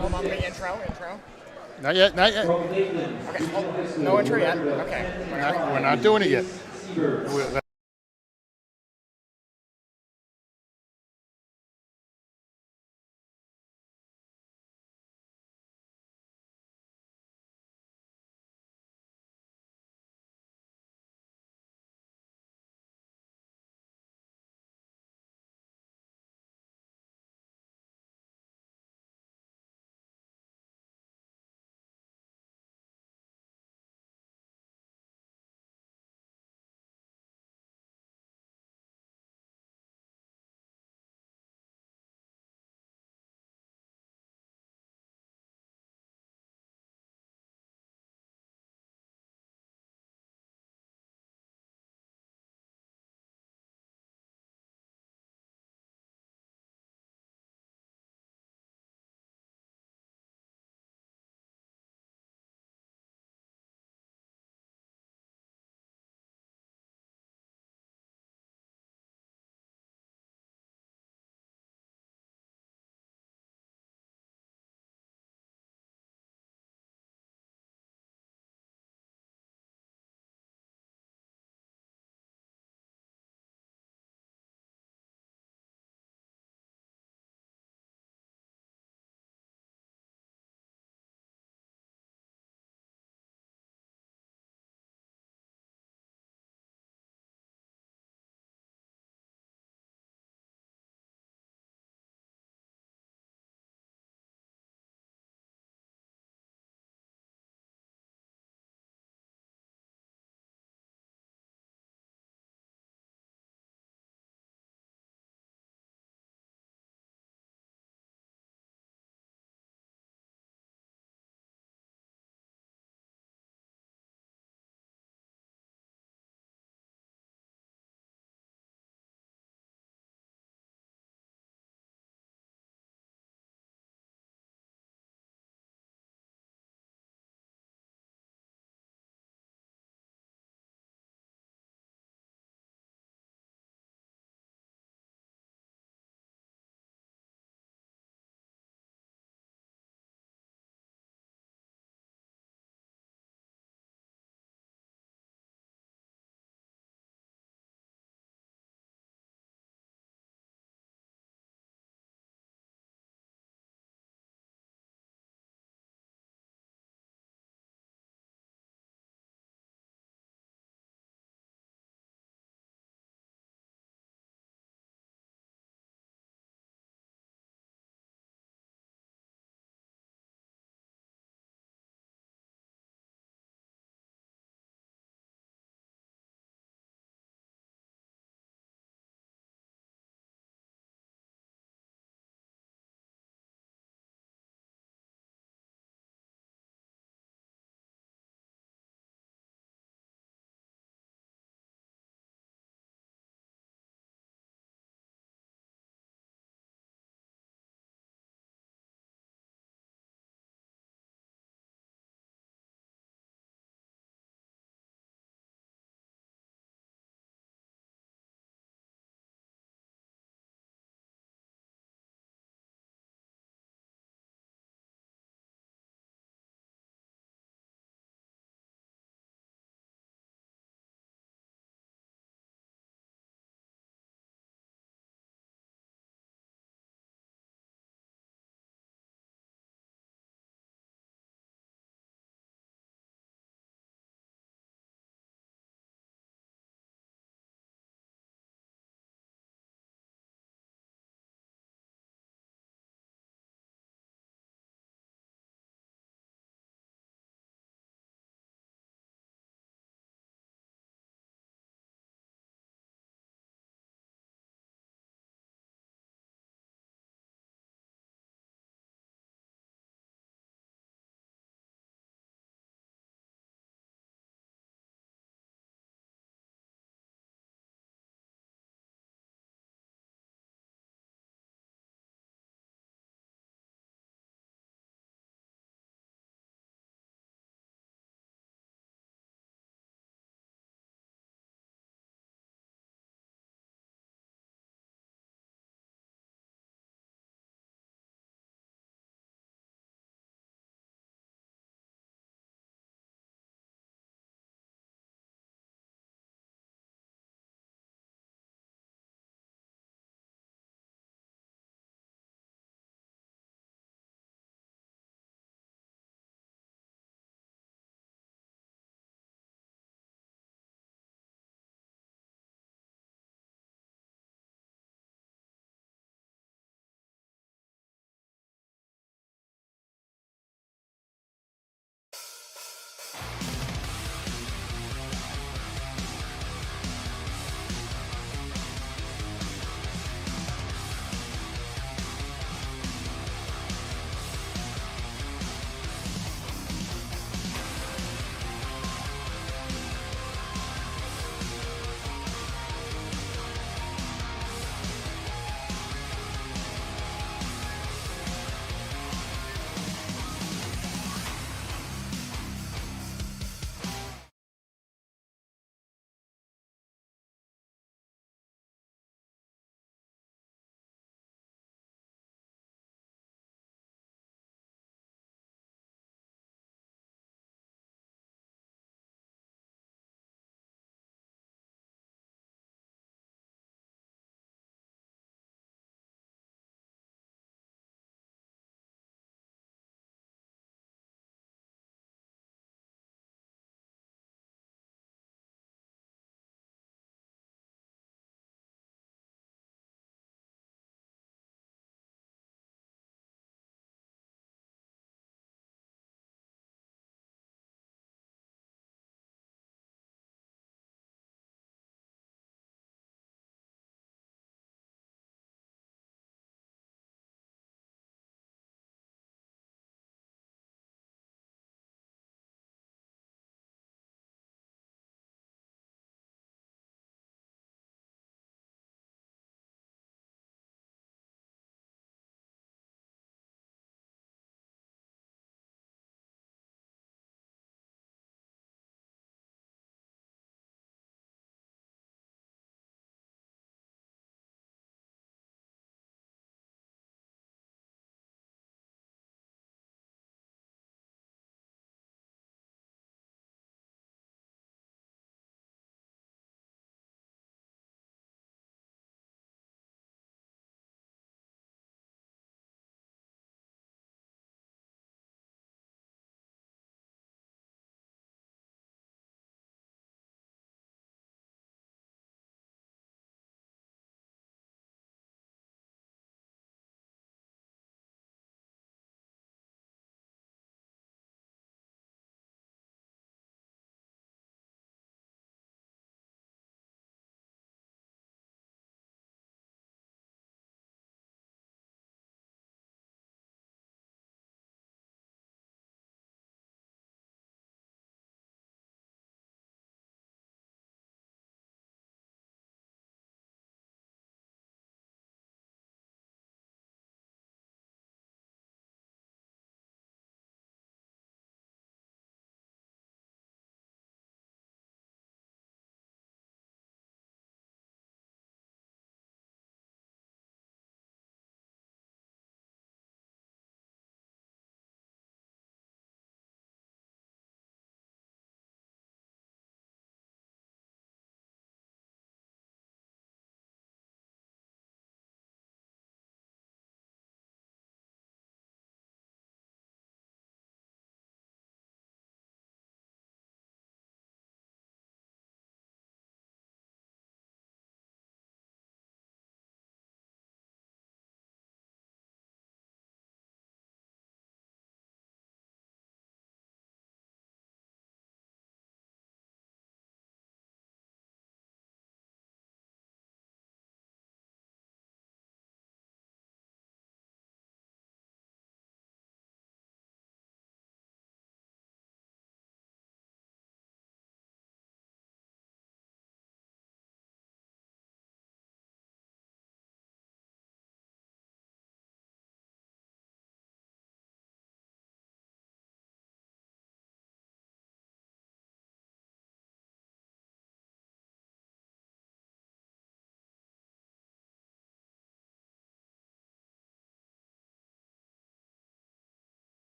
Hold on, the intro. Not yet, not yet. Okay, no intro yet. Okay. We're not doing it yet.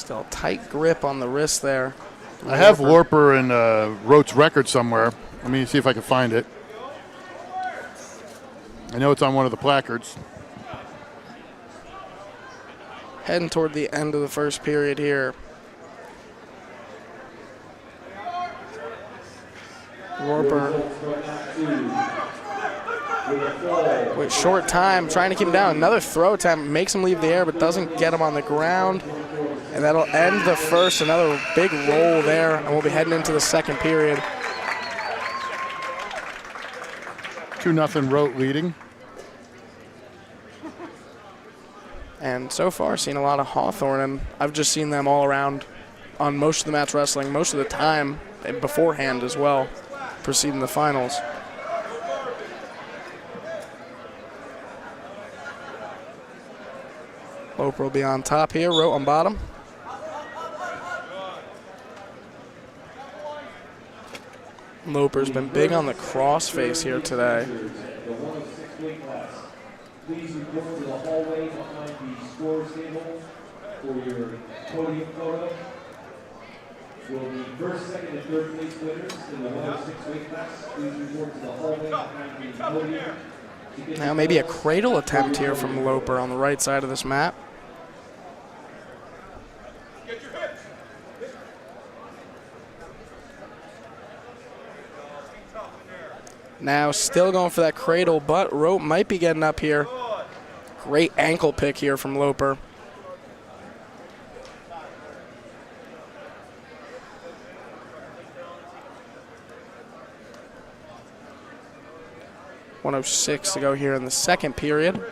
Still tight grip on the wrist there. I have Lorper and Rote's record somewhere. Let me see if I can find it. I know it's on one of the placards. Heading toward the end of the first period here. Lorper with short time, trying to keep him down. Another throw attempt, makes him leave the air, but doesn't get him on the ground. And that'll end the first. Another big roll there, and we'll be heading into the second period. 2-0 Rote leading. And so far, seen a lot of Hawthorne, and I've just seen them all around on most of the match wrestling, most of the time, and beforehand as well, preceding the finals. Loper will be on top here, Rote on bottom. Loper's been big on the crossface here today. Please report to the hallway behind the scores table for your podium photo. Will the first, second, and third place winners in the 106 weight class please report to the hallway behind the podium. Now maybe a cradle attempt here from Loper on the right side of this map. Now still going for that cradle, but Rote might be getting up here. Great ankle pick here from Loper. .106 to go here in the second period.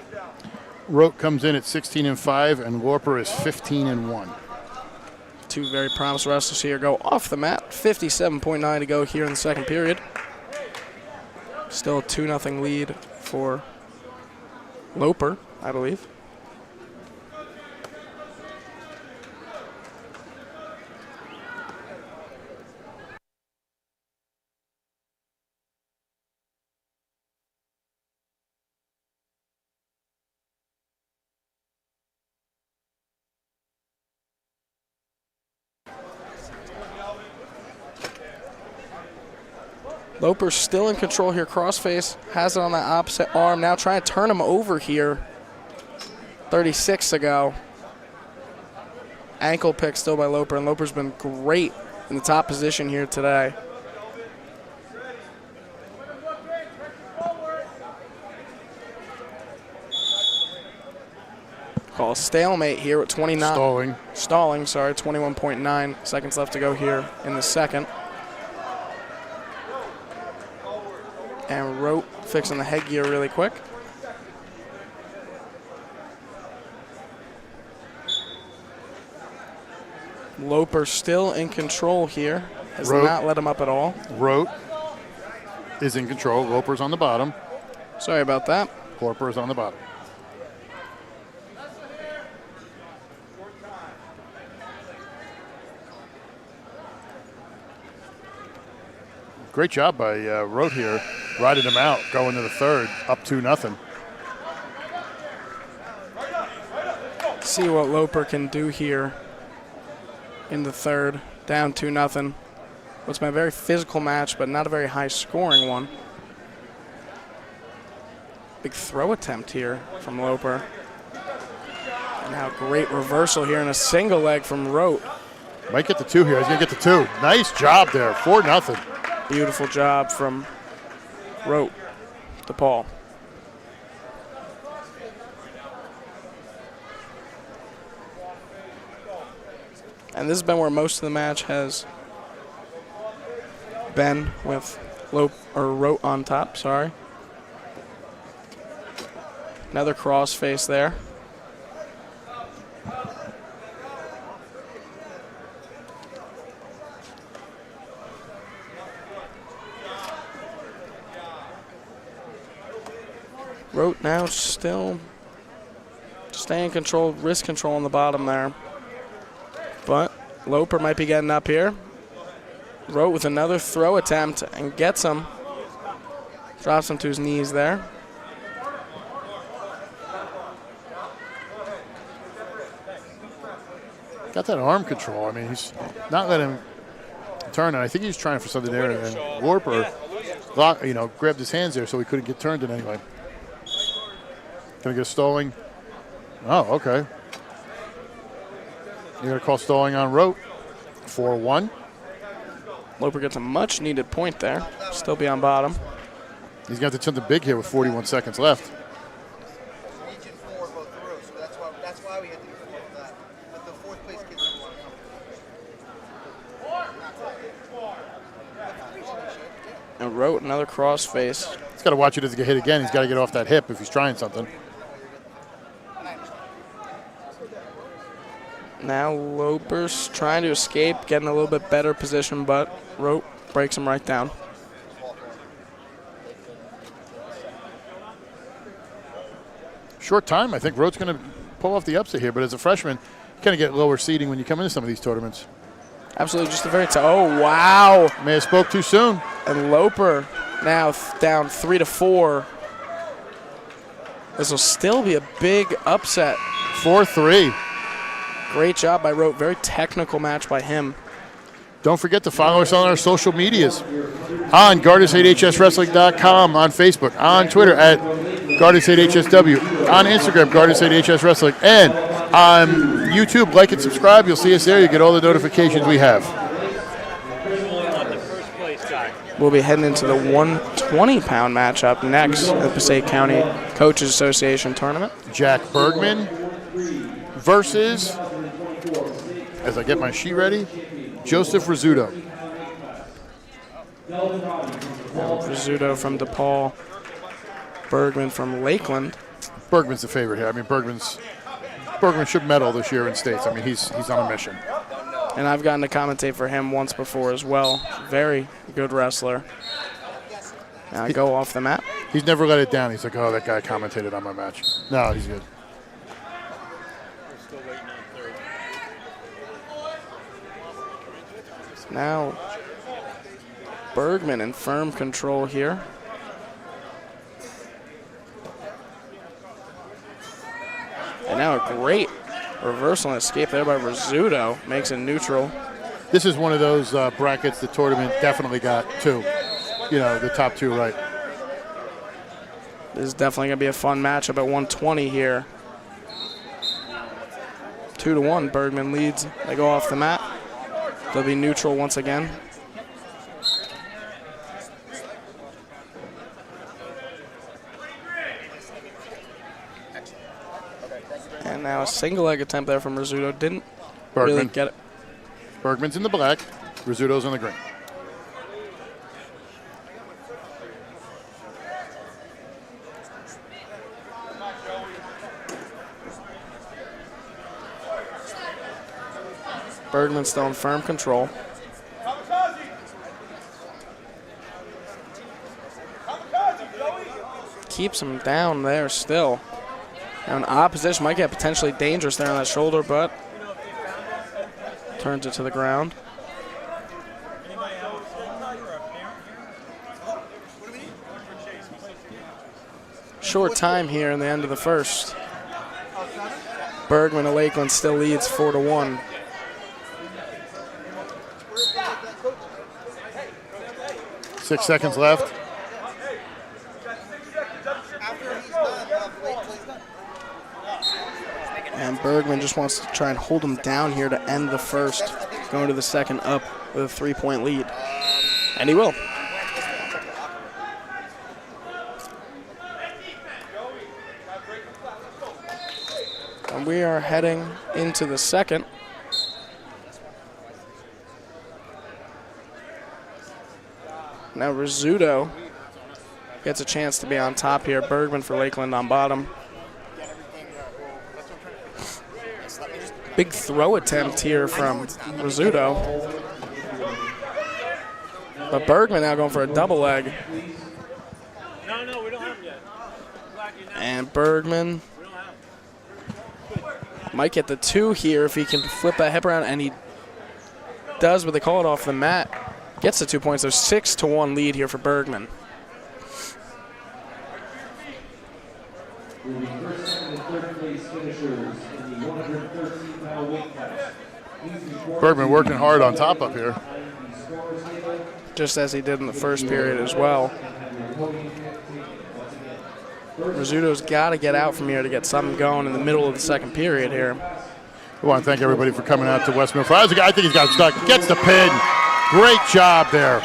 Rote comes in at 16-5, and Lorper is 15-1. Two very promising wrestlers here go off the mat. 57.9 to go here in the second period. Still a 2-0 lead for Loper, I believe. Loper's still in control here. Crossface has it on the opposite arm. Now trying to turn him over here. 36 to go. Ankle pick still by Loper, and Loper's been great in the top position here today. Call a stalemate here with 29. Stalling, sorry, 21.9 seconds left to go here in the second. And Rote fixing the headgear really quick. Loper still in control here. Has not let him up at all. Rote is in control. Loper's on the bottom. Sorry about that. Loper is on the bottom. Great job by Rote here, riding him out, going to the third, up 2-0. See what Loper can do here in the third, down 2-0. What's been a very physical match, but not a very high-scoring one. Big throw attempt here from Loper. And now great reversal here in a single leg from Rote. Might get the two here. He's going to get the two. Nice job there, 4-0. Beautiful job from Rote to Paul. And this has been where most of the match has been, with Rote on top, sorry. Another crossface there. Rote now still staying in control, wrist control on the bottom there. But Loper might be getting up here. Rote with another throw attempt and gets him. Drops him to his knees there. got that arm control. I mean, he's not letting him turn, and I think he's trying for something there, and Warper grabbed his hands there so he couldn't get turned in anyway. Gonna get a stalling. Oh, okay. You're gonna call stalling on Rote. 4-1. Loper gets a much-needed point there. Still be on bottom. He's got to something big here with 41 seconds left. Region 4 both through, so that's why we had to do that. But the fourth place kids don't want to come. And Rote, another cross face. He's got to watch it as he get hit again. He's got to get off that hip if he's trying something. Now Loper's trying to escape, getting a little bit better position, but Rote breaks him right down. Short time. I think Rote's going to pull off the upset here, but as a freshman, you kind of get lower seeding when you come into some of these tournaments. Absolutely, just a very oh, wow. May have spoke too soon. And Loper now down 3-4. This will still be a big upset. 4-3. Great job by Rote. Very technical match by him. Don't forget to follow us on our social medias. On GardaStateHSWrestling.com, on Facebook, on Twitter at GardaStateHSW, on Instagram, GardaStateHSWrestling, and on YouTube. Like and subscribe. You'll see us there. You get all the notifications we have. We'll be heading into the 120-pound matchup next at the Passaic County Coaches Association tournament. Jack Bergman versus, as I get my sheet ready, Joseph Rizzuto. Rizzuto from DePaul, Bergman from Lakeland. Bergman's the favorite here. I mean, Bergman should medal this year in states. I mean, he's on a mission. And I've gotten to commentate for him once before as well. Very good wrestler. Now I go off the mat. He's never let it down. He's like, oh, that guy commentated on my match. No, he's good. Now Bergman in firm control here. And now a great reversal and escape there by Rizzuto. Makes it neutral. This is one of those brackets the tournament definitely got two. You know, the top two right. This is definitely going to be a fun matchup at 120 here. 2-1, Bergman leads. They go off the mat. They'll be neutral once again. And now a single leg attempt there from Rizzuto. Didn't really get it. Bergman's in the black. Rizzuto's in the green. Bergman still in firm control. Keeps him down there still. Now an opposition might get potentially dangerous there on that shoulder, but turns it to the ground. Short time here in the end of the first. Bergman of Lakeland still leads 4-1. Six seconds left. And Bergman just wants to try and hold him down here to end the first, going to the second up with a 3-point lead. And he will. And we are heading into the second. Now Rizzuto gets a chance to be on top here. Bergman for Lakeland on bottom. Big throw attempt here from Rizzuto. But Bergman now going for a double leg. No, we don't have them yet. And Bergman might get the 2 here if he can flip that hip around, and he does, but they call it off the mat. Gets the 2 points. There's 6-1 lead here for Bergman. Will be first, second, and third place finishers in the 113-pound weight class. Bergman working hard on top up here. Just as he did in the first period as well. Rizzuto's got to get out from here to get something going in the middle of the second period here. I want to thank everybody for coming out to West Milford. I think he's got stuck. Gets the pin. Great job there.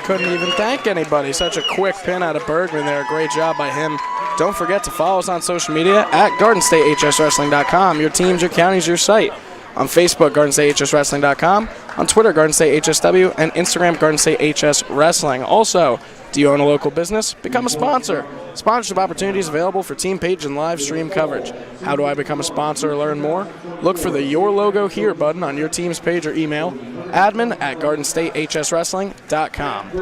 Couldn't even thank anybody. Such a quick pin out of Bergman there. Great job by him. Don't forget to follow us on social media at GardenStateHSWrestling.com. Your teams, your counties, your site. On Facebook, GardenStateHSWrestling.com. On Twitter, GardenStateHSW. And Instagram, GardenStateHSWrestling. Also, do you own a local business? Become a sponsor. Sponsorship opportunities available for team page and live stream coverage. How do I become a sponsor or learn more? Look for the Your Logo Here button on your team's page or email. Admin at GardenStateHSWrestling.com.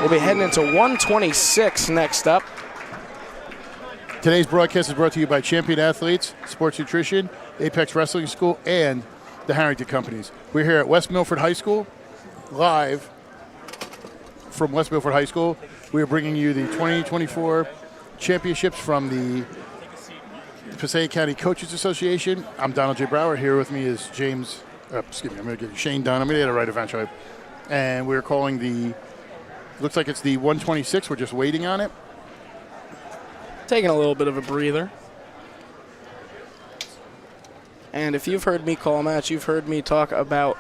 We'll be heading into 126 next up. Today's broadcast is brought to you by Champion Athletes, Sports Nutrition, Apex Wrestling School, and the Harrington Companies. We're here at West Milford High School, live from West Milford High School. We are bringing you the 2024 championships from the Passaic County Coaches Association. I'm Donald J. Brower. Here with me is I'm going to give you Shane Dunn. I'm going to get it right eventually. And we're calling looks like it's the 126. We're just waiting on it. Taking a little bit of a breather. And if you've heard me call a match, you've heard me talk about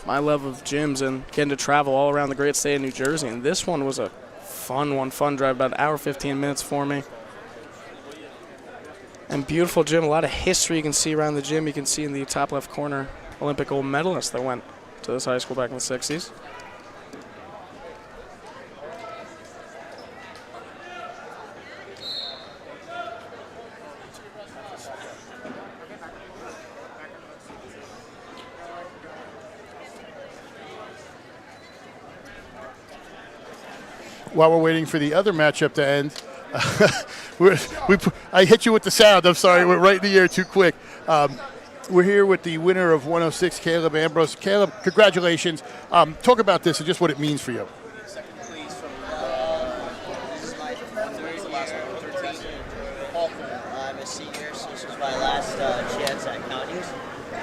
my love of gyms and getting to travel all around the great state of New Jersey. And this one was a fun drive, about an hour, 15 minutes for me. And beautiful gym, a lot of history you can see around the gym. You can see in the top left corner, Olympic gold medalist that went to this high school back in the 60s. While we're waiting for the other matchup to end, I hit you with the sound. I'm sorry, we're right in the air too quick. We're here with the winner of 106, Caleb Ambrose. Caleb, congratulations. Talk about this and just what it means for you. Second place from this is my third last 13 I'm a senior, so this was my last chance at counties.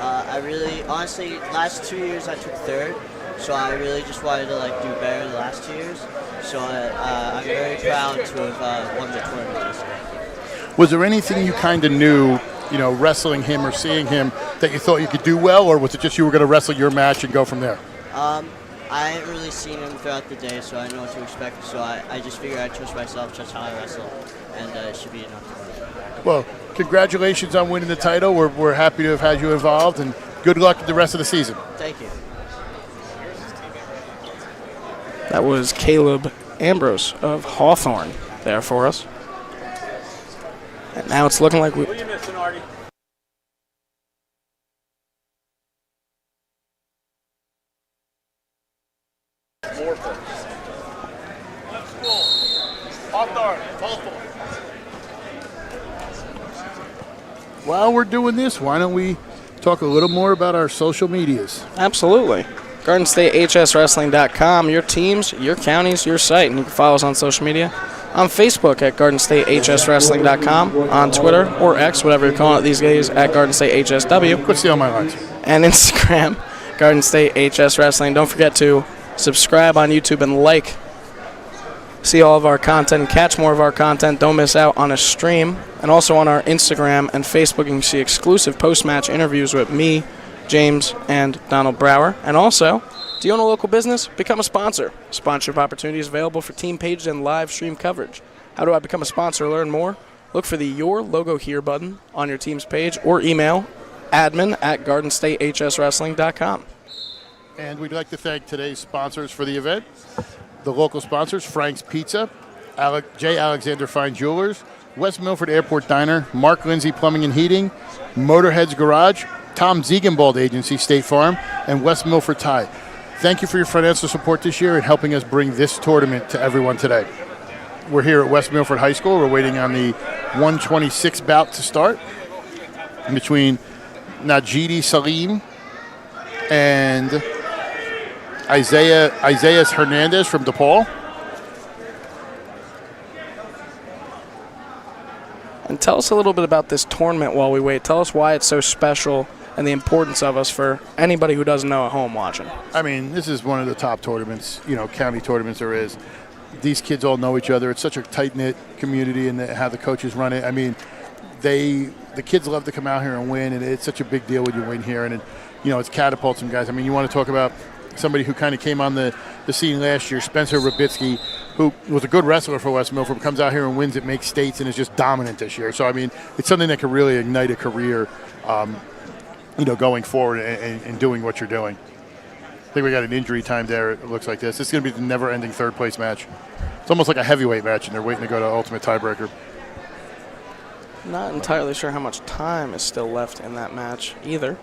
I really, honestly, last 2 years I took third, so I really just wanted to do better the last 2 years. So I'm very proud to have won the tournament this year. Was there anything you kind of knew, wrestling him or seeing him that you thought you could do well, or was it just you were going to wrestle your match and go from there? I haven't really seen him throughout the day, so I know what to expect. So I just figured I'd trust myself, just how I wrestle, and it should be enough to win. Well, congratulations on winning the title. We're happy to have had you involved, and good luck the rest of the season. Thank you. That was Caleb Ambrose of Hawthorne there for us. And now it's looking like What are you missing, Artie? While we're doing this, why don't we talk a little more about our social medias? Absolutely. GardenStateHSWrestling.com, your teams, your counties, your site. And you can follow us on social media. On Facebook at GardenStateHSWrestling.com, on Twitter or X, whatever you're calling it these days, at GardenStateHSW. Quit stealing my lines. And Instagram, Garden State HS Wrestling. Don't forget to subscribe on YouTube and see all of our content, catch more of our content. Don't miss out on a stream. And also on our Instagram and Facebook, you can see exclusive post-match interviews with me, James, and Donald Brower. And also, do you own a local business? Become a sponsor. Sponsorship opportunities available for team pages and live stream coverage. How do I become a sponsor or learn more? Look for the Your Logo Here button on your team's page or email admin at GardenStateHSWrestling.com. And we'd like to thank today's sponsors for the event. The local sponsors, Frank's Pizza, J. Alexander Fine Jewelers, West Milford Airport Diner, Mark Lindsay Plumbing and Heating, Motorhead's Garage, Tom Ziegenbald Agency, State Farm, and West Milford Tie. Thank you for your financial support this year and helping us bring this tournament to everyone today. We're here at West Milford High School. We're waiting on the 126 bout to start between Najidi Salim and Isaiah Hernandez from DePaul. And tell us a little bit about this tournament while we wait. Tell us why it's so special and the importance of us for anybody who doesn't know at home watching. I mean, this is one of the top tournaments, county tournaments there is. These kids all know each other. It's such a tight-knit community, and how the coaches run it. I mean, the kids love to come out here and win, and it's such a big deal when you win here. And it's catapulted some guys. I mean, you want to talk about somebody who kind of came on the scene last year, Spencer Rabitsky, who was a good wrestler for West Milford, comes out here and wins at Make States and is just dominant this year. So, I mean, it's something that could really ignite a career, going forward and doing what you're doing. I think we got an injury time there. It looks like this. This is going to be the never-ending third-place match. It's almost like a heavyweight match, and they're waiting to go to ultimate tiebreaker. Not entirely sure how much time is still left in that match either.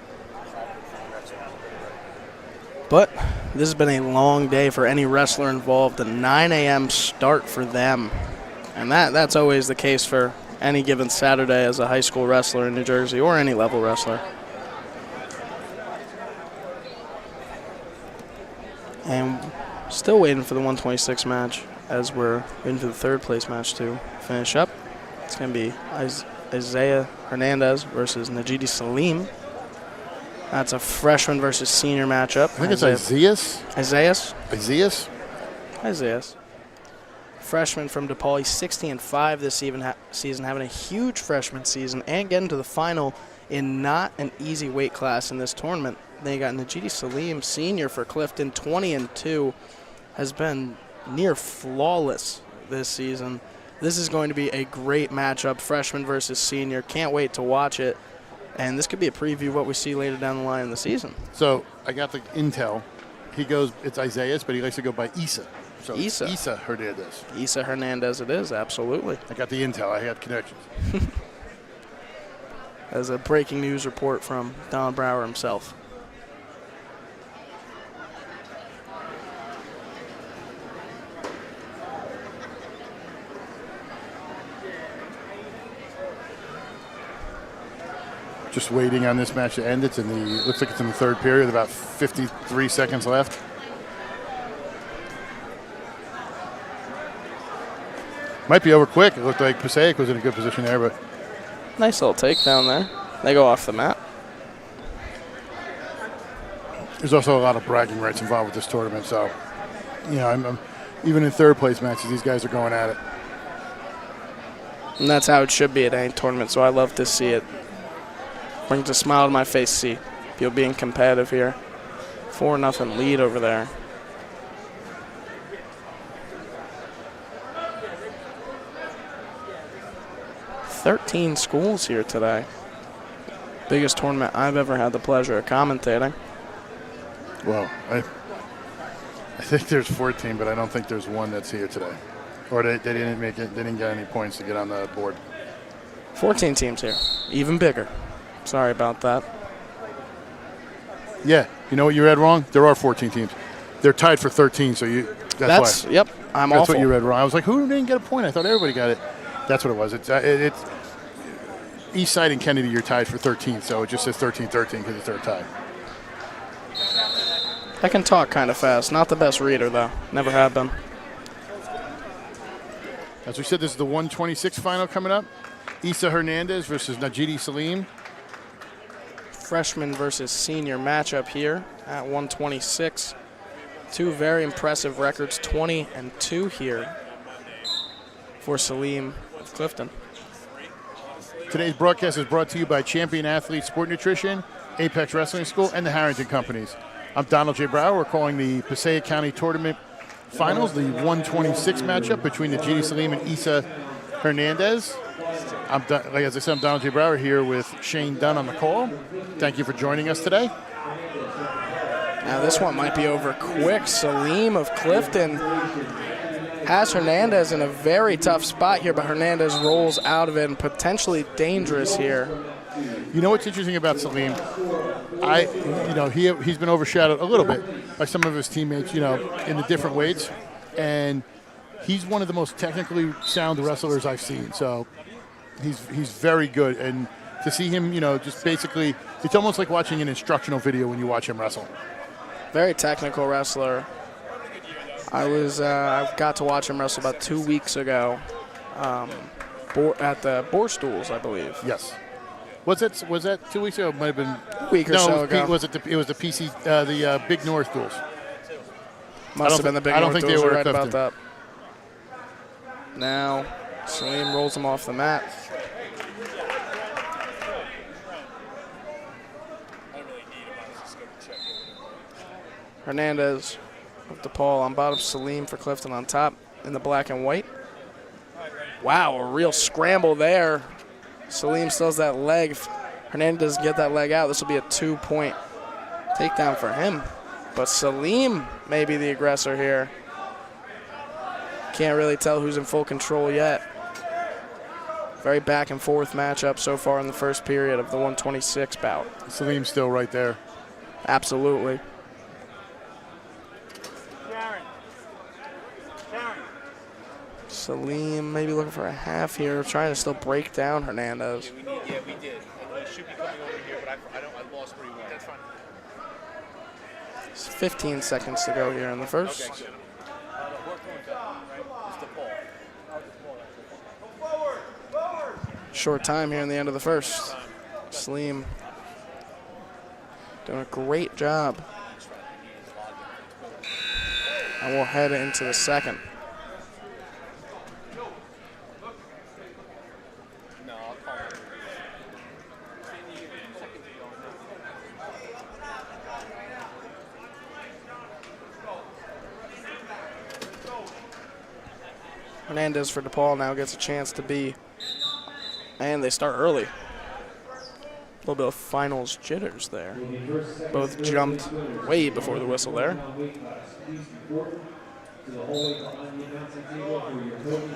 But this has been a long day for any wrestler involved. A 9 a.m. start for them. And that's always the case for any given Saturday as a high school wrestler in New Jersey or any level wrestler. And still waiting for the 126 match as we're waiting for the third place match to finish up. It's going to be Isaiah Hernandez versus Najidi Salim. That's a freshman versus senior matchup. I think it's Isaias. Isaias. Freshman from DePaul. He's 60-5 this season, having a huge freshman season and getting to the final in not an easy weight class in this tournament. Then you got Najidi Salim, senior for Clifton, 20-2, has been near flawless this season. This is going to be a great matchup, freshman versus senior. Can't wait to watch it. And this could be a preview of what we see later down the line in the season. So I got the intel. It's Isaias, but he likes to go by Issa. So Issa Hernandez. Issa Hernandez it is, absolutely. I got the intel. I had connections. As a breaking news report from Don Brower himself. Just waiting on this match to end. Looks like it's in the third period, about 53 seconds left. Might be over quick. It looked like Passaic was in a good position there, but nice little takedown there. They go off the mat. there's also a lot of bragging rights involved with this tournament. So, I'm even in third place matches, these guys are going at it. And that's how it should be at any tournament, so I love to see it. Brings a smile to my face to see people being competitive here. 4-0 lead over there. "13 schools here today. Biggest tournament I've ever had the pleasure of commentating. Well, I think there's 14, but I don't think there's one that's here today. Or they didn't make it. They didn't get any points to get on the board. 14 teams here, even bigger. Sorry about that. Yeah, you know what you read wrong? There are 14 teams. They're tied for 13, so that's why. Yep, I'm That's awful. what you read wrong. I was like, who didn't get a point? I thought everybody got it. That's what it was. It's East Side and Kennedy, you're tied for 13, so it just says 13-13 because it's their tie. I can talk kind of fast. Not the best reader, though. Never have been. As we said, this is the 126 final coming up. Issa Hernandez versus Najidi Salim. Freshman versus senior matchup here at 126. Two very impressive records, 20-2 here for Salim of Clifton. Today's broadcast is brought to you by Champion Athlete Sport Nutrition, Apex Wrestling School, and the Harrington Companies. I'm Donald J. Brower. We're calling the Passaic County Tournament Finals, the 126 matchup between Najidi Salim and Issa Hernandez. As I said, I'm Donald J. Brower here with Shane Dunn on the call. Thank you for joining us today. Now this one might be over quick. Salim of Clifton has Hernandez in a very tough spot here, but Hernandez rolls out of it and potentially dangerous here. You know what's interesting about Salim? He's been overshadowed a little bit by some of his teammates, in the different weights, and he's one of the most technically sound wrestlers I've seen. So he's very good, and to see him, just basically, it's almost like watching an instructional video when you watch him wrestle. Very technical wrestler. I got to watch him wrestle about 2 weeks ago at the Boar Stools, I believe. Yes. Was that 2 weeks ago? It might have been A week or no, so it was ago. it was the PC the Big North duels. Must have been the Big I don't North think they duels. were You're at right about Clifton. that. Now, Salim rolls him off the mat. Hernandez with DePaul on bottom, Salim for Clifton on top in the black and white. Wow, a real scramble there. Salim still has that leg. If Hernandez doesn't get that leg out, this will be a 2-point takedown for him. But Salim may be the aggressor here. Can't really tell who's in full control yet. Very back and forth matchup so far in the first period of the 126 bout. Salim's still right there. Absolutely. Salim maybe looking for a half here, trying to still break down Hernandez. We did. And he should be coming over here, but I lost where he went. That's fine. It's 15 seconds to go here in the first. Okay, good. Short time here in the end of the first. Salim doing a great job. And we'll head into the second. Hernandez for DePaul now gets a chance to be, and they start early. A little bit of finals jitters there. Both jumped way before the whistle there.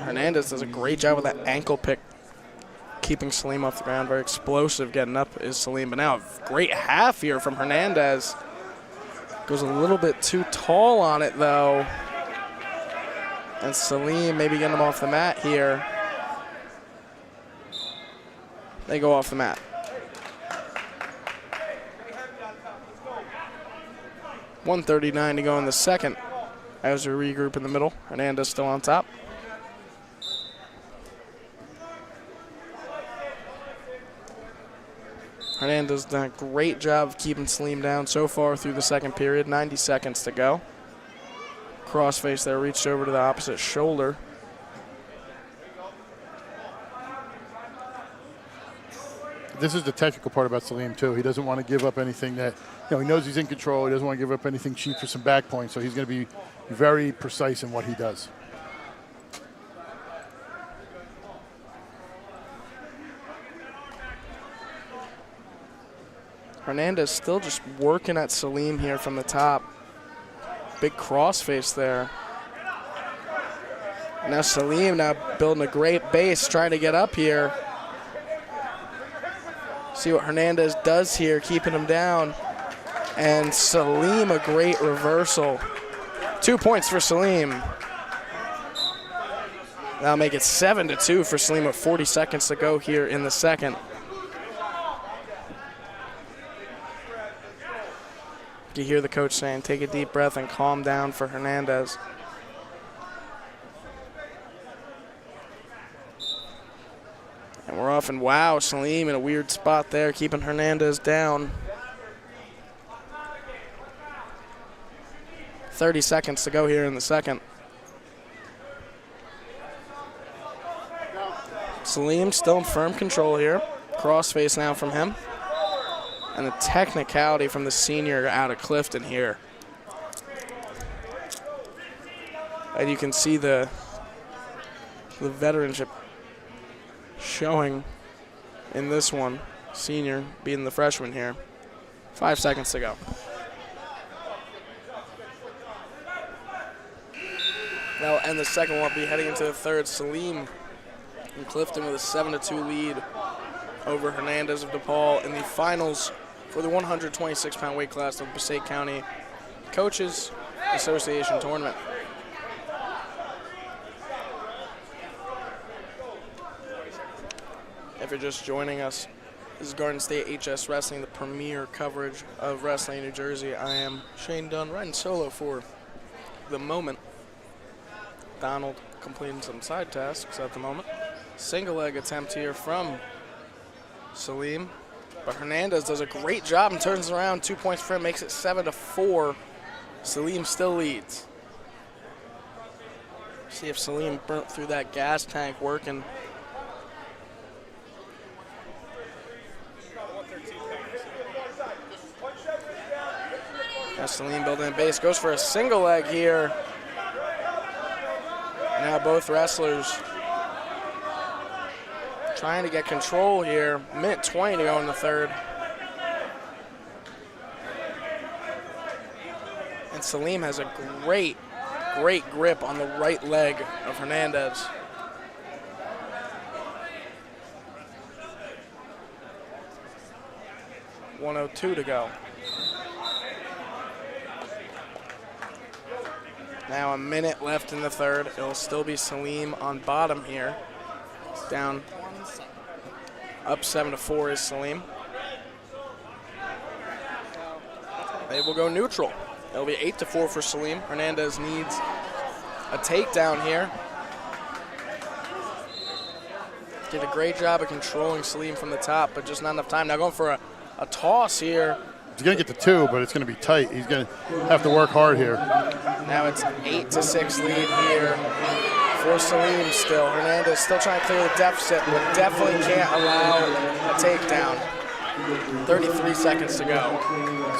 Hernandez does a great job with that ankle pick, keeping Salim off the ground. Very explosive getting up is Salim, but now a great half here from Hernandez. Goes a little bit too tall on it though. And Salim maybe getting him off the mat here. They go off the mat. 1:39 to go in the second as we regroup in the middle. Hernandez still on top. Hernandez done a great job of keeping Salim down so far through the second period. 90 seconds to go. Crossface there, reached over to the opposite shoulder. This is the technical part about Salim too. He doesn't want to give up anything that, he knows he's in control. He doesn't want to give up anything cheap for some back points. So he's going to be very precise in what he does. Hernandez still just working at Salim here from the top. Big crossface there. Now Salim now building a great base, trying to get up here. See what Hernandez does here, keeping him down. And Salim, a great reversal. 2 points for Salim. That'll make it 7-2 for Salim with 40 seconds to go here in the second. You hear the coach saying, take a deep breath and calm down for Hernandez. And we're off, and wow, Salim in a weird spot there, keeping Hernandez down. 30 seconds to go here in the second. Salim still in firm control here. Crossface now from him. And the technicality from the senior out of Clifton here. And you can see the veteranship showing in this one. Senior beating the freshman here. 5 seconds to go. Now, and the second one will be heading into the third. Salim from Clifton with a 7-2 lead over Hernandez of DePaul in the finals for the 126-pound weight class of the Passaic County Coaches Association tournament. If you're just joining us, this is Garden State HS Wrestling, the premier coverage of wrestling in New Jersey. I am Shane Dunn, riding solo for the moment. Donald completing some side tasks at the moment. Single leg attempt here from Salim. But Hernandez does a great job and turns around. 2 points for him, makes it 7-4. Salim still leads. See if Salim burnt through that gas tank working. Now Salim building a base, goes for a single leg here. Now both wrestlers trying to get control here. Minute 20 to go in the third. And Salim has a great grip on the right leg of Hernandez. .102 to go. Now a minute left in the third. It'll still be Salim on bottom here. Down. Up 7-4 is Salim. They will go neutral. It'll be 8-4 for Salim. Hernandez needs a takedown here. Did a great job of controlling Salim from the top, but just not enough time. Now going for a toss here. He's going to get the 2, but it's going to be tight. He's going to have to work hard here. Now it's 8-6 lead here for Salim still. Hernandez still trying to clear the deficit, but definitely can't allow a takedown. 33 seconds to go.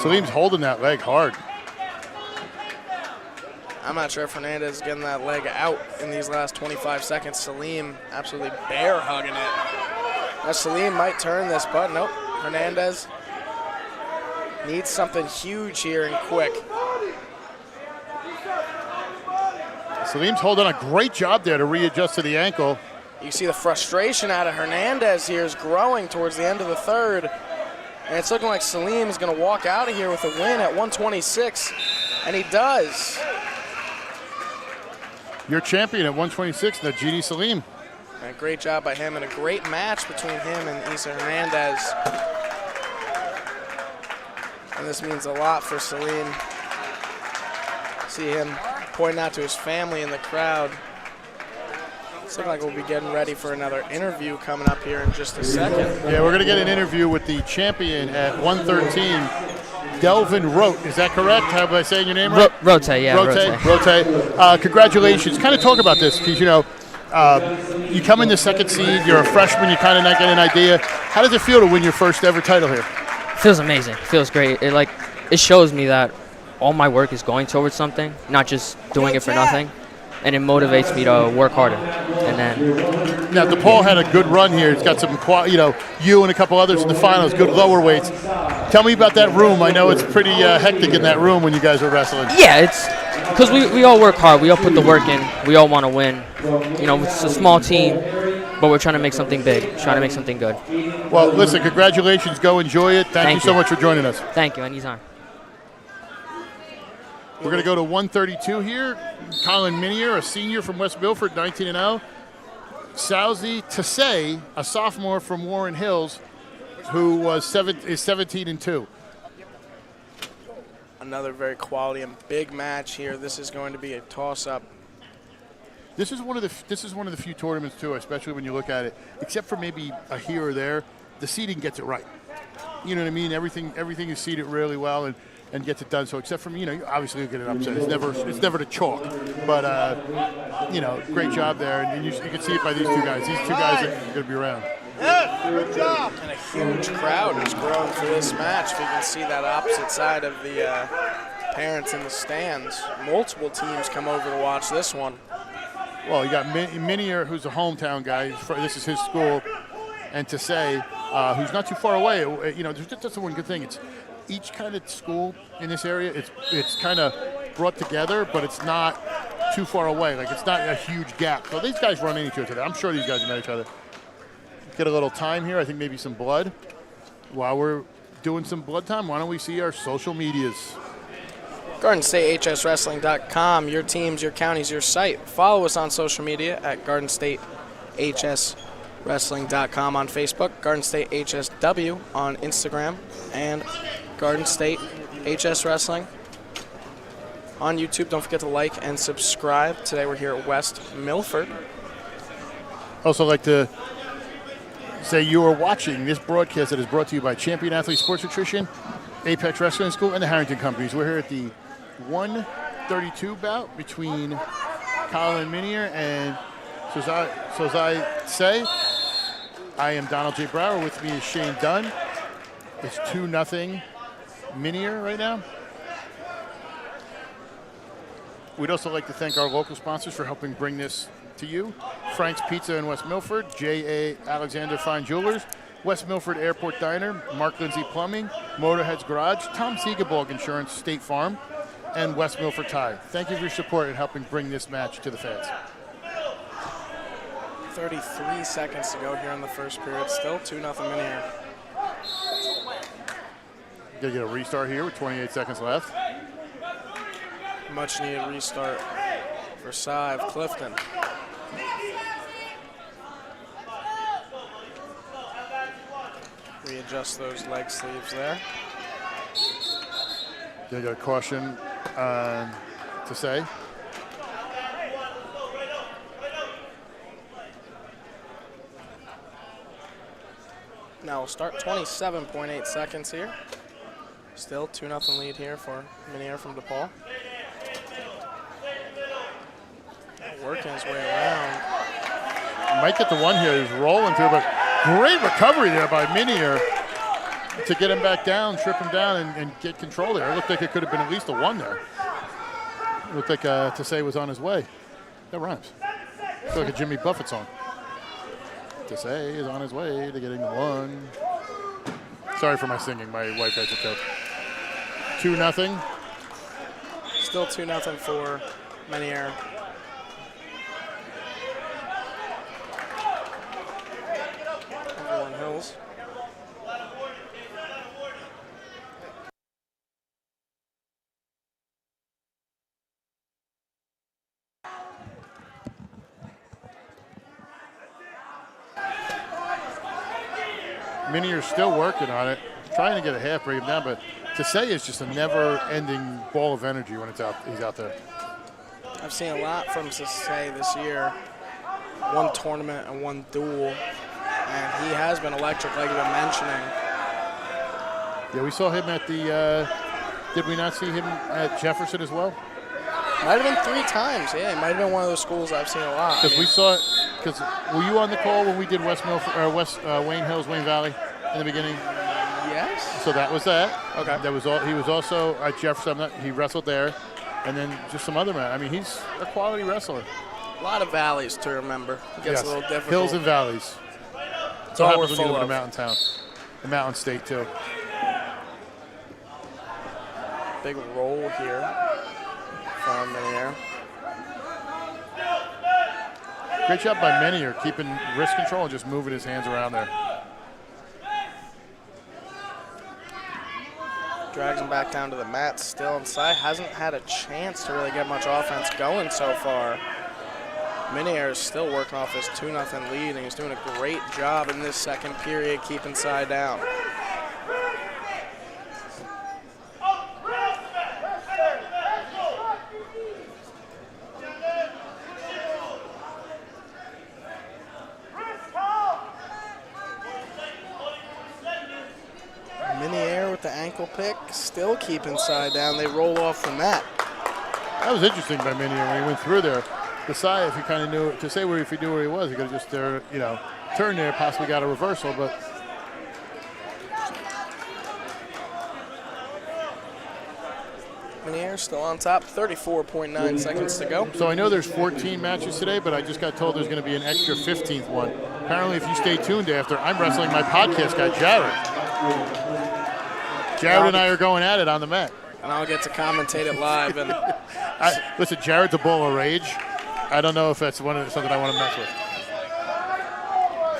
Salim's holding that leg hard. I'm not sure if Hernandez is getting that leg out in these last 25 seconds. Salim absolutely bear hugging it. Now Salim might turn this, but nope. Hernandez needs something huge here and quick. Salim's holding a great job there to readjust to the ankle. You see the frustration out of Hernandez here is growing towards the end of the third. And it's looking like Salim is going to walk out of here with a win at 126, and he does. Your champion at 126, the GD Salim. A great job by him and a great match between him and Isa Hernandez. And this means a lot for Salim. See him pointing out to his family in the crowd. It's looking like we'll be getting ready for another interview coming up here in just a second. Yeah, we're going to get an interview with the champion at 113, Delvin Rote. Is that correct? How am I saying your name right? Rote, yeah. Rote. Congratulations. Kind of talk about this because, you know, you come in the second seed, you're a freshman, you're kind of not getting an idea. How does it feel to win your first ever title here? Feels amazing. Feels great. It shows me that all my work is going towards something, not just doing it for nothing. And it motivates me to work harder. And then now DePaul had a good run here. It's got some, you and a couple others in the finals, good lower weights. Tell me about that room. I know it's pretty hectic in that room when you guys are wrestling. Yeah, it's because we all work hard. We all put the work in. We all want to win. You know, it's a small team, but we're trying to make something big, trying to make something good. Well, listen, congratulations. Go enjoy it. Thank you so much for joining us. Thank you. Anytime. We're going to go to 132 here. Colin Minier, a senior from West Milford, 19-0. Salzi Tassay, a sophomore from Warren Hills, who is 17-2. Another very quality and big match here. This is going to be a toss-up. This is one of the few tournaments too, especially when you look at it. Except for maybe a here or there, the seeding gets it right. You know what I mean? Everything is seeded really well and gets it done. So except for you obviously you get an upset. It's never the chalk, but great job there, and you can see it by these two guys. These two guys are going to be around. Yeah, good job. And a huge crowd is growing for this match. If you can see that opposite side of the parents in the stands, multiple teams come over to watch this one. Well, you got Minier, who's a hometown guy. This is his school, and Tassay, who's not too far away. That's the one good thing. It's each kind of school in this area. It's kind of brought together, but it's not too far away. Like it's not a huge gap. So these guys run into each other. I'm sure these guys know each other. Get a little time here. I think maybe some blood. While we're doing some blood time, why don't we see our social medias? GardenStateHSWrestling.com, your teams, your counties, your site. Follow us on social media at GardenStateHSWrestling.com on Facebook, Garden State HSW on Instagram, and Garden State HS Wrestling on YouTube. Don't forget to like and subscribe. Today we're here at West Milford. Also like to Say you are watching this broadcast that is brought to you by Champion Athlete Sports Nutrition, Apex Wrestling School, and the Harrington Companies. We're here at the 132 bout between Colin Minier and Sozai Say. I am Donald J. Brower. With me is Shane Dunn. It's 2-0 Minier right now. We'd also like to thank our local sponsors for helping bring this to you. Frank's Pizza in West Milford, J.A. Alexander Fine Jewelers, West Milford Airport Diner, Mark Lindsay Plumbing, Motorhead's Garage, Tom Siegeborg Insurance, State Farm, and West Milford Tire. Thank you for your support in helping bring this match to the fans. 33 seconds to go here in the first period. Still 2-0 Minier. Gonna get a restart here with 28 seconds left. Much needed restart for Sive Clifton. Readjust those leg sleeves there. Gonna get a caution to say. Now we'll start 27.8 seconds here. Still 2-0 lead here for Minier from DePaul. Working his way around. Might get the one here. He's rolling through, but great recovery there by Minier to get him back down, trip him down, and get control there. It looked like it could have been at least a one there. It looked like Tesei was on his way. That rhymes. It's like a Jimmy Buffett song. Tesei is on his way to getting the one. Sorry for my singing. My wife has a coat. 2-0. Still 2-0 for Minier. Warren Hills. Minier's still working on it, trying to get a half, break him down, but Tesei is just a never-ending ball of energy when he's out there. I've seen a lot from Tesei this year. One tournament and one duel, and he has been electric, like you've been mentioning. Yeah, we saw him at the, did we not see him at Jefferson as well? Might have been 3 times, yeah. It might have been one of those schools I've seen a lot. Because we saw it, because were you on the call when we did West Milford, or Wayne Hills, Wayne Valley in the beginning? Yes. So that was that. Okay. That was all. He was also at Jefferson. He wrestled there, and then just some other man. I mean, he's a quality wrestler. A lot of valleys to remember. It gets a little difficult. Hills and valleys. It's all we're happens when you full live in a of. mountain town, a mountain state too. Big roll here from Minier. Great job by Minier, keeping wrist control and just moving his hands around there. Drags him back down to the mat. Still inside. Hasn't had a chance to really get much offense going so far. Minier is still working off his 2-0 lead, and he's doing a great job in this second period keeping side down. Minier with the ankle pick, still keeping side down. They roll off from that. That was interesting by Minier when he went through there. Desai, if he kind of knew to say where, if he knew where he was, he could have just turned there, possibly got a reversal, but. Minier still on top, 34.9 seconds to go. So I know there's 14 matches today, but I just got told there's going to be an extra 15th one. Apparently, if you stay tuned after, I'm wrestling my podcast guy, Jared. Jared and I are going at it on the mat. And I'll get to commentate it live. And listen, Jared's a ball of rage. I don't know if that's something I want to mess with.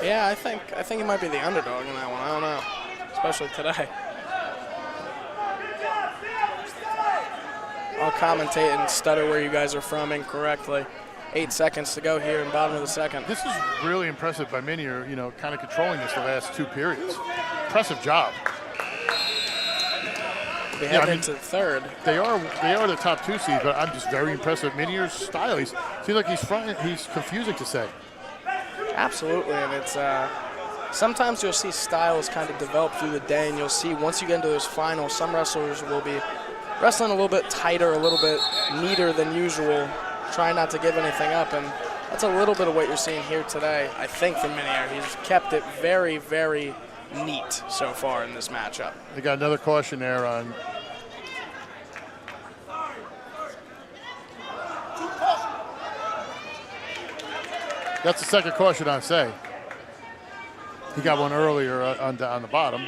Yeah, I think he might be the underdog in that one. I don't know, especially today. I'll commentate and stutter where you guys are from incorrectly. 8 seconds to go here in bottom of the second. This is really impressive by Minier, kind of controlling this the last 2 periods. Impressive job. We head into the third. They are the top 2 seeds, but I'm just very impressed with Minier's style. Seems like he's confusing to say. Absolutely, and it's sometimes you'll see styles kind of develop through the day, and you'll see once you get into those finals, some wrestlers will be wrestling a little bit tighter, a little bit neater than usual, trying not to give anything up, and that's a little bit of what you're seeing here today, I think, from Minier. He's kept it very, very neat so far in this matchup. They got another caution there on. That's the second caution on Say. He got one earlier on the bottom.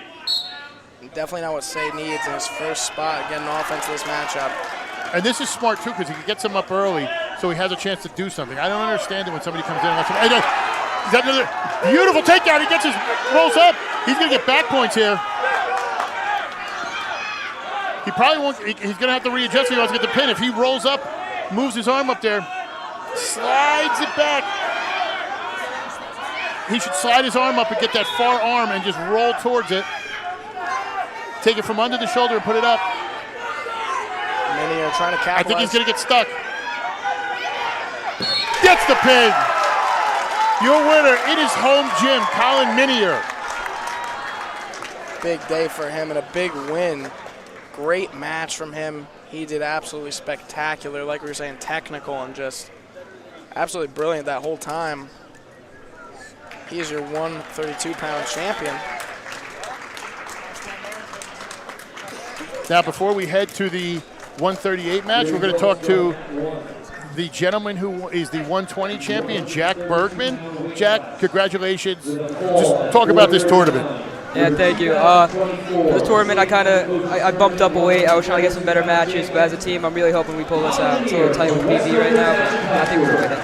Definitely not what Say needs in his first spot, getting offense this matchup. And this is smart, too, because he gets him up early, so he has a chance to do something. I don't understand it when somebody comes in and lets him. Is that another beautiful takedown? He gets his, rolls up. He's going to get back points here. He probably won't, he's going to have to readjust if he wants to get the pin. If he rolls up, moves his arm up there, slides it back. He should slide his arm up and get that far arm and just roll towards it. Take it from under the shoulder and put it up. Minier trying to capitalize. I think he's going to get stuck. Gets the pin. Your winner in his home gym, Colin Minier. Big day for him and a big win. Great match from him. He did absolutely spectacular, like we were saying, technical and just absolutely brilliant that whole time. He is your 132-pound champion. Now, before we head to the 138 match, we're going to talk to the gentleman who is the 120 champion, Jack Bergman. Jack, congratulations. Just talk about this tournament. Yeah, thank you. For the tournament, I bumped up a weight. I was trying to get some better matches, but as a team, I'm really hoping we pull this out. It's a little tight with PV right now, but I think we're winning.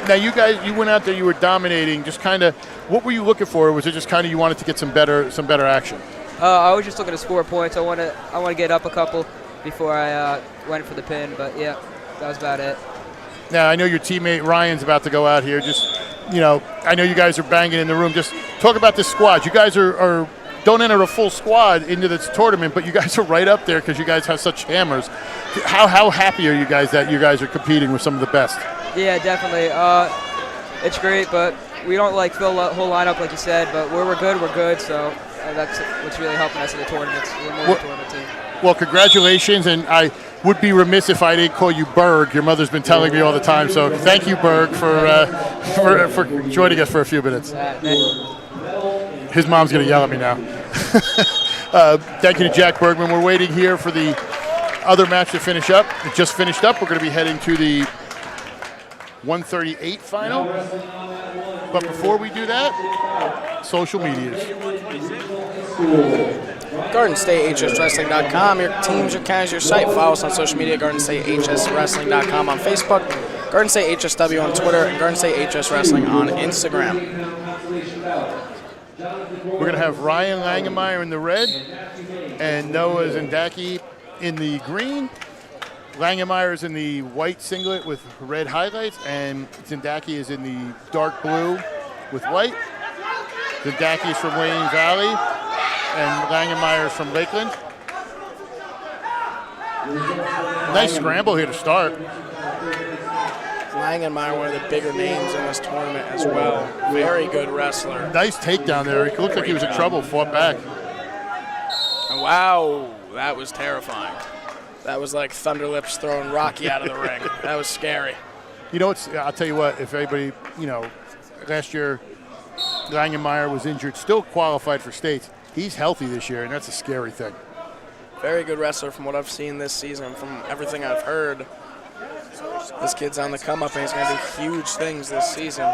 Now, you guys, you went out there, you were dominating. Just kind of, what were you looking for? Was it just kind of you wanted to get some better action? I was just looking to score points. I want to get up a couple before I went for the pin, but yeah, that was about it. Now, I know your teammate Ryan's about to go out here. Just, I know you guys are banging in the room. Just talk about this squad. You guys are don't enter a full squad into this tournament, but you guys are right up there because you guys have such hammers. How happy are you guys that you guys are competing with some of the best? Yeah, definitely. It's great, but we don't fill the whole lineup like you said, but we're good, so that's what's really helping us in the tournaments. We're more of a tournament team. Well, congratulations, and I would be remiss if I didn't call you Berg. Your mother's been telling me all the time, so thank you, Berg, for joining us for a few minutes. His mom's going to yell at me now. Thank you to Jack Bergman. We're waiting here for the other match to finish up. It just finished up. We're going to be heading to the 138 final. But before we do that, social medias. GardenStateHSWrestling.com, your teams, your counties, your site. Follow us on social media, GardenStateHSWrestling.com on Facebook, Garden State HSW on Twitter, and Garden State HS Wrestling on Instagram. We're going to have Ryan Langemeyer in the red and Noah Zindaki in the green. Langemeyer is in the white singlet with red highlights, and Zindaki is in the dark blue with white. Zindaki is from Wayne Valley, and Langemeyer is from Lakeland. Nice scramble here to start. Langemeyer, one of the bigger names in this tournament as well. Very good wrestler. Nice takedown there. He looked like he was in trouble, fought back. Wow, that was terrifying. That was like Thunderlips throwing Rocky out of the ring. That was scary. I'll tell you what, if anybody, last year Langemeyer was injured, still qualified for states. He's healthy this year, and that's a scary thing. Very good wrestler from what I've seen this season, from everything I've heard. This kid's on the come up, and he's going to do huge things this season.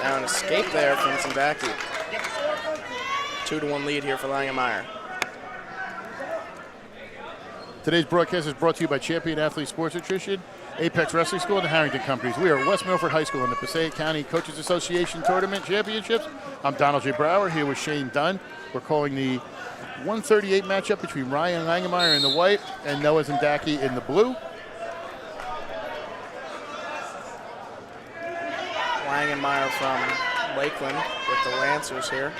Now an escape there from Zindaki. 2-1 lead here for Langemeyer. Today's broadcast is brought to you by Champion Athlete Sports Nutrition, Apex Wrestling School, and the Harrington Companies. We are at West Milford High School in the Passaic County Coaches Association Tournament Championships. I'm Donald J. Brower here with Shane Dunn. We're calling the 138 matchup between Ryan Langemeyer in the white and Noah Zindaki in the blue. Langemeyer from Lakeland with the Lancers here.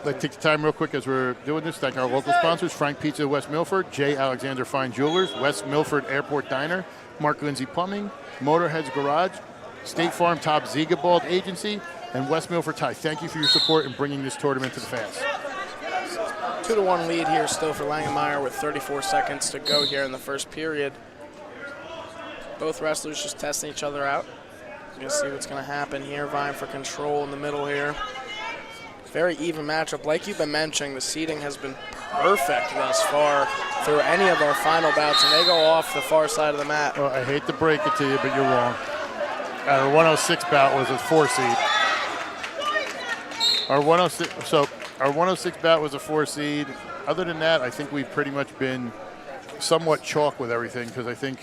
Let's take the time real quick as we're doing this. Thank our local sponsors, Frank Pizza West Milford, J. Alexander Fine Jewelers, West Milford Airport Diner, Mark Lindsay Plumbing, Motorhead's Garage, State Farm Top Zegabald Agency, and West Milford Tie. Thank you for your support in bringing this tournament to the fans. 2-1 lead here still for Langenmeyer with 34 seconds to go here in the first period. Both wrestlers just testing each other out. We're going to see what's going to happen here. Vying for control in the middle here. Very even matchup. Like you've been mentioning, the seating has been perfect thus far through any of our final bouts, and they go off the far side of the mat. Well, I hate to break it to you, but you're wrong. Our 106 bout was a 4 seed. Our 106 bout was a 4 seed. Other than that, I think we've pretty much been somewhat chalk with everything because I think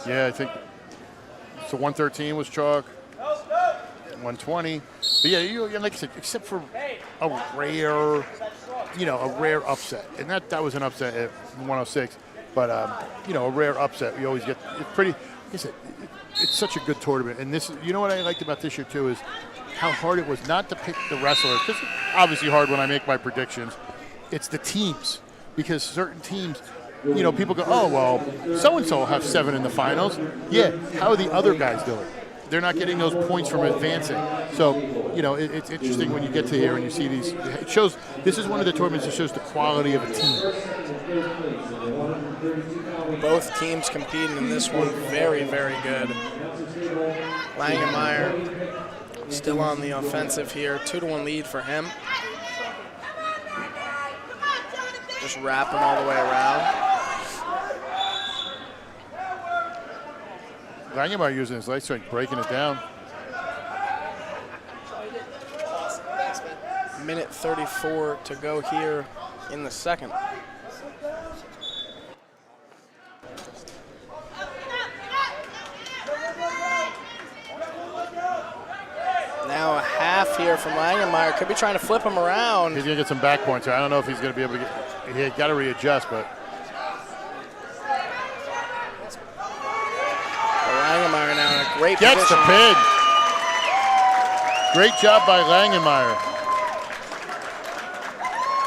so 113 was chalk, 120. But yeah, like I said, except for a rare upset, and that was an upset at 106. But a rare upset, we always get. It's pretty. Like I said, it's such a good tournament, and this. You know what I liked about this year too is how hard it was not to pick the wrestlers. Because it's obviously hard when I make my predictions. It's the teams because certain teams. People go, oh, well, so-and-so will have 7 in the finals. Yeah, how are the other guys doing? They're not getting those points from advancing. So, it's interesting when you get to here and you see these. It shows, this is one of the tournaments that shows the quality of a team. Both teams competing in this one very, very good. Langenmeyer still on the offensive here. 2-1 lead for him. Just wrapping all the way around. Langenmeyer using his leg strength, breaking it down. Minute 34 to go here in the second. Now a half here from Langenmeyer. Could be trying to flip him around. He's going to get some back points here. I don't know if he's going to be able to get. He got to readjust, but. Langenmeyer now in a great Gets position. the pin. Great job by Langenmeyer.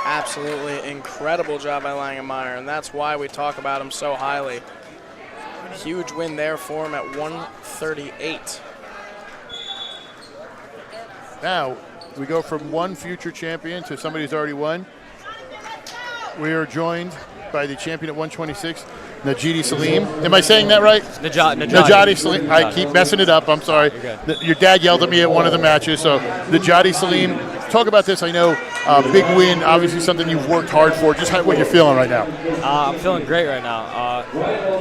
Absolutely incredible job by Langenmeyer, and that's why we talk about him so highly. Huge win there for him at 138. Now, we go from one future champion to somebody who's already won. We are joined by the champion at 126, Najidi Salim. Am I saying that right? Najidi Salim. I keep messing it up. I'm sorry. Your dad yelled at me at one of the matches. So Najidi Salim, talk about this. I know big win, obviously something you've worked hard for. Just what you're feeling right now. I'm feeling great right now.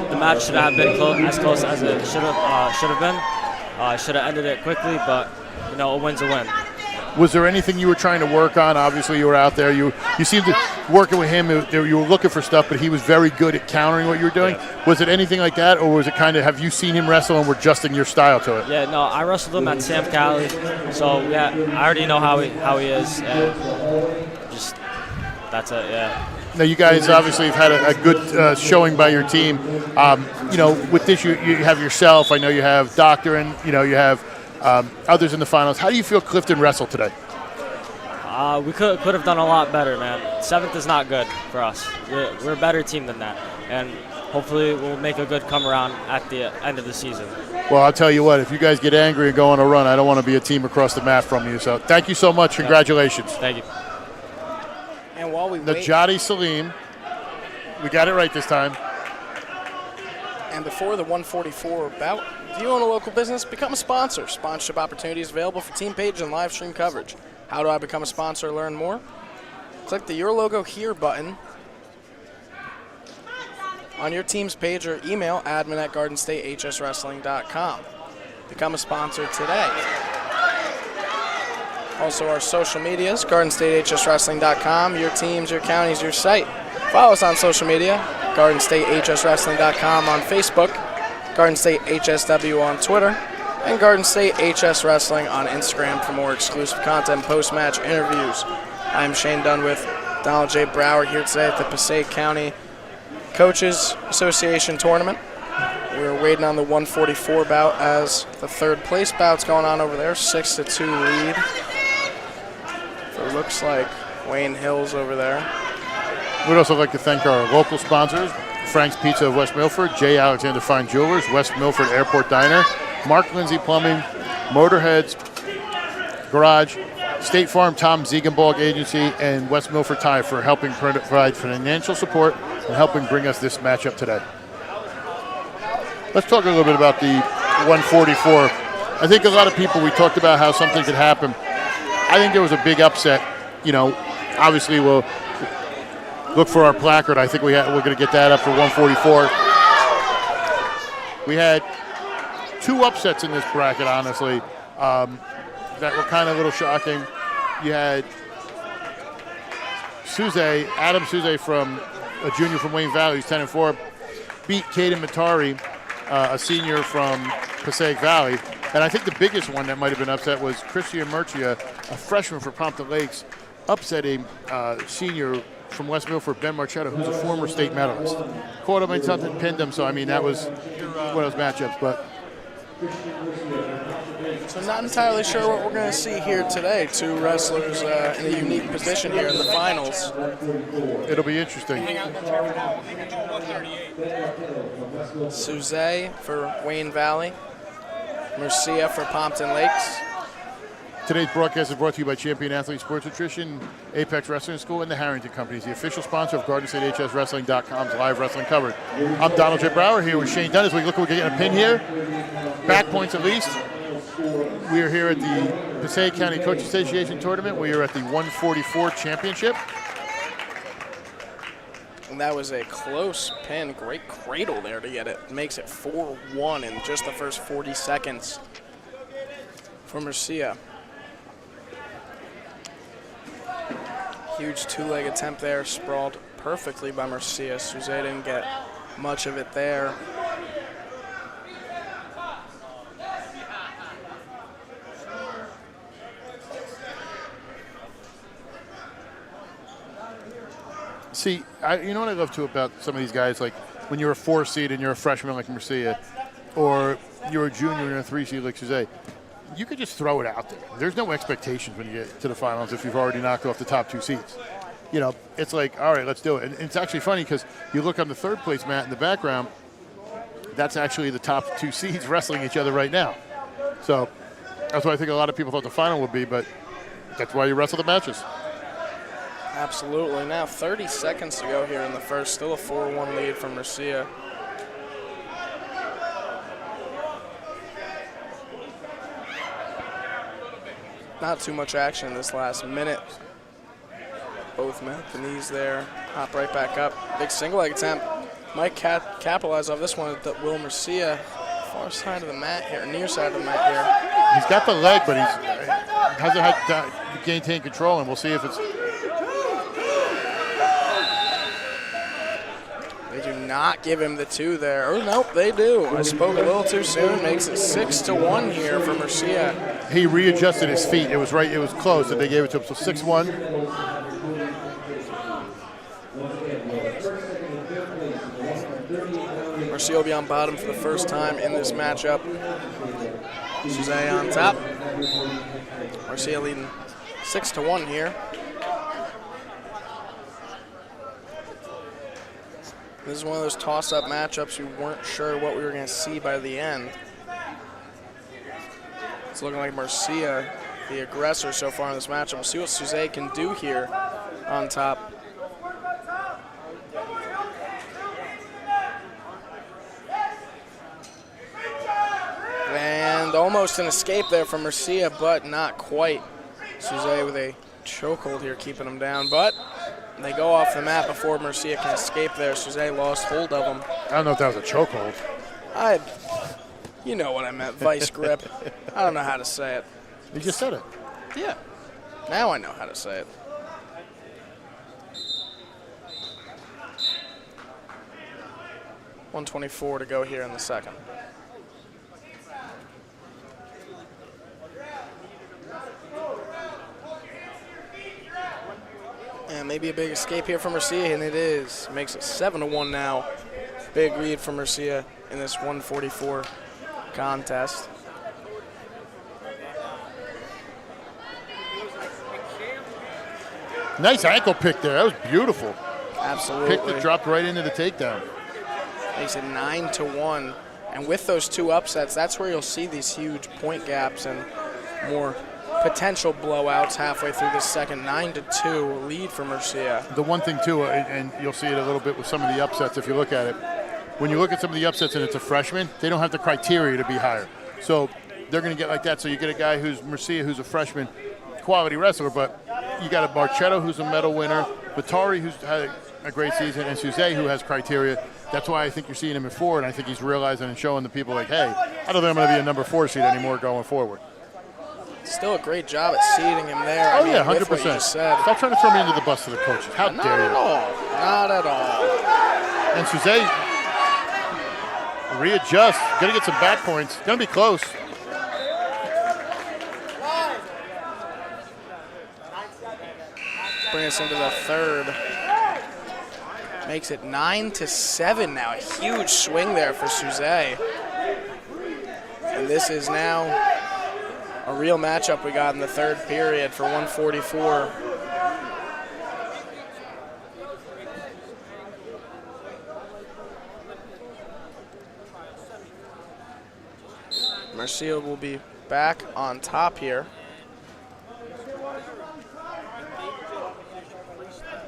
The match should have been as close as it should have been. I should have ended it quickly, but a win's a win. Was there anything you were trying to work on? Obviously, you were out there. You seemed to working with him. You were looking for stuff, but he was very good at countering what you were doing. Yeah. Was it anything like that, or was it kind of have you seen him wrestle and we're adjusting your style to it? Yeah, no, I wrestled him at Sam Cali, so yeah, I already know how he is, and just that's it. Yeah. Now you guys obviously have had a good showing by your team. With this you have yourself. I know you have Doctor, and you have. Others in the finals. How do you feel Clifton wrestled today? We could have done a lot better, man. 7th is not good for us. We're a better team than that, and hopefully we'll make a good come around at the end of the season. Well, I'll tell you what, if you guys get angry and go on a run, I don't want to be a team across the mat from you. So thank you so much. Congratulations. Thank you. And while we Najidi Salim, we got it right this time. And before the 144 bout, do you own a local business? Become a sponsor. Sponsorship opportunities available for team page and live stream coverage. How do I become a sponsor? Learn more. Click the Your Logo Here button on your team's page or email admin@gardenstatehswrestling.com. Become a sponsor today. Also our social medias, gardenstatehswrestling.com, your teams, your counties, your site. Follow us on social media, gardenstatehswrestling.com on Facebook, Garden State HSW on Twitter, and Garden State HS Wrestling on Instagram for more exclusive content, post-match interviews. I'm Shane Dunn with Donald J. Brower here today at the Passaic County Coaches Association tournament. We're waiting on the 144 bout as the third place bout's going on over there, 6-2 lead So it looks like Wayne Hill's over there. We'd also like to thank our local sponsors, Frank's Pizza of West Milford, J. Alexander Fine Jewelers, West Milford Airport Diner, Mark Lindsay Plumbing, Motorheads Garage, State Farm Tom Ziegenbalg Agency, and West Milford Tire for helping provide financial support and helping bring us this matchup today. Let's talk a little bit about the 144. I think a lot of people, we talked about how something could happen. I think there was a big upset. You know, obviously we'll look for our placard. I think we're going to get that up for 144. We had 2 upsets in this bracket, honestly, that were kind of a little shocking. You had Adam Souze from a junior from Wayne Valley, who's 10-4, beat Caden Matari, a senior from Passaic Valley. And I think the biggest one that might have been upset was Christian Murcia, a freshman for Pompton Lakes, upsetting senior from West Milford, Ben Marchetto, who's a former state medalist. Caught him in something, pinned him, so I mean that was one of those matchups. But so not entirely sure what we're going to see here today. 2 wrestlers in a unique position here in the finals. It'll be interesting. Souze for Wayne Valley, Murcia for Pompton Lakes. Today's broadcast is brought to you by Champion Athlete Sports Nutrition, Apex Wrestling School, and the Harrington Companies, the official sponsor of GardenStateHSWrestling.com's live wrestling coverage. I'm Donald J. Brower here with Shane Dunn as we look at getting a pin here. Back points at least. We are here at the Passaic County Coaches Association tournament. We are at the 144 championship. And that was a close pin. Great cradle there to get it. Makes it 4-1 in just the first 40 seconds for Murcia. Huge 2-leg attempt there, sprawled perfectly by Murcia. Souze didn't get much of it there. See, you know what I love too about some of these guys, like when you're a 4 seed and you're a freshman like Murcia, or you're a junior and you're a 3 seed like Souze, you could just throw it out there. There's no expectations when you get to the finals if you've already knocked off the top 2 seeds. You know, it's like, all right, let's do it. And it's actually funny because you look on the 3rd place mat in the background, that's actually the top 2 seeds wrestling each other right now. So that's what I think a lot of people thought the final would be, but that's why you wrestle the matches. Absolutely. Now 30 seconds to go here in the first. Still a 4-1 lead for Murcia. Not too much action in this last minute. Both met the knees there. Hop right back up. Big single leg attempt. Might capitalize off this one. Will Murcia, far side of the mat here, near side of the mat here. He's got the leg, but he hasn't had to maintain control, and we'll see if it's. They do not give him the 2 there. Oh, nope, they do. I spoke a little too soon. Makes it 6-1 here for Murcia. He readjusted his feet. It was right. It was close, and they gave it to him. So 6-1. Murcia will be on bottom for the first time in this matchup. Souze on top. Murcia leading 6-1 here. This is one of those toss-up matchups we weren't sure what we were going to see by the end. It's looking like Murcia, the aggressor so far in this matchup. We'll see what Souze can do here on top. And almost an escape there from Murcia, but not quite. Souze with a chokehold here, keeping him down, but they go off the mat before Murcia can escape there. Souze lost hold of him. I don't know if that was a chokehold. You know what I meant, vice grip. I don't know how to say it. You just said it. Yeah. Now I know how to say it. .124 to go here in the second. And maybe a big escape here from Murcia, and it is. Makes it 7-1 now. Big lead for Murcia in this 144 contest. Nice ankle pick there. That was beautiful. Absolutely. Pick that dropped right into the takedown. Makes it 9-1. And with those two upsets, that's where you'll see these huge point gaps and more potential blowouts halfway through the second. 9-2 lead for Murcia. The one thing, too, and you'll see it a little bit with some of the upsets if you look at it. When you look at some of the upsets and it's a freshman, they don't have the criteria to be higher. So they're going to get like that. So you get a guy who's Murcia, who's a freshman, quality wrestler, but you got a Marchetto who's a medal winner, Batari who's had a great season, and Suze who has criteria. That's why I think you're seeing him at 4, and I think he's realizing and showing the people like, hey, I don't think I'm going to be a number 4 seed anymore going forward. Still a great job at seeding him there. Oh, I mean, yeah, 100%. with what you just said. Stop trying to throw me into the bus to the coaches. How Not dare at you? all. Not at all. And Suze readjust. Going to get some back points. Going to be close. Bring us into the third. Makes it 9-7 now. A huge swing there for Suze. And this is now a real matchup we got in the third period for 144. Murcia will be back on top here.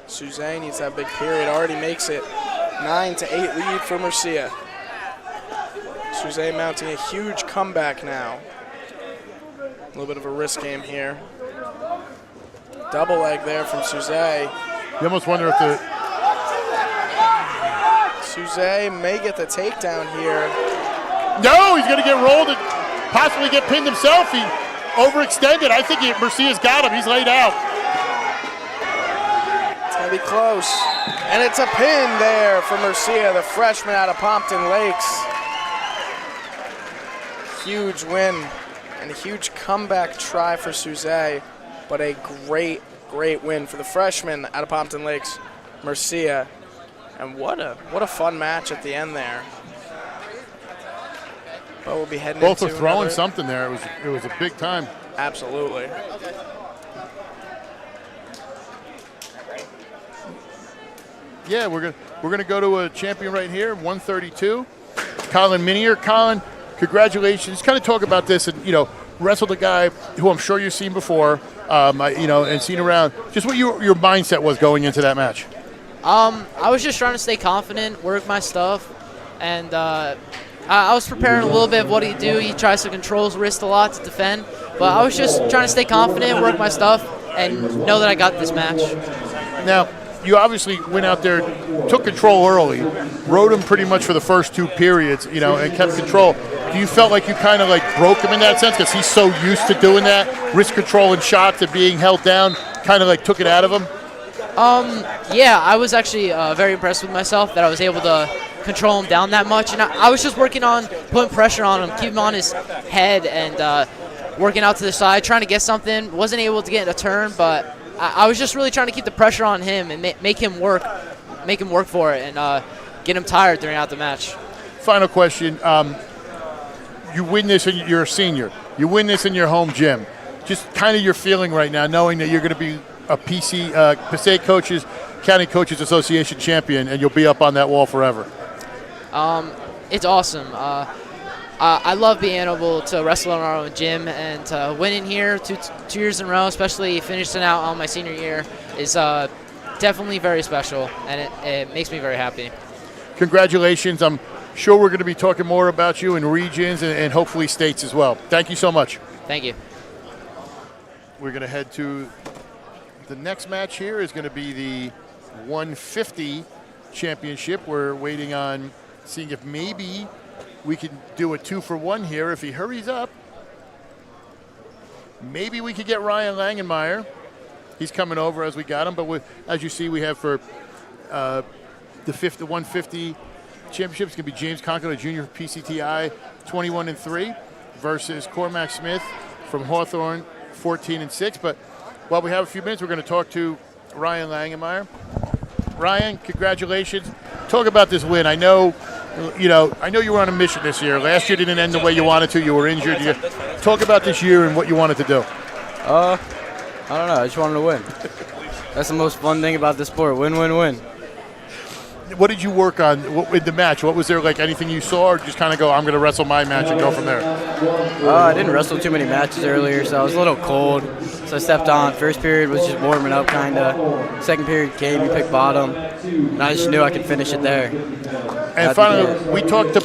Suze needs that big period. Already makes it 9-8 lead for Murcia. Suze mounting a huge comeback now. A little bit of a risk game here. Double leg there from Suze. You almost wonder if the Suze may get the takedown here. No, he's going to get rolled and possibly get pinned himself. He overextended. I think Murcia's got him. He's laid out. It's going to be close. And it's a pin there for Murcia, the freshman out of Pompton Lakes. Huge win and a huge comeback try for Suze, but a great, great win for the freshman out of Pompton Lakes, Murcia. And what a fun match at the end there. But we'll be heading Both into are throwing another. something there. It was a big time. Absolutely. Yeah, we're gonna go to a champion right here, 132, Colin Minier. Colin, congratulations. Kind of talk about this, and wrestled a guy who I'm sure you've seen before, and seen around. Just what your mindset was going into that match. I was just trying to stay confident, work my stuff, and I was preparing a little bit of what he'd do. He tries to control his wrist a lot to defend, but I was just trying to stay confident, work my stuff, and know that I got this match. Now, you obviously went out there, took control early, rode him pretty much for the first 2 periods, and kept control. Do you felt like you kind of like broke him in that sense because he's so used to doing that, wrist control and shots and being held down, kind of like took it out of him? Yeah, I was actually very impressed with myself that I was able to control him down that much, and I was just working on putting pressure on him, keeping him on his head, and working out to the side, trying to get something. Wasn't able to get a turn, but I was just really trying to keep the pressure on him and make him work for it, and get him tired throughout the match. Final question: you win this, and you're a senior. You win this in your home gym. Just kind of your feeling right now, knowing that you're going to be a Passaic County Coaches Association champion, and you'll be up on that wall forever. It's awesome. I love being able to wrestle in our own gym, and winning here two years in a row, especially finishing out on my senior year, is definitely very special, and it makes me very happy. Congratulations. I'm sure we're going to be talking more about you in regions and hopefully states as well. Thank you so much. Thank you. We're going to head to the next match here is going to be the 150 championship. We're waiting on seeing if maybe we can do a 2-for-1 here if he hurries up. Maybe we could get Ryan Langenmeyer. He's coming over as we got him, but as you see, we have for the 150 championship, it's going to be James Conklin, a junior PCTI, 21-3, versus Cormac Smith from Hawthorne, 14-6. But while we have a few minutes, we're going to talk to Ryan Langenmeyer. Ryan, congratulations. Talk about this win. I know you were on a mission this year. Last year didn't end the way you wanted to. You were injured. Talk about this year and what you wanted to do. I don't know. I just wanted to win. That's the most fun thing about the sport. Win, win, win. What did you work on in the match? What was there, like anything you saw, or just kind of go, I'm going to wrestle my match and go from there? I didn't wrestle too many matches earlier, so I was a little cold. So I stepped on. First period was just warming up, kind of. Second period came, we picked bottom, and I just knew I could finish it there. And finally, we talked to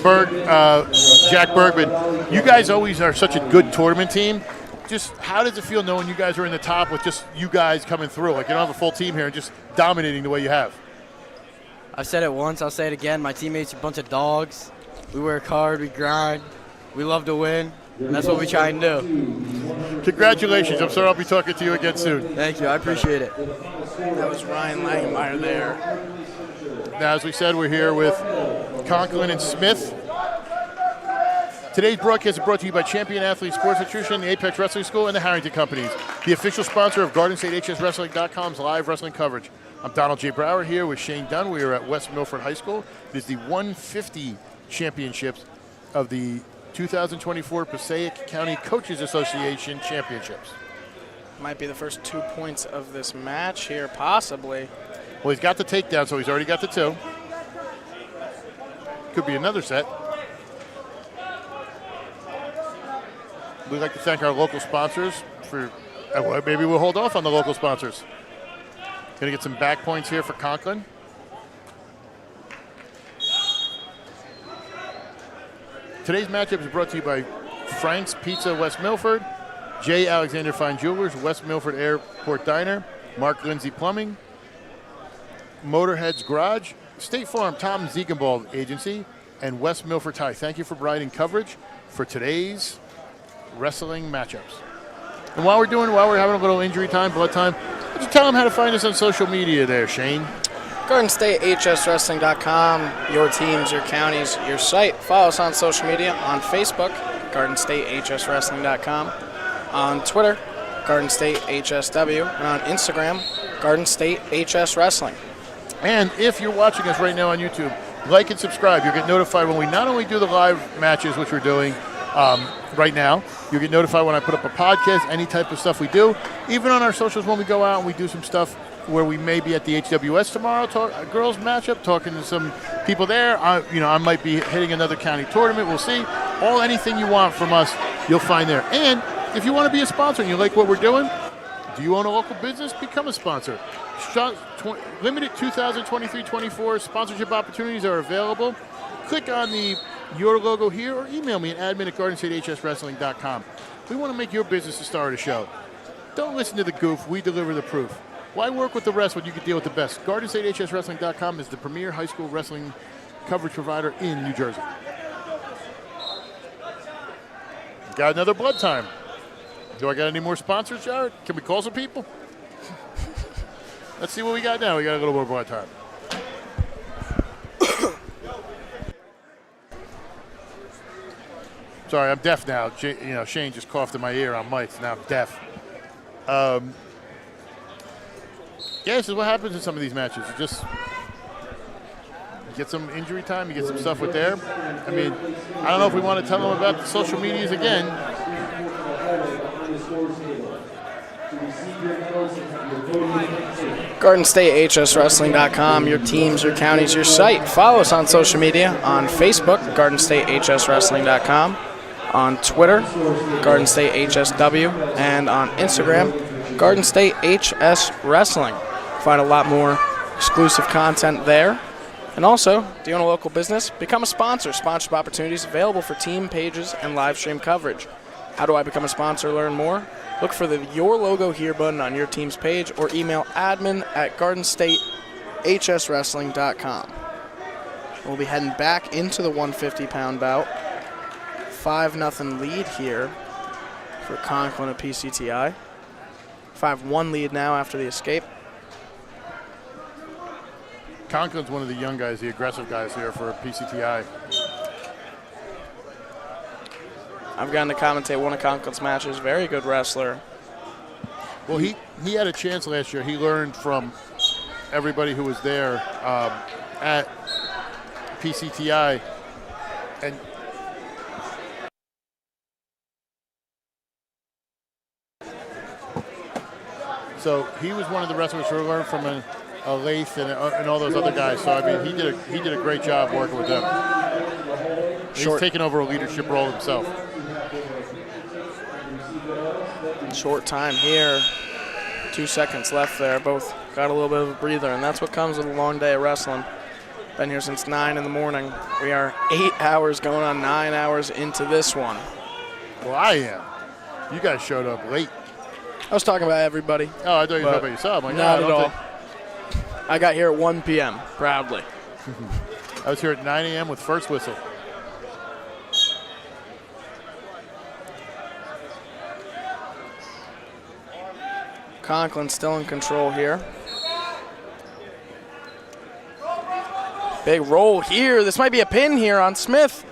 Jack Bergman. You guys always are such a good tournament team. Just how does it feel knowing you guys are in the top with just you guys coming through? Like, you don't have a full team here and just dominating the way you have. I've said it once, I'll say it again. My teammates are a bunch of dogs. We work hard, we grind, we love to win, and that's what we try and do. Congratulations. I'm sorry I'll be talking to you again soon. Thank you, I appreciate it. That was Ryan Langenmeyer there. Now, as we said, we're here with Conklin and Smith. Today's broadcast is brought to you by Champion Athlete Sports Nutrition, the Apex Wrestling School, and the Harrington Companies, the official sponsor of GardenStateHSWrestling.com's live wrestling coverage. I'm Donald J. Brower here with Shane Dunn. We are at West Milford High School. It is the 150 championships of the 2024 Passaic County Coaches Association Championships. Might be the first 2 points of this match here, possibly. Well, he's got the takedown, so he's already got the 2. Could be another set. We'd like to thank our local sponsors for, maybe we'll hold off on the local sponsors. Going to get some back points here for Conklin. Today's matchup is brought to you by Frank's Pizza West Milford, J. Alexander Fine Jewelers, West Milford Airport Diner, Mark Lindsay Plumbing, Motorhead's Garage, State Farm Tom Ziegenbald Agency, and West Milford High. Thank you for providing coverage for today's wrestling matchups. And while we're having a little injury time, blood time, why don't you tell them how to find us on social media there, Shane? GardenStateHSWrestling.com, your teams, your counties, your site. Follow us on social media on Facebook, GardenStateHSWrestling.com, on Twitter, GardenStateHSW, and on Instagram, GardenStateHSWrestling. And if you're watching us right now on YouTube, like and subscribe. You'll get notified when we not only do the live matches, which we're doing right now, you'll get notified when I put up a podcast, any type of stuff we do. Even on our socials when we go out and we do some stuff where we may be at the HWS tomorrow, girls matchup, talking to some people there. I might be hitting another county tournament. We'll see. Anything you want from us, you'll find there. And if you want to be a sponsor and you like what we're doing, do you own a local business? Become a sponsor. Limited 2023-24 sponsorship opportunities are available. Click on your logo here or email me at admin@GardenStateHSWrestling.com. We want to make your business the star of the show. Don't listen to the goof. We deliver the proof. Why work with the rest when you can deal with the best? GardenStateHSWrestling.com is the premier high school wrestling coverage provider in New Jersey. Got another blood time. Do I got any more sponsors, Jared? Can we call some people? Let's see what we got now. We got a little more blood time. Sorry, I'm deaf now. Shane just coughed in my ear on mics. Now I'm deaf. This is what happens in some of these matches. You get some injury time. You get some stuff with there. I mean, I don't know if we want to tell them about the social medias again. GardenStateHSWrestling.com, your teams, your counties, your site. Follow us on social media on Facebook, GardenStateHSWrestling.com, on Twitter, GardenStateHSW, and on Instagram, GardenStateHSWrestling. Find a lot more exclusive content there. And also, do you own a local business? Become a sponsor. Sponsorship opportunities available for team pages and live stream coverage. How do I become a sponsor? Learn more. Look for the Your Logo Here button on your team's page or email admin@GardenStateHSWrestling.com. We'll be heading back into the 150-pound bout. 5-0 lead here for Conklin at PCTI. 5-1 lead now after the escape. Conklin's one of the young guys, the aggressive guys here for PCTI. I've gotten to commentate one of Conklin's matches. Very good wrestler. Well, he had a chance last year. He learned from everybody who was there at PCTI. And So he was one of the wrestlers who learned from a Lath and all those other guys. So I mean, he did a great job working with them. He's taken over a leadership role himself. Short time here. 2 seconds left there. Both got a little bit of a breather, and that's what comes with a long day of wrestling. Been here since 9 in the morning. We are 8 hours going on 9 hours into this one. Well, I am. You guys showed up late. I was talking about everybody. Oh, I thought you were talking about yourself. Like, not at all. I got here at 1 p.m., proudly. I was here at 9 a.m. with first whistle. Conklin still in control here. Big roll here. This might be a pin here on Smith.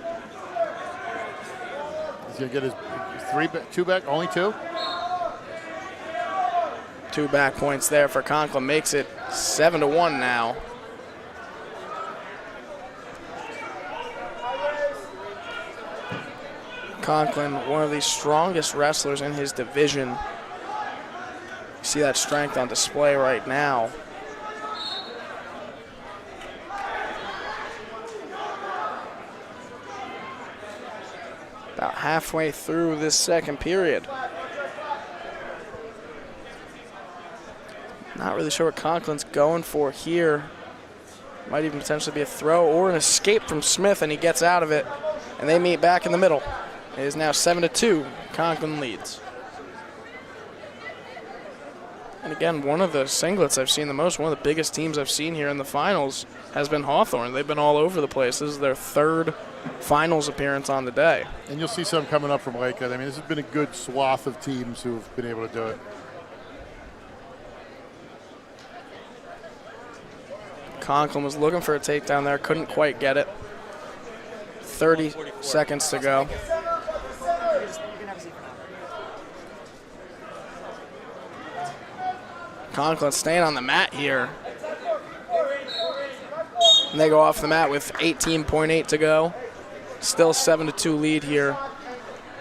He's going to get his two back, only 2? 2 back points there for Conklin. Makes it 7-1 now. Conklin, one of the strongest wrestlers in his division. You see that strength on display right now. About halfway through this second period. Not really sure what Conklin's going for here. Might even potentially be a throw or an escape from Smith, and he gets out of it. And they meet back in the middle. It is now 7-2. Conklin leads. And again, one of the singlets I've seen the most, one of the biggest teams I've seen here in the finals has been Hawthorne. They've been all over the place. This is their 3rd finals appearance on the day. And you'll see some coming up from Lakewood. I mean, this has been a good swath of teams who've been able to do it. Conklin was looking for a takedown there, couldn't quite get it. 30 seconds to go. Conklin staying on the mat here. And they go off the mat with 18.8 to go. Still 7-2 lead here.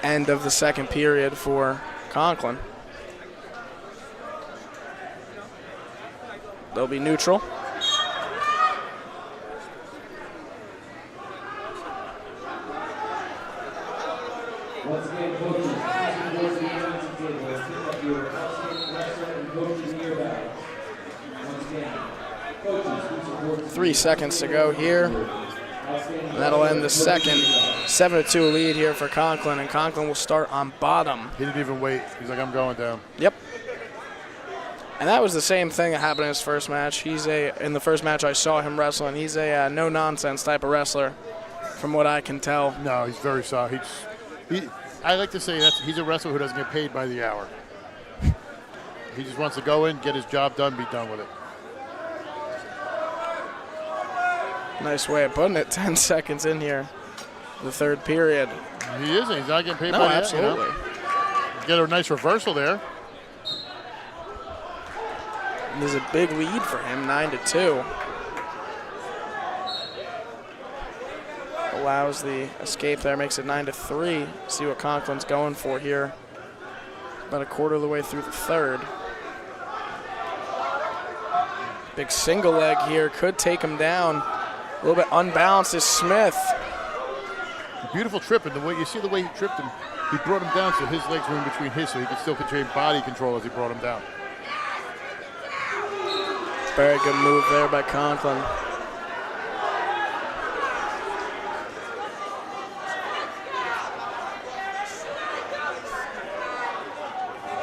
End of the second period for Conklin. They'll be neutral. Once again, coaches, towards the announcing table, pick up your outstanding wrestler and coach of the year badge. Once again, coaches, who support 3 seconds to go here. And that'll end the second. 7-2 lead here for Conklin, and Conklin will start on bottom. He didn't even wait. He's like, I'm going down. Yep. And that was the same thing that happened in his first match. In the first match I saw him wrestling, he's a no-nonsense type of wrestler, from what I can tell. No, he's very soft. I like to say he's a wrestler who doesn't get paid by the hour. He just wants to go in, get his job done, be done with it. Nice way of putting it. 10 seconds in here, the third period. He isn't. He's not getting paid No, by the absolutely. hour. You know? Get a nice reversal there. And there's a big lead for him, 9-2. Allows the escape there, makes it 9-3. See what Conklin's going for here. About a quarter of the way through the third. Big single leg here, could take him down. A little bit unbalanced is Smith. Beautiful trip, and you see the way he tripped him. He brought him down so his legs were in between his, so he could still control body control as he brought him down. Very good move there by Conklin.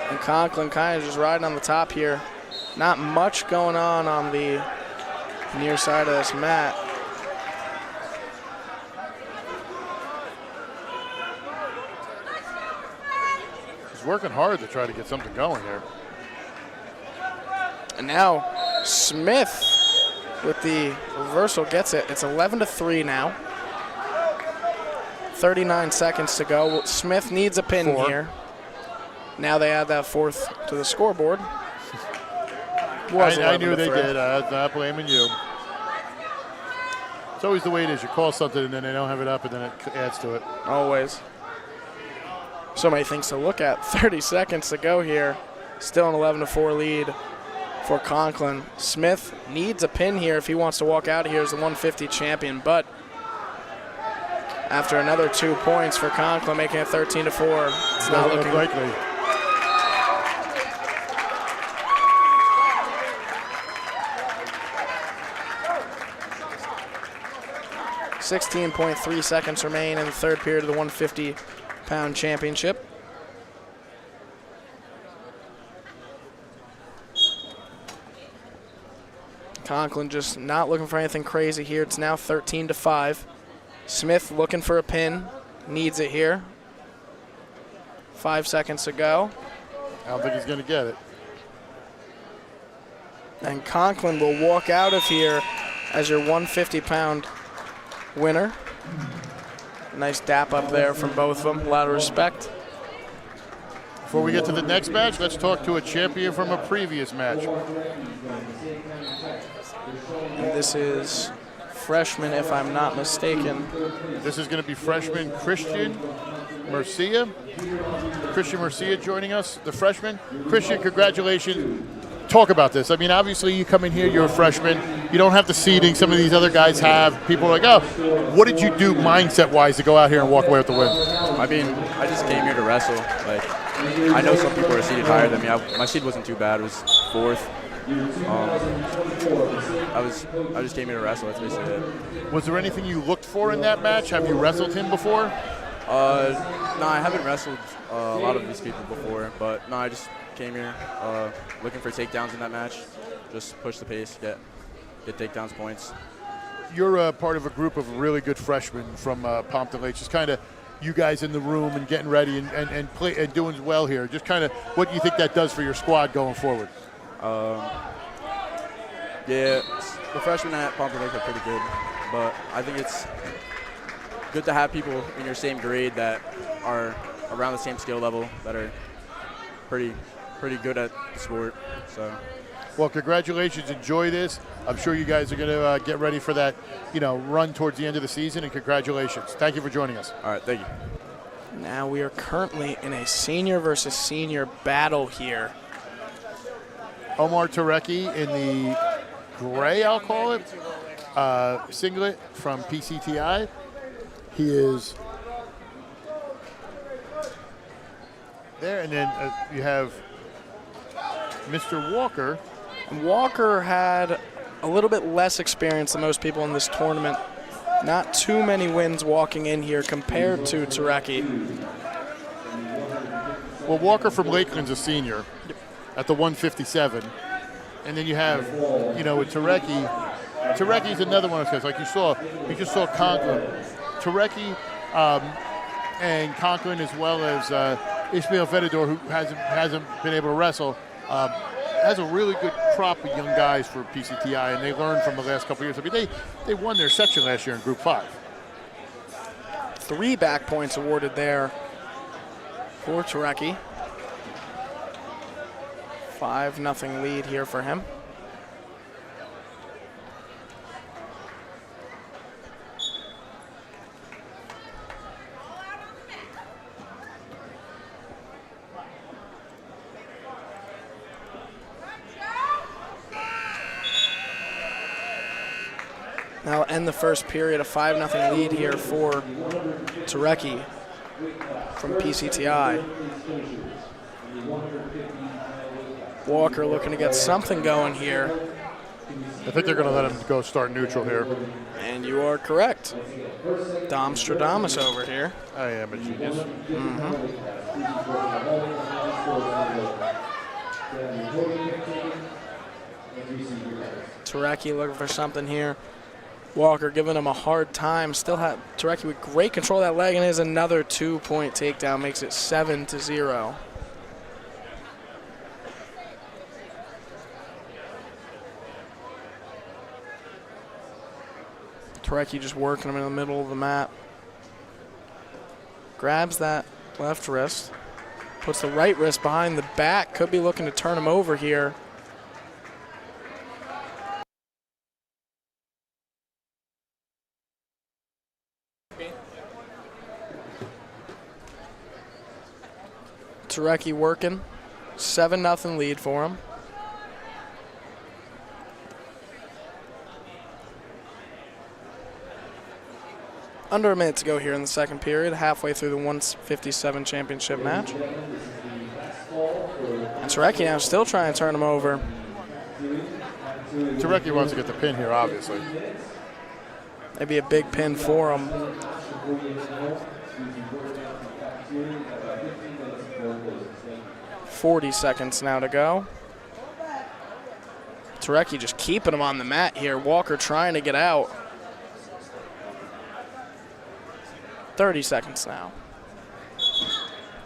And Conklin kind of just riding on the top here. Not much going on the near side of this mat. He's working hard to try to get something going here. And now Smith with the reversal gets it. It's 11-3 now. 39 seconds to go. Smith needs a pin here. Now they add that fourth to the scoreboard. I knew they did. I'm not blaming you. It's always the way it is. You call something and then they don't have it up and then it adds to it. Always. So many things to look at. 30 seconds to go here. Still an 11-4 lead for Conklin. Smith needs a pin here if he wants to walk out of here as the 150 champion, but after another 2 points for Conklin, making it 13-4, it's not looking likely. 16.3 seconds remain in the third period of the 150-pound championship. Conklin just not looking for anything crazy here. It's now 13-5. Smith looking for a pin, needs it here. 5 seconds to go. I don't think he's going to get it. And Conklin will walk out of here as your 150-pound winner. Nice dap up there from both of them. A lot of respect. Before we get to the next match, let's talk to a champion from a previous match. And this is freshman, if I'm not mistaken. This is going to be freshman Christian Murcia. Christian Murcia joining us, the freshman. Christian, congratulations. Talk about this. I mean, obviously you come in here, you're a freshman. You don't have the seeding some of these other guys have. People are like, oh, what did you do mindset-wise to go out here and walk away with the win? I mean, I just came here to wrestle. Like, I know some people are seeded higher than me. My seed wasn't too bad. It was 4th. I just came here to wrestle. That's basically it. Was there anything you looked for in that match? Have you wrestled him before? No, I haven't wrestled a lot of these people before, but no, I just came here looking for takedowns in that match. Just push the pace, get takedowns, points. You're part of a group of really good freshmen from Pompton Lakes. Just kind of you guys in the room and getting ready and play and doing well here. Just kind of what do you think that does for your squad going forward? Yeah, the freshmen at Pompton Lake are pretty good, but I think it's good to have people in your same grade that are around the same skill level that are pretty good at the sport. So, well, congratulations. Enjoy this. I'm sure you guys are going to get ready for that, run towards the end of the season. And congratulations. Thank you for joining us. All right, thank you. Now we are currently in a senior versus senior battle here. Omar Turecki in the gray, I'll call it, singlet from PCTI. He is there, and then you have Mr. Walker. Walker had a little bit less experience than most people in this tournament. Not too many wins walking in here compared to Turecki. Well, Walker from Lakeland's a senior at the 157. And then you have, with Turecki. Turecki's another one of those guys. Like you just saw Conklin. Turecki and Conklin, as well as Ismail Vedador, who hasn't been able to wrestle, has a really good crop of young guys for PCTI, and they learned from the last couple of years. I mean, they won their section last year in Group 5. 3 back points awarded there for Turecki. 5-0 lead here for him. Now end the first period, a 5-0 lead here for Turecki from PCTI. Walker looking to get something going here. I think they're going to let him go start neutral here. And you are correct. Dom Stradamus over here. I am a genius. Turecki looking for something here. Walker giving him a hard time. Still had Turecki with great control of that leg, and is another 2-point takedown, makes it 7-0. Turecki just working him in the middle of the mat. Grabs that left wrist, puts the right wrist behind the back, could be looking to turn him over here. Turecki working. 7-0 lead for them. Under a minute to go here in the second period, halfway through the 157 championship match. And Tarecki now still trying to turn him over. Tarecki wants to get the pin here, obviously. Maybe a big pin for him. 40 seconds now to go. Tarecki just keeping him on the mat here. Walker trying to get out. 30 seconds now.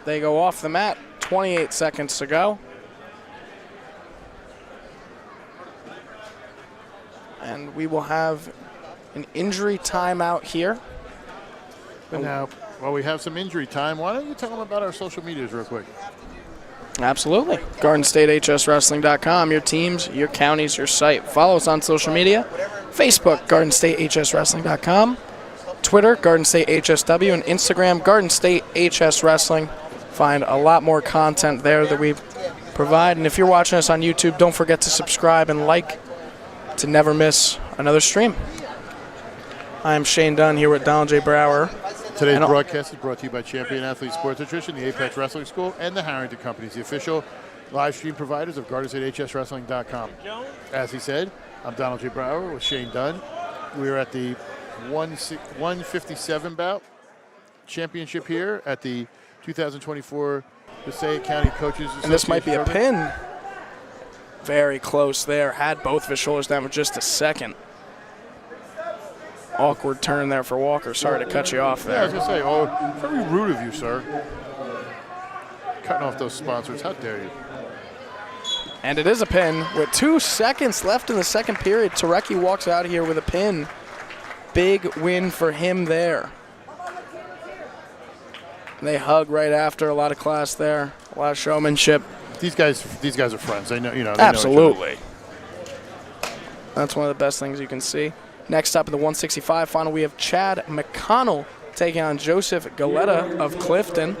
They go off the mat. 28 seconds to go. And we will have an injury timeout here. And now, while we have some injury time, why don't you tell them about our social medias real quick? Absolutely. GardenStateHSWrestling.com, your teams, your counties, your site. Follow us on social media. Facebook, GardenStateHSWrestling.com. Twitter, Garden State HSW, and Instagram, Garden State HS Wrestling. Find a lot more content there that we provide. And if you're watching us on YouTube, don't forget to subscribe and like to never miss another stream. I am Shane Dunn here with Donald J. Brower. Today's broadcast is brought to you by Champion Athlete Sports Nutrition, the Apex Wrestling School, and the Harrington Companies, the official live stream providers of GardenStateHSWrestling.com. As he said, I'm Donald J. Brower with Shane Dunn. We are at the 157 bout championship here at the 2024 Passaic County Coaches Association. And this might be a pin. Very close there. Had both of his shoulders down for just a second. Awkward turn there for Walker. Sorry to cut you off there. Yeah, I was going to say, oh, very rude of you, sir. Cutting off those sponsors. How dare you? And it is a pin with 2 seconds left in the second period. Tarecki walks out of here with a pin. Big win for him there. They hug right after. A lot of class there. A lot of showmanship. These guys are friends. They know, you know. They Absolutely. Know each other. That's one of the best things you can see. Next up in the 165 final, we have Chad McConnell taking on Joseph Galetta of Clifton.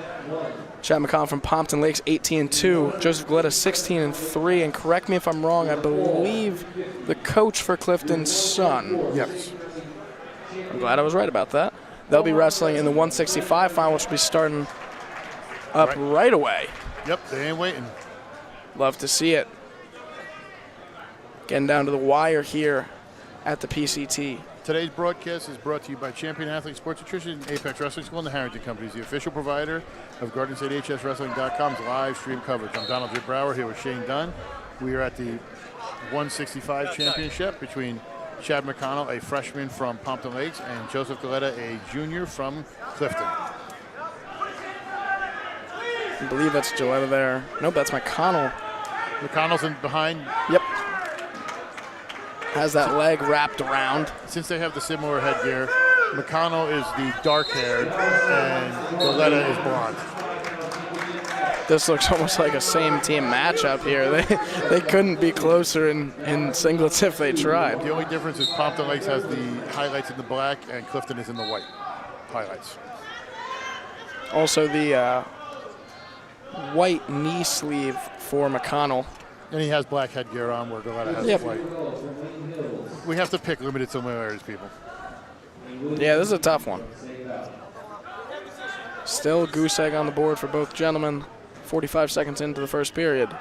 Chad McConnell from Pompton Lakes, 18-2. Joseph Galetta, 16-3. And correct me if I'm wrong, I believe the coach for Clifton's son. Yes. I'm glad I was right about that. They'll be wrestling in the 165 final, which will be starting up right away. Yep, they ain't waiting. Love to see it. Getting down to the wire here at the PCT. Today's broadcast is brought to you by Champion Athlete Sports Nutrition, Apex Wrestling School, and the Harrington Companies, the official provider of GardenStateHSWrestling.com's live stream coverage. I'm Donald J. Brower here with Shane Dunn. We are at the 165 championship between Chad McConnell, a freshman from Pompton Lakes, and Joseph Galetta, a junior from Clifton. I believe that's Galetta there. Nope, that's McConnell. McConnell's in behind. Yep. Has that leg wrapped around. Since they have the similar headgear, McConnell is the dark-haired and Galetta is blonde. This looks almost like a same-team matchup here. They couldn't be closer in singlets if they tried. The only difference is Pompton Lakes has the highlights in the black and Clifton is in the white highlights. Also the white knee sleeve for McConnell. And he has black headgear on where Galetta has white. We have to pick limited similarities, people. Yeah, this is a tough one. Still goose egg on the board for both gentlemen. 45 seconds into the first period.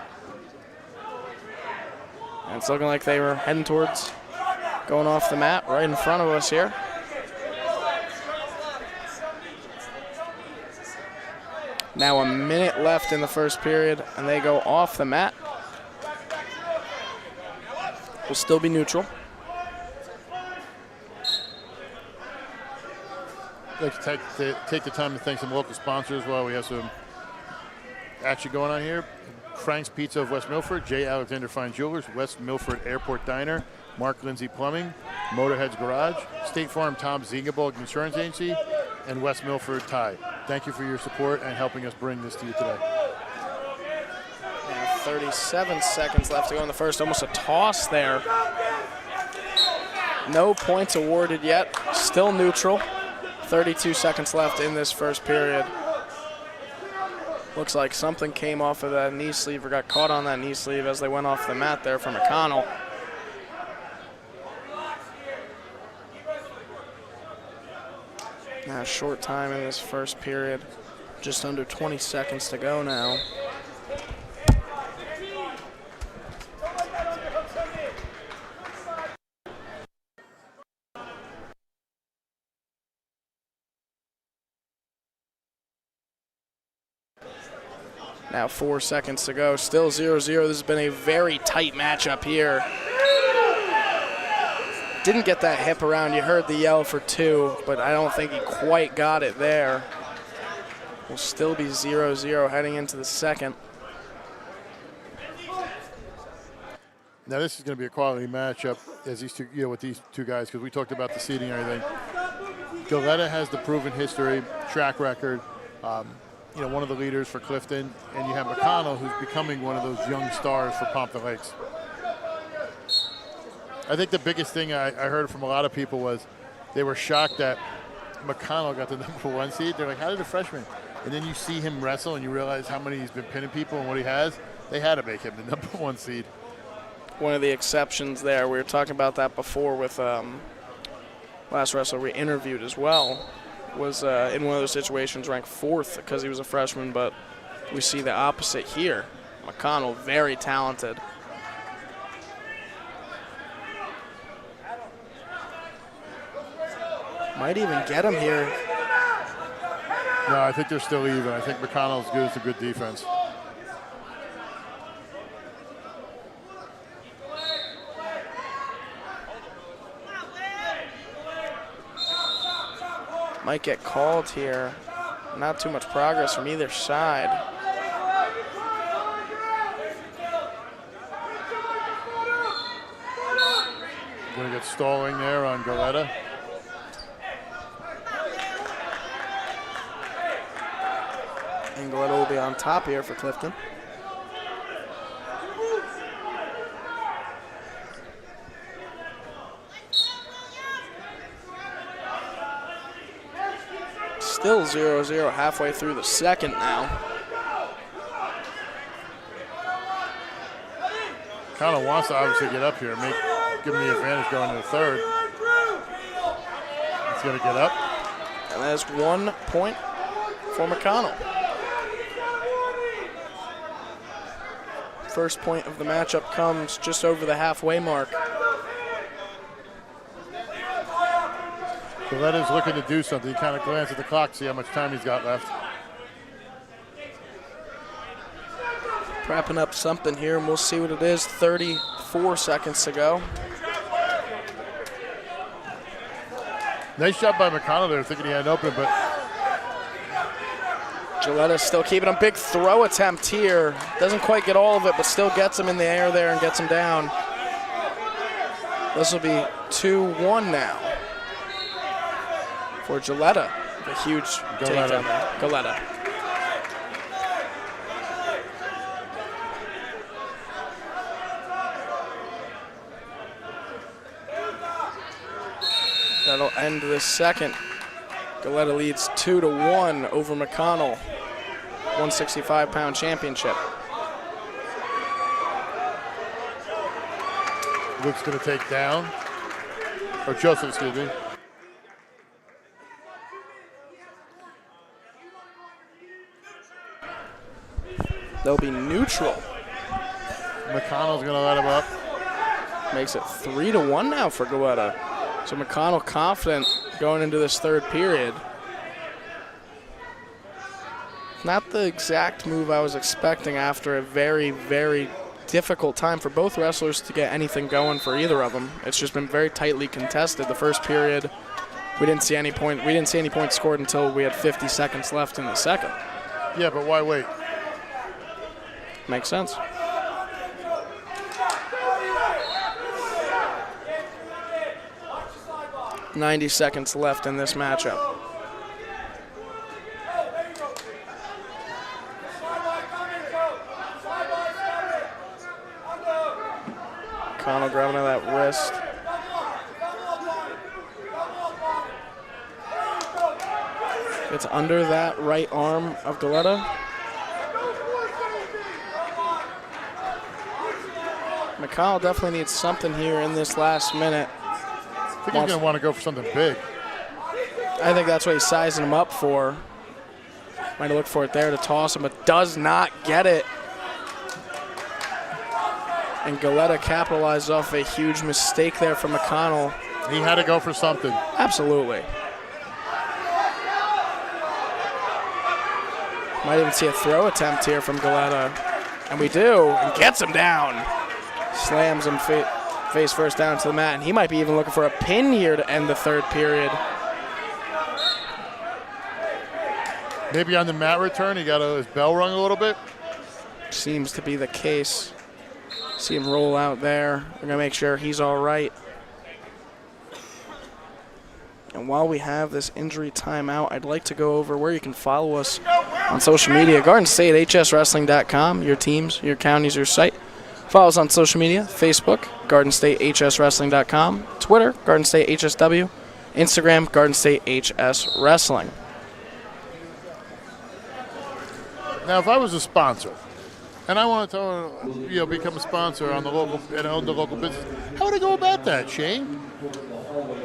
And it's looking like they were heading towards going off the mat right in front of us here. Now a minute left in the first period, and they go off the mat. Will still be neutral. I'd like to take the time to thank some local sponsors while we have some action going on here. Frank's Pizza of West Milford, J. Alexander Fine Jewelers, West Milford Airport Diner, Mark Lindsay Plumbing, Motorhead's Garage, State Farm Tom Zingeborg Insurance Agency, and West Milford Tie. Thank you for your support and helping us bring this to you today. 37 seconds left to go in the first. Almost a toss there. No points awarded yet. Still neutral. 32 seconds left in this first period. Looks like something came off of that knee sleeve or got caught on that knee sleeve as they went off the mat there for McConnell. Now short time in this first period. Just under 20 seconds to go now. Now 4 seconds to go, still 0-0. This has been a very tight matchup here. Didn't get that hip around. You heard the yell for 2, but I don't think he quite got it there. Will still be 0-0 heading into the second. Now this is going to be a quality matchup as these two, with these two guys, because we talked about the seeding and everything. Goleta has the proven history, track record. One of the leaders for Clifton, and you have McConnell, who's becoming one of those young stars for Pompton Lakes. I think the biggest thing I heard from a lot of people was they were shocked that McConnell got the number 1 seed. They're like, how did a freshman? And then you see him wrestle and you realize how many he's been pinning people and what he has. They had to make him the number 1 seed. One of the exceptions there. We were talking about that before with last wrestler we interviewed as well. Was in one of those situations ranked 4th because he was a freshman, but we see the opposite here. McConnell, very talented. Might even get him here. No, I think they're still even. I think McConnell's good. It's a good defense. Might get called here. Not too much progress from either side. Going to get stalling there on Goleta. And Goleta will be on top here for Clifton. Still 0-0 halfway through the second now. Kind of wants to obviously get up here and give him the advantage going to the third. He's going to get up. And that is 1 point for McConnell. First point of the matchup comes just over the halfway mark. Goleta's looking to do something. He kind of glances at the clock to see how much time he's got left. Wrapping up something here, and we'll see what it is. 34 seconds to go. Nice job by McConnell there, thinking he had an open, but Goleta still keeping him. Big throw attempt here. Doesn't quite get all of it, but still gets him in the air there and gets him down. This will be 2-1 now for Goleta. A huge takedown there. Goleta. That'll end this second. Goleta leads 2-1 over McConnell. 165-pound championship. Luke's going to take down. Or Joseph, excuse me. They'll be neutral. McConnell's going to let him up. Makes it 3-1 now for Goleta. So McConnell confident going into this third period. Not the exact move I was expecting after a very, very difficult time for both wrestlers to get anything going for either of them. It's just been very tightly contested. The first period, we didn't see any points scored until we had 50 seconds left in the second. Yeah, but why wait? Makes sense. .90 seconds left in this matchup. McConnell grabbing at that wrist. It's under that right arm of Goleta. McConnell definitely needs something here in this last minute. I think he's going to want to go for something big. I think that's what he's sizing him up for. Might have looked for it there to toss him, but does not get it. And Galetta capitalized off a huge mistake there from McConnell. He had to go for something. Absolutely. Might even see a throw attempt here from Galetta. And we do, and gets him down. Slams him face first down to the mat, and he might be even looking for a pin here to end the third period. Maybe on the mat return, he got his bell rung a little bit. Seems to be the case. See him roll out there. We're going to make sure he's all right. And while we have this injury timeout, I'd like to go over where you can follow us on social media. Garden State, hswrestling.com, your teams, your counties, your site. Follow us on social media, Facebook, Garden State, hswrestling.com, Twitter, Garden State, HSW, Instagram, Garden State, HS Wrestling. Now, if I was a sponsor, and I wanted to, become a sponsor on the local and own the local business, how would I go about that, Shane?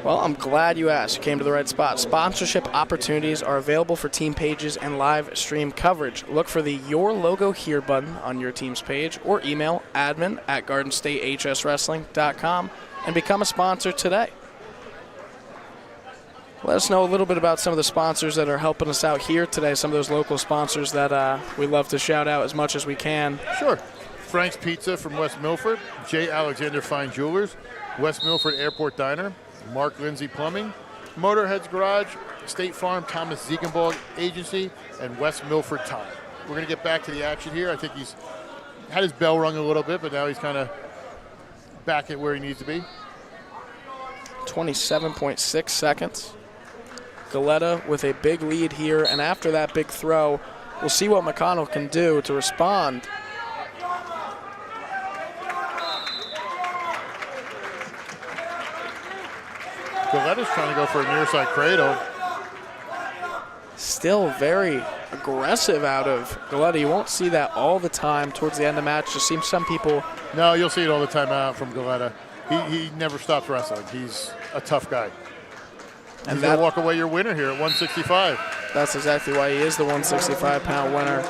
Well, I'm glad you asked. You came to the right spot. Sponsorship opportunities are available for team pages and live stream coverage. Look for the Your Logo Here button on your team's page or email admin@gardenstatehswrestling.com and become a sponsor today. Let us know a little bit about some of the sponsors that are helping us out here today, some of those local sponsors that we love to shout out as much as we can. Sure. Frank's Pizza from West Milford, J. Alexander Fine Jewelers, West Milford Airport Diner, Mark Lindsay Plumbing, Motorhead's Garage, State Farm Thomas Ziegenbalg Agency, and West Milford Tile. We're going to get back to the action here. I think he's had his bell rung a little bit, but now he's kind of back at where he needs to be. 27.6 seconds. Galetta with a big lead here, and after that big throw, we'll see what McConnell can do to respond. Galetta's trying to go for a near side cradle. Still very aggressive out of Galetta. You won't see that all the time towards the end of the match. Just seems some people. No, you'll see it all the time out from Galetta. He never stops wrestling. He's a tough guy. And he's going to walk away your winner here at 165. That's exactly why he is the 165-pound winner.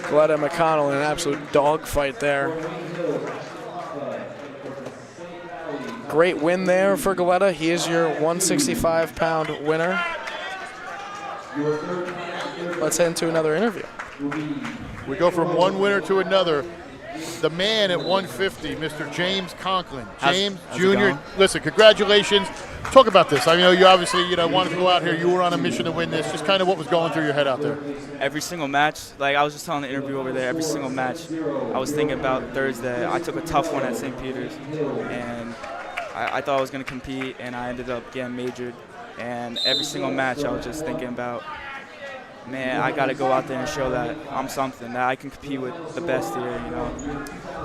Galetta McConnell in an absolute dogfight there. Great win there for Galetta. He is your 165-pound winner. Let's head into another interview. We go from one winner to another. The man at 150, Mr. James Conklin. James Jr., listen, congratulations. Talk about this. I know you obviously wanted to go out here. You were on a mission to win this. Just kind of what was going through your head out there. Every single match, like I was just telling the interview over there, every single match, I was thinking about Thursday. I took a tough one at St. Peter's, and I thought I was going to compete, and I ended up getting majored. And every single match, I was just thinking about, man, I got to go out there and show that I'm something, that I can compete with the best here,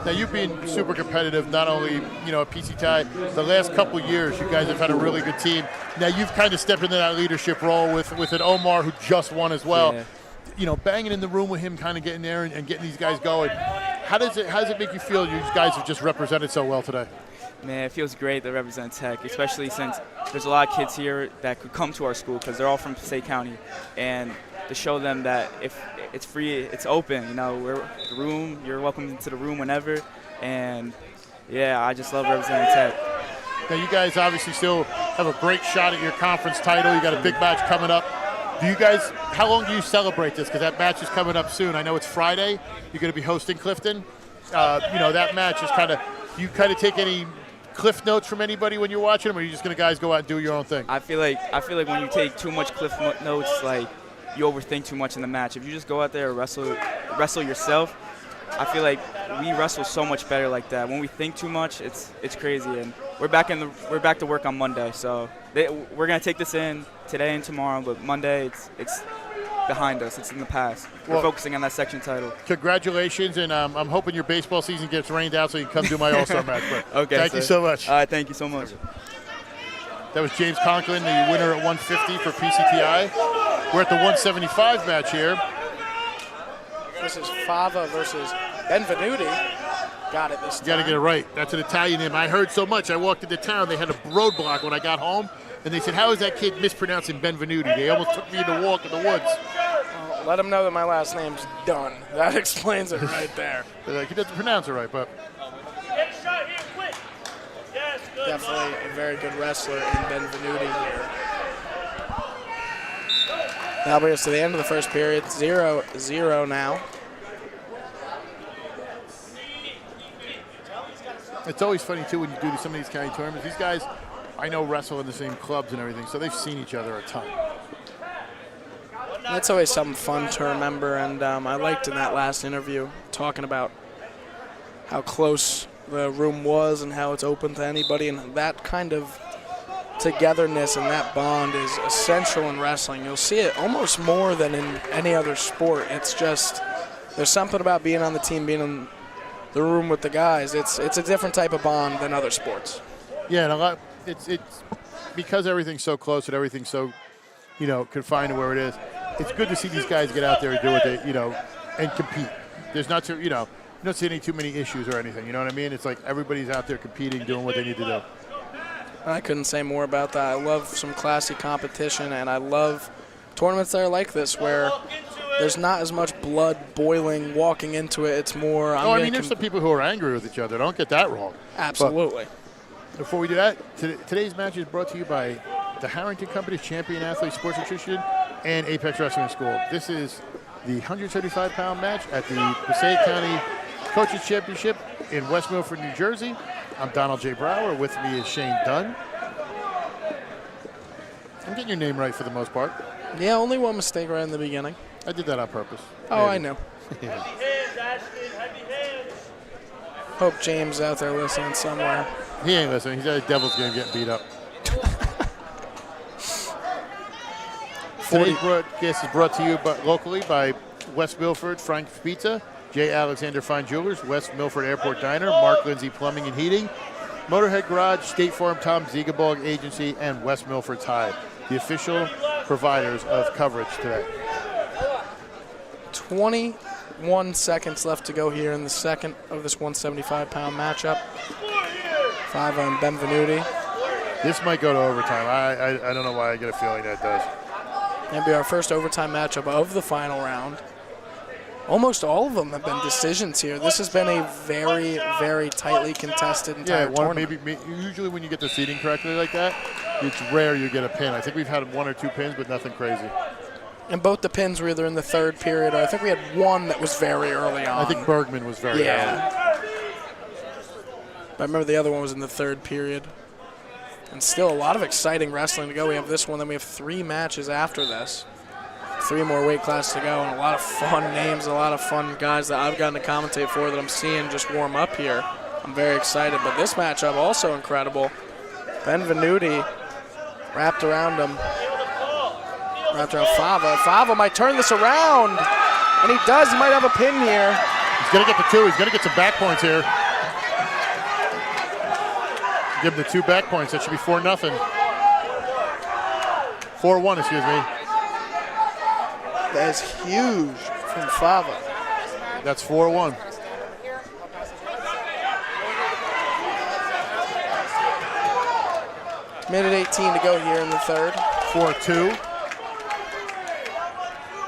Now, you've been super competitive, not only, at PCCA, the last couple of years, you guys have had a really good team. Now, you've kind of stepped into that leadership role with an Omar who just won as well. Yeah. Banging in the room with him, kind of getting there and getting these guys going. How does it make you feel you guys have just represented so well today? Man, it feels great to represent Tech, especially since there's a lot of kids here that could come to our school because they're all from Passaic County. And to show them that if it's free, it's open. We're the room. You're welcome into the room whenever. And yeah, I just love representing Tech. Now you guys obviously still have a great shot at your conference title. You got a big match coming up. How long do you celebrate this? Because that match is coming up soon. I know it's Friday. You're going to be hosting Clifton. That match is do you kind of take any cliff notes from anybody when you're watching them, or are you just going to guys go out and do your own thing? I feel like when you take too much cliff notes, like you overthink too much in the match. If you just go out there and wrestle yourself, I feel like we wrestle so much better like that. When we think too much, it's crazy. And we're back to work on Monday, so we're gonna take this in today and tomorrow. But Monday, it's behind us. It's in the past. We're focusing on that section title. Congratulations, and I'm hoping your baseball season gets rained out so you can come do my All-Star match. But okay, thank you so much. All right, thank you so much. That was James Conklin, the winner at 150 for PCTI. We're at the 175 match here. This is Fava versus Benvenuti. Got it this time. You got to get it right. That's an Italian name. I heard so much. I walked into town. They had a roadblock when I got home, and they said, "How is that kid mispronouncing Benvenuti?" They almost took me in the walk in the woods. Let him know that my last name's Dunn. That explains it right there. They're like, he doesn't pronounce it right, but Definitely a very good wrestler in Benvenuti here. Now brings us to the end of the first period. 0-0 now. it's always funny, too, when you do some of these county tournaments. These guys, I know, wrestle in the same clubs and everything, so they've seen each other a ton. That's always something fun to remember, and I liked in that last interview talking about how close the room was and how it's open to anybody, and that kind of togetherness and that bond is essential in wrestling. You'll see it almost more than in any other sport. It's just, there's something about being on the team, being in the room with the guys. It's a different type of bond than other sports. Yeah, and a lot. It's because everything's so close and everything's so, confined to where it is. It's good to see these guys get out there and do what they, and compete. There's not too, you don't see too many issues or anything. You know what I mean? It's like everybody's out there competing, doing what they need to do. I couldn't say more about that. I love some classy competition, and I love tournaments that are like this where there's not as much blood boiling walking into it. It's more. There's some people who are angry with each other. Don't get that wrong. Absolutely. But before we do that, today's match is brought to you by the Harrington Company's Champion Athlete Sports Nutrition and Apex Wrestling School. This is the 175-pound match at the Passaic County Coaches Championship in West Milford, New Jersey. I'm Donald J. Brower. With me is Shane Dunn. I'm getting your name right for the most part. Yeah, only one mistake right in the beginning. I did that on purpose. Oh, I know. Hope James is out there listening somewhere. He ain't listening. He's at a Devil's game getting beat up. Today's broadcast is brought to you locally by West Milford Frank's Pizza, J. Alexander Fine Jewelers, West Milford Airport Diner, Mark Lindsay Plumbing and Heating, Motorhead Garage, State Farm Tom Ziegebog Agency, and West Milford Tide, the official providers of coverage today. 21 seconds left to go here in the second of this 175-pound matchup. 5 on Benvenuti. This might go to overtime. I don't know why I get a feeling that does. Maybe our first overtime matchup of the final round. Almost all of them have been decisions here. This has been a very, very tightly contested entire tournament. Maybe usually when you get the seating correctly like that, it's rare you get a pin. I think we've had 1 or 2 pins, but nothing crazy. And both the pins were either in the third period, or I think we had one that was very early on. I think Bergman was very early. But I remember the other one was in the third period. And still a lot of exciting wrestling to go. We have this one, then we have 3 matches after this. 3 more weight classes to go, and a lot of fun names, a lot of fun guys that I've gotten to commentate for that I'm seeing just warm up here. I'm very excited, but this matchup also incredible. Benvenuti wrapped around him. Wrapped around Fava. Fava might turn this around, and he does. He might have a pin here. He's going to get the 2. He's going to get some back points here. Give him the 2 back points. That should be 4-0. 4-1, excuse me. That is huge from Fava. That's 4-1. Minute 18 to go here in the third. 4-2.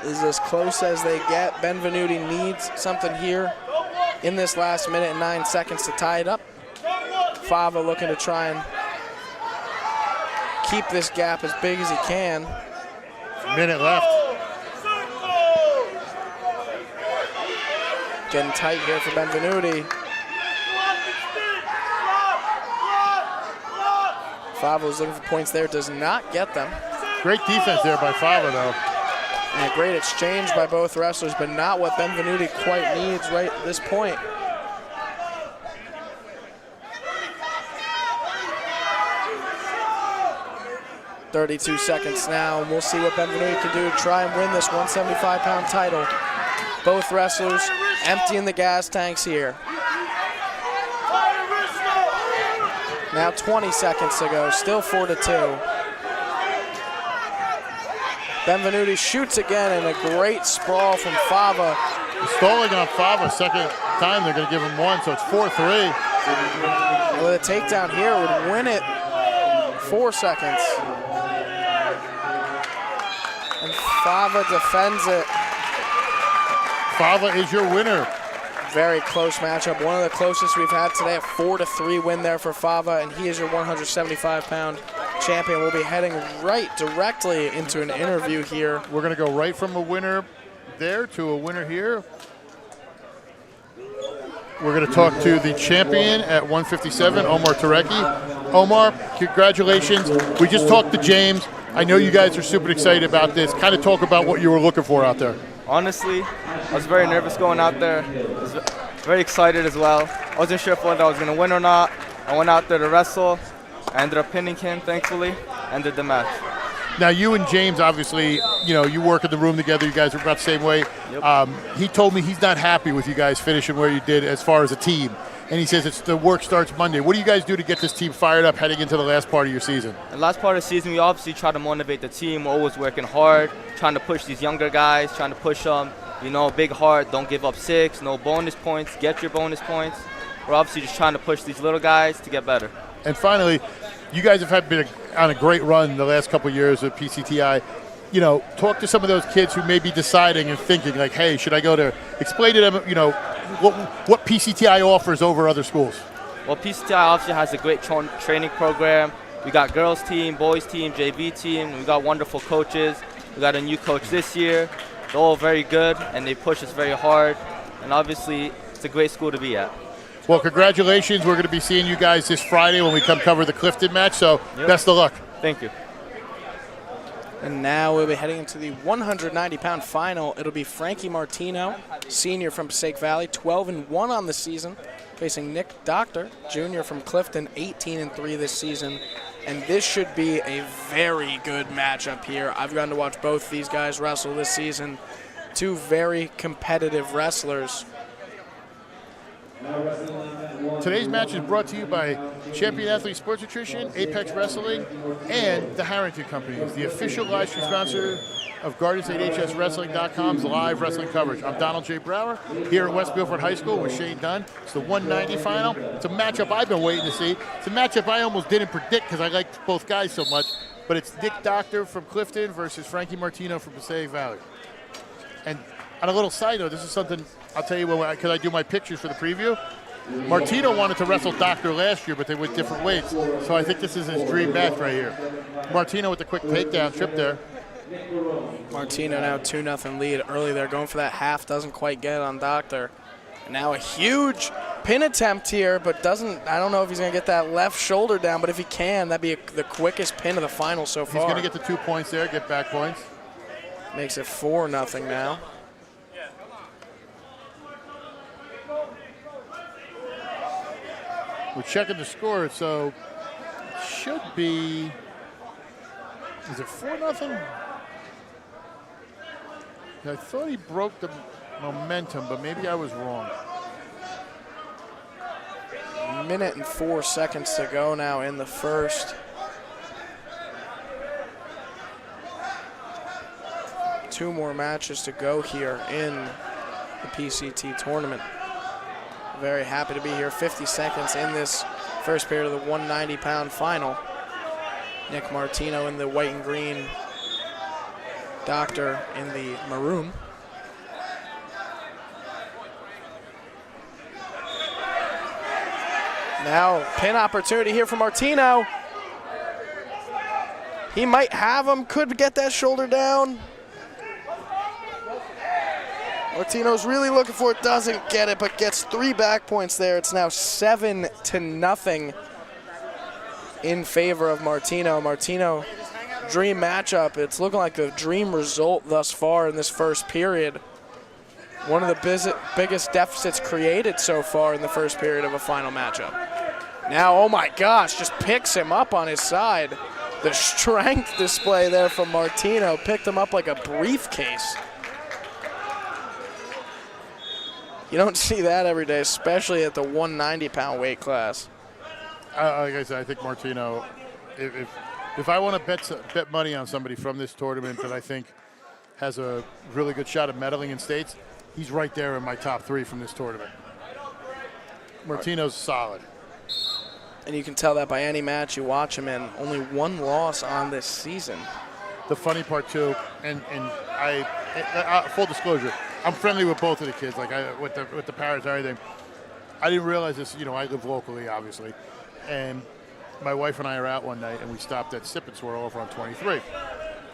This is as close as they get. Benvenuti needs something here in this last minute and 9 seconds to tie it up. Fava looking to try and keep this gap as big as he can. Minute left. Getting tight here for Benvenuti. Fava was looking for points there, does not get them. Great defense there by Fava, though. And a great exchange by both wrestlers, but not what Benvenuti quite needs right at this point. .32 seconds now, and we'll see what Benvenuti can do to try and win this 175-pound title. Both wrestlers emptying the gas tanks here. Now 20 seconds to go, still 4-2. Benvenuti shoots again, and a great sprawl from Fava Stalling on Fava, second time they're going to give him one, so it's 4-3. With a takedown here would win it 4 seconds. And Fava defends it. Fava is your winner. Very close matchup. One of the closest we've had today. A 4-3 win there for Fava, and he is your 175-pound champion. We'll be heading right directly into an interview here. We're going to go right from a winner there to a winner here. We're going to talk to the champion at 157, Omar Tareki. Omar, congratulations. We just talked to James. I know you guys are super excited about this. Kind of talk about what you were looking for out there. Honestly, I was very nervous going out there. I was very excited as well. I wasn't sure if whether I was going to win or not. I went out there to wrestle. I ended up pinning him, thankfully, ended the match. Now, you and James, obviously, you work in the room together. You guys are about the same weight. Yep. He told me he's not happy with you guys finishing where you did as far as a team. And he says the work starts Monday. What do you guys do to get this team fired up heading into the last part of your season? The last part of the season, we obviously try to motivate the team. We're always working hard, trying to push these younger guys, trying to push them. Big heart, don't give up 6, no bonus points, get your bonus points. We're obviously just trying to push these little guys to get better. And finally, you guys have been on a great run the last couple of years with PCTI. Talk to some of those kids who may be deciding and thinking like, hey, should I go to, explain to them, what PCTI offers over other schools. Well, PCTI obviously has a great training program. We got girls team, boys team, JV team. We got wonderful coaches. We got a new coach this year. They're all very good, and they push us very hard. And obviously, it's a great school to be at. Well, congratulations. We're going to be seeing you guys this Friday when we come cover the Clifton match, so Best of luck. Thank you. And now we'll be heading into the 190-pound final. It'll be Frankie Martino, senior from Passaic Valley, 12-1 on the season, facing Nick Doctor, junior from Clifton, 18-3 this season. And this should be a very good matchup here. I've gotten to watch both these guys wrestle this season. Two very competitive wrestlers. Today's match is brought to you by Champion Athlete Sports Nutrition, Apex Wrestling, and the Harrington Companies, the official live stream sponsor of GardensStateHSWrestling.com's live wrestling coverage. I'm Donald J. Brower here at West Milford High School with Shane Dunn. It's the 190 final. It's a matchup I've been waiting to see. It's a matchup I almost didn't predict because I liked both guys so much, but it's Nick Doctor from Clifton versus Frankie Martino from Passaic Valley. And on a little side note, this is something I'll tell you because I do my pictures for the preview. Martino wanted to wrestle Doctor last year, but they went different weights. So I think this is his dream match right here. Martino with the quick takedown trip there. Martino now 2-0 lead early there, going for that half, doesn't quite get it on Doctor. And now a huge pin attempt here, but I don't know if he's going to get that left shoulder down, but if he can, that'd be the quickest pin of the final so far. He's going to get the 2 points there, get back points. Makes it 4-0 now. We're checking the score, so it should be, is it 4-0? I thought he broke the momentum, but maybe I was wrong. A minute and 4 seconds to go now in the first. Two more matches to go here in the PCT tournament. Very happy to be here. 50 seconds in this first period of the 190-pound final. Nick Martino in the white and green. Doctor in the maroon. Now, pin opportunity here for Martino. He might have him, could get that shoulder down. Martino's really looking for it, doesn't get it, but gets 3 back points there. It's now 7-0 in favor of Martino. Martino, dream matchup. It's looking like a dream result thus far in this first period. One of the biggest deficits created so far in the first period of a final matchup. Now, oh my gosh, just picks him up on his side. The strength display there from Martino picked him up like a briefcase. You don't see that every day, especially at the 190-pound weight class. Like I said, I think Martino, if I want to bet money on somebody from this tournament that I think has a really good shot at medaling in states, he's right there in my top 3 from this tournament. Martino's solid. And you can tell that by any match you watch him in. Only 1 loss on this season. The funny part too, and full disclosure, I'm friendly with both of the kids, like with the parents and everything. I didn't realize this, I live locally, obviously, and my wife and I are out one night, and we stopped at Sip and Swirl over on 23,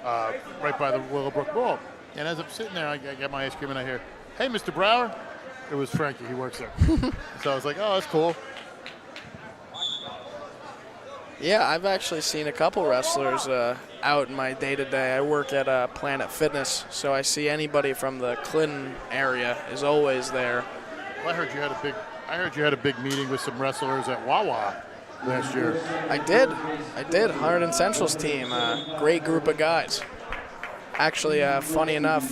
right by the Willowbrook Mall. And as I'm sitting there, I get my ice cream, and I hear, "Hey, Mr. Brower." It was Frankie. He works there. So I was like, "Oh, that's cool." Yeah, I've actually seen a couple wrestlers out in my day-to-day. I work at Planet Fitness, so I see anybody from the Clinton area is always there. Well, I heard you had a big meeting with some wrestlers at Wawa last year. I did. 100 Central's team, great group of guys. Actually, funny enough,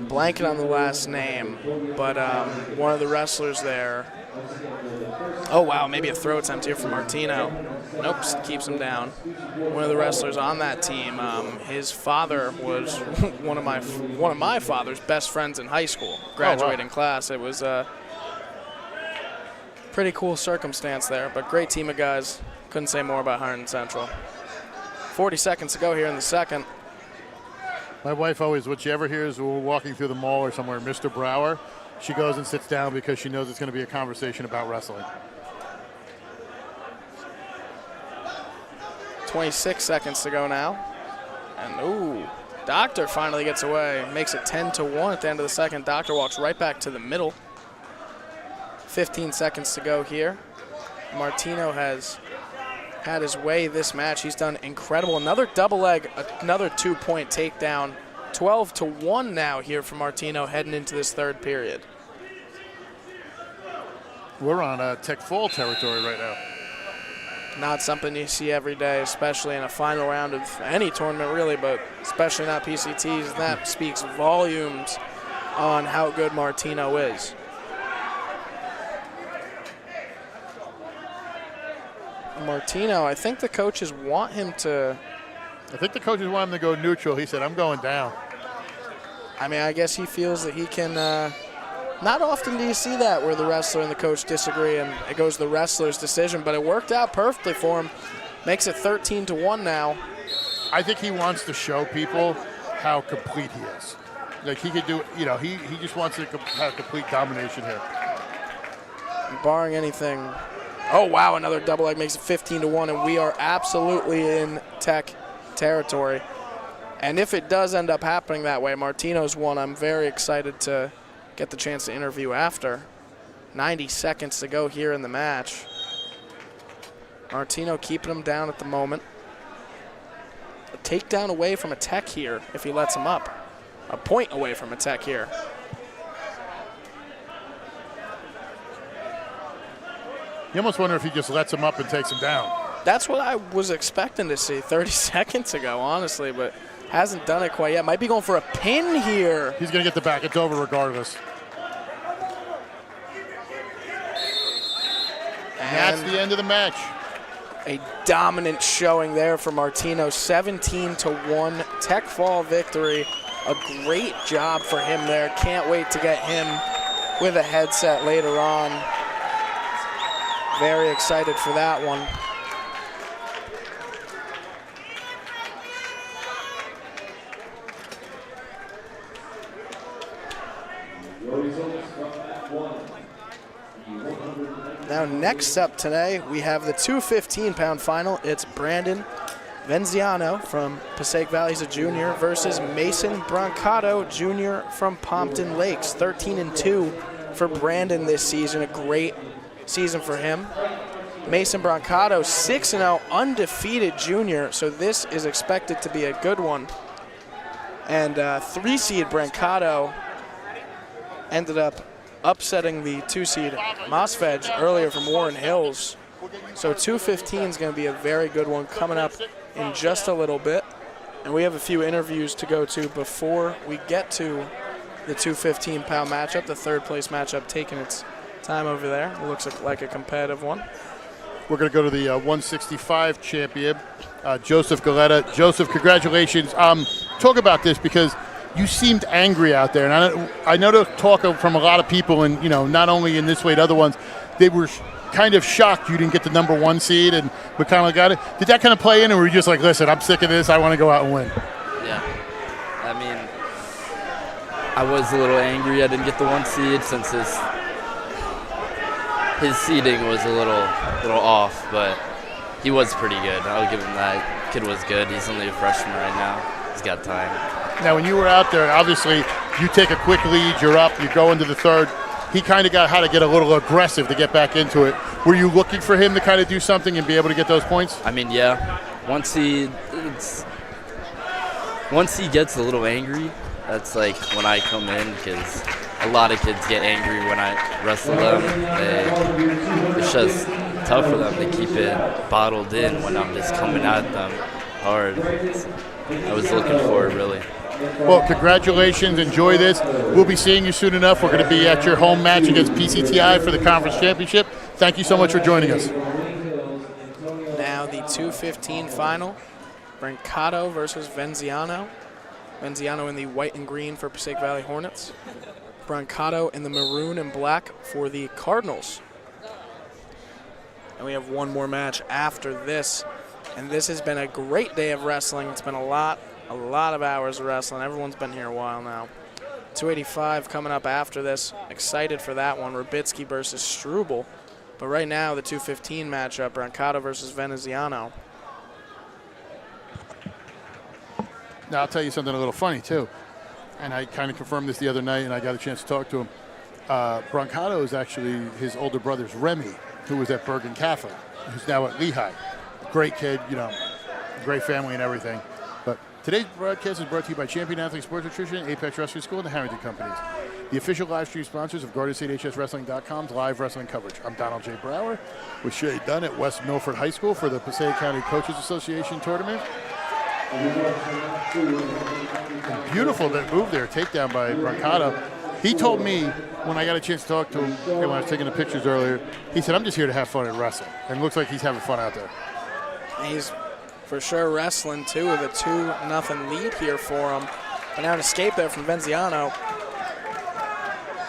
blanking on the last name, but one of the wrestlers there. Oh, wow, maybe a throw attempt here from Martino. Nope, keeps him down. One of the wrestlers on that team, his father was one of my father's best friends in high school, graduating class. It was a pretty cool circumstance there, but great team of guys. Couldn't say more about Harden Central. 40 seconds to go here in the second. My wife always, what she ever hears when we're walking through the mall or somewhere, Mr. Brower, she goes and sits down because she knows it's going to be a conversation about wrestling. 26 seconds to go now. And, ooh, Doctor finally gets away. Makes it 10-1 at the end of the second. Doctor walks right back to the middle. 15 seconds to go here. Martino has had his way this match. He's done incredible. Another double leg, another 2-point takedown. 12-1 now here for Martino heading into this third period. We're on Tech Fall territory right now. Not something you see every day, especially in a final round of any tournament really, but especially not PCTs. That speaks volumes on how good Martino is. Martino, I think the coaches want him to... I think the coaches want him to go neutral. He said, "I'm going down." I mean, I guess he feels that he can... not often do you see that where the wrestler and the coach disagree and it goes the wrestler's decision, but it worked out perfectly for him. Makes it 13-1 now. I think he wants to show people how complete he is. Like he could do, he just wants to have complete domination here. Barring anything. Oh, wow, another double leg makes it 15-1, and we are absolutely in Tech territory. And if it does end up happening that way, Martino's won. I'm very excited to get the chance to interview after. 90 seconds to go here in the match. Martino keeping him down at the moment. A takedown away from a Tech here if he lets him up. A point away from a Tech here. You almost wonder if he just lets him up and takes him down. That's what I was expecting to see 30 seconds ago, honestly, but hasn't done it quite yet. Might be going for a pin here. He's going to get the back. It's over regardless. And that's the end of the match. A dominant showing there for Martino. 17-1 Tech Fall victory. A great job for him there. Can't wait to get him with a headset later on. Very excited for that one. Now next up today, we have the 215-pound final. It's Brandon Venziano from Passaic Valley. He's a junior versus Mason Brancato, junior from Pompton Lakes. 13-2 for Brandon this season. A great season for him. Mason Brancato, 6-0, undefeated junior, so this is expected to be a good one. And 3-seed Brancato ended up upsetting the 2-seed Mosfedge earlier from Warren Hills. So 215 is going to be a very good one coming up in just a little bit. And we have a few interviews to go to before we get to the 215-pound matchup, the third place matchup taking its time over there. It looks like a competitive one. We're going to go to the 165 champion, Joseph Galetta. Joseph, congratulations. Talk about this because you seemed angry out there. And I know the talk from a lot of people, and not only in this weight, other ones, they were kind of shocked you didn't get the number 1 seed, and McConnell got it. Did that kind of play in, or were you just like, listen, I'm sick of this, I want to go out and win? Yeah. I mean, I was a little angry I didn't get the 1 seed since his seeding was a little off, but he was pretty good. I'll give him that. Kid was good. He's only a freshman right now. He's got time. Now, when you were out there, obviously you take a quick lead, you're up, you go into the third. He kind of had to get a little aggressive to get back into it. Were you looking for him to kind of do something and be able to get those points? I mean, yeah. Once he gets a little angry, that's like when I come in, because a lot of kids get angry when I wrestle them. It's just tough for them to keep it bottled in when I'm just coming at them hard. I was looking for it, really. Well, congratulations. Enjoy this. We'll be seeing you soon enough. We're going to be at your home match against PCTI for the conference championship. Thank you so much for joining us. Now the 2:15 final. Brancato versus Venziano. Venziano in the white and green for Passaic Valley Hornets. Brancato in the maroon and black for the Cardinals. And we have one more match after this. And this has been a great day of wrestling. It's been a lot of hours of wrestling. Everyone's been here a while now. 285 coming up after this. Excited for that one. Rubitsky versus Struble. But right now, the 2:15 matchup, Brancato versus Veneziano. Now, I'll tell you something a little funny, too. And I kind of confirmed this the other night, and I got a chance to talk to him. Brancato is actually his older brother's Remy, who was at Bergen Catholic, who's now at Lehigh. Great kid, great family and everything. But today's broadcast is brought to you by Champion Athlete Sports Nutrition, Apex Wrestling School, and the Harrington Companies, the official live stream sponsors of GardenStateHSWrestling.com's live wrestling coverage. I'm Donald J. Brower with Shay Dunn at West Milford High School for the Passaic County Coaches Association tournament. And beautiful that move there, takedown by Brancato. He told me when I got a chance to talk to him when I was taking the pictures earlier, he said, I'm just here to have fun and wrestle. And it looks like he's having fun out there. He's for sure wrestling, too, with a 2-0 lead here for him. But now an escape there from Venziano.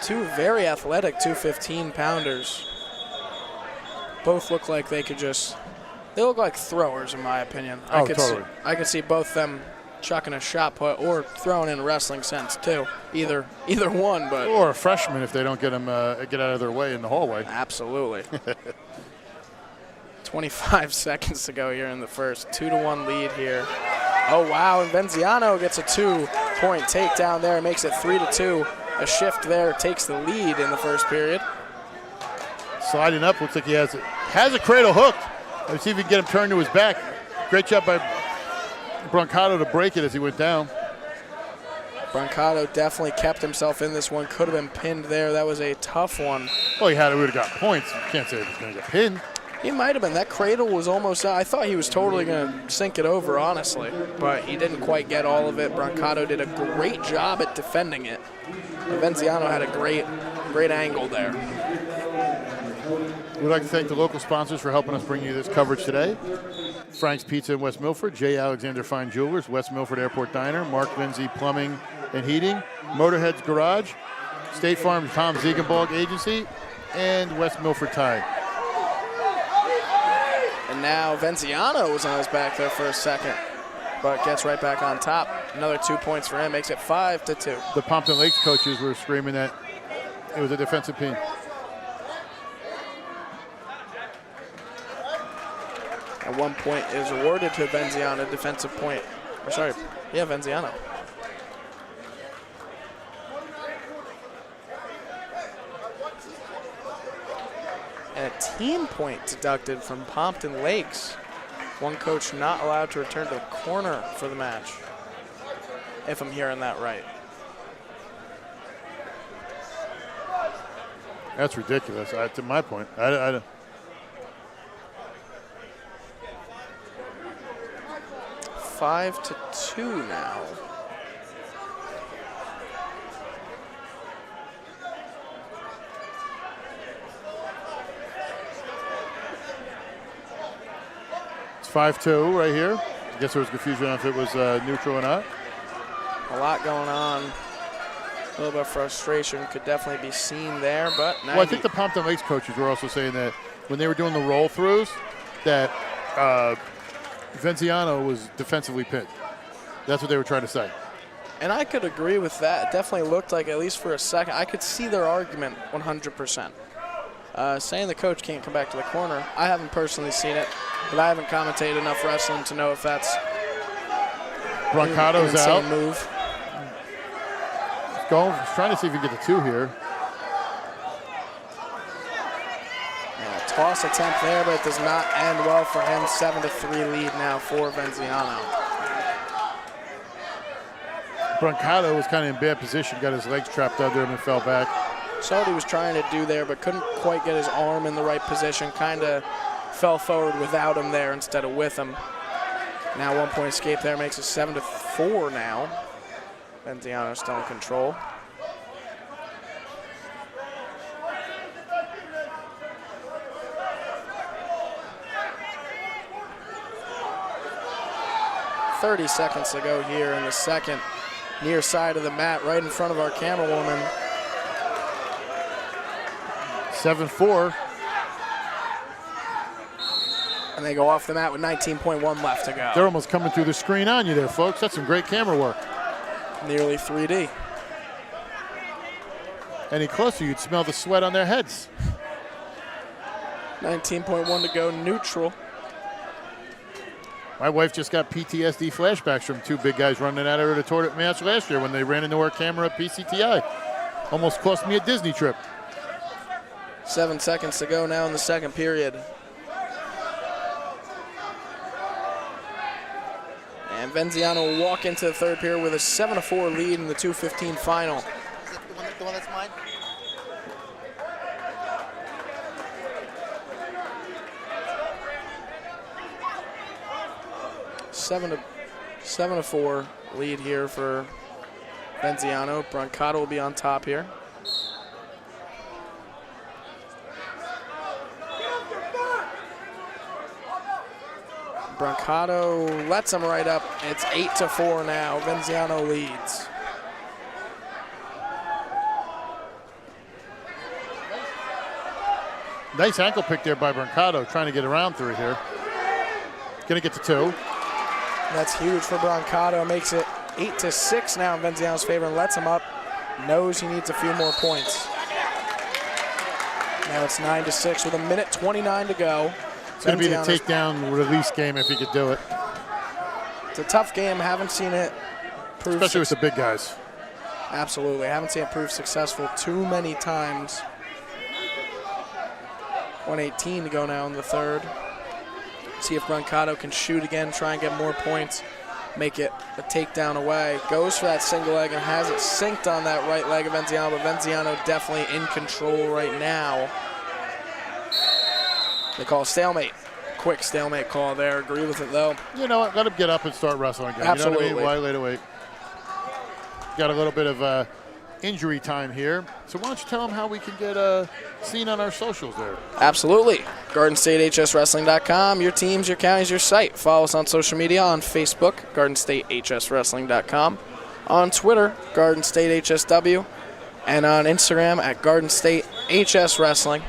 Two very athletic 215-pounders. Both look like they could just, they look like throwers, in my opinion. Totally. I could see both them chucking a shot put or throwing in a wrestling sense, too. Either one, but. Or a freshman if they don't get him get out of their way in the hallway. Absolutely. 25 seconds to go here in the first. 2-1 lead here. Oh, wow, and Venziano gets a 2-point takedown there, makes it 3-2. A shift there takes the lead in the first period. Sliding up, looks like he has a cradle hooked. Let's see if we can get him turned to his back. Great job by Brancato to break it as he went down. Brancato definitely kept himself in this one. Could have been pinned there. That was a tough one. Well, he would have got points. You can't say he was going to get pinned. He might have been. That cradle was almost out. I thought he was totally going to sink it over, honestly. But he didn't quite get all of it. Brancato did a great job at defending it. Venziano had a great angle there. We'd like to thank the local sponsors for helping us bring you this coverage today. Frank's Pizza in West Milford, J. Alexander Fine Jewelers, West Milford Airport Diner, Mark Lindsay Plumbing and Heating, Motorhead's Garage, State Farm's Tom Ziegenbalg Agency, and West Milford Tide. And now Venziano was on his back there for a second, but gets right back on top. Another 2 points for him, makes it 5-2. The Pompton Lakes coaches were screaming that it was a defensive pin. At 1 point is awarded to Venziano, defensive point. Venziano. And a team point deducted from Pompton Lakes. One coach not allowed to return to the corner for the match, if I'm hearing that right. That's ridiculous. To my point, I 5-2 now. It's 5-2 right here. I guess there was confusion on if it was neutral or not. A lot going on. A little bit of frustration could definitely be seen there, but well, I think the Pompton Lakes coaches were also saying that when they were doing the roll-throughs, that Venziano was defensively pinned. That's what they were trying to say. And I could agree with that. It definitely looked like, at least for a second, I could see their argument 100%. Saying the coach can't come back to the corner, I haven't personally seen it, but I haven't commentated enough wrestling to know if that's Brancato's an insane out. move. He's trying to see if he can get the 2 here. Yeah, toss attempt there, but it does not end well for him. 7-3 lead now for Venziano. Brancato was kind of in bad position, got his legs trapped under him and fell back. Saw what he was trying to do there, but couldn't quite get his arm in the right position. Kind of fell forward without him there instead of with him. Now 1-point escape there makes it 7-4 now. Venziano still in control. .30 seconds to go here in the second. Near side of the mat, right in front of our camera woman. 7-4. And they go off the mat with 19.1 left to go. They're almost coming through the screen on you there, folks. That's some great camera work. Nearly 3D. Any closer, you'd smell the sweat on their heads. 19.1 to go, neutral. My wife just got PTSD flashbacks from 2 big guys running at her at a tournament match last year when they ran into our camera at PCTI. Almost cost me a Disney trip. 7 seconds to go now in the second period. And Venziano will walk into the third period with a 7-4 lead in the 2:15 final. Is it the one that's mine? Seven to 4 lead here for Venziano. Brancato will be on top here. Brancato lets him right up. It's 8-4 now. Venziano leads. Nice ankle pick there by Brancato, trying to get around through here. Going to get to 2. That's huge for Brancato. Makes it 8-6 now in Venziano's favor and lets him up. Knows he needs a few more points. Now it's 9-6 with 1:29 to go. It's going to be the takedown release game if he could do it. It's a tough game. Haven't seen it prove especially with the big guys. Absolutely. Haven't seen it prove successful too many times. 1:18 to go now in the third. See if Brancato can shoot again, try and get more points, make it a takedown away. Goes for that single leg and has it synced on that right leg of Venziano, but Venziano definitely in control right now. They call a stalemate. Quick stalemate call there. Agree with it, though. You know what? Let him get up and start wrestling again. Absolutely. You know what I mean? Why lay to wait? Got a little bit of injury time here. So why don't you tell them how we can get seen on our socials there? Absolutely. GardenStateHSWrestling.com. Your teams, your counties, your site. Follow us on social media on Facebook, GardenStateHSWrestling.com. On Twitter, GardenStateHSW. And on Instagram at GardenStateHSWrestling.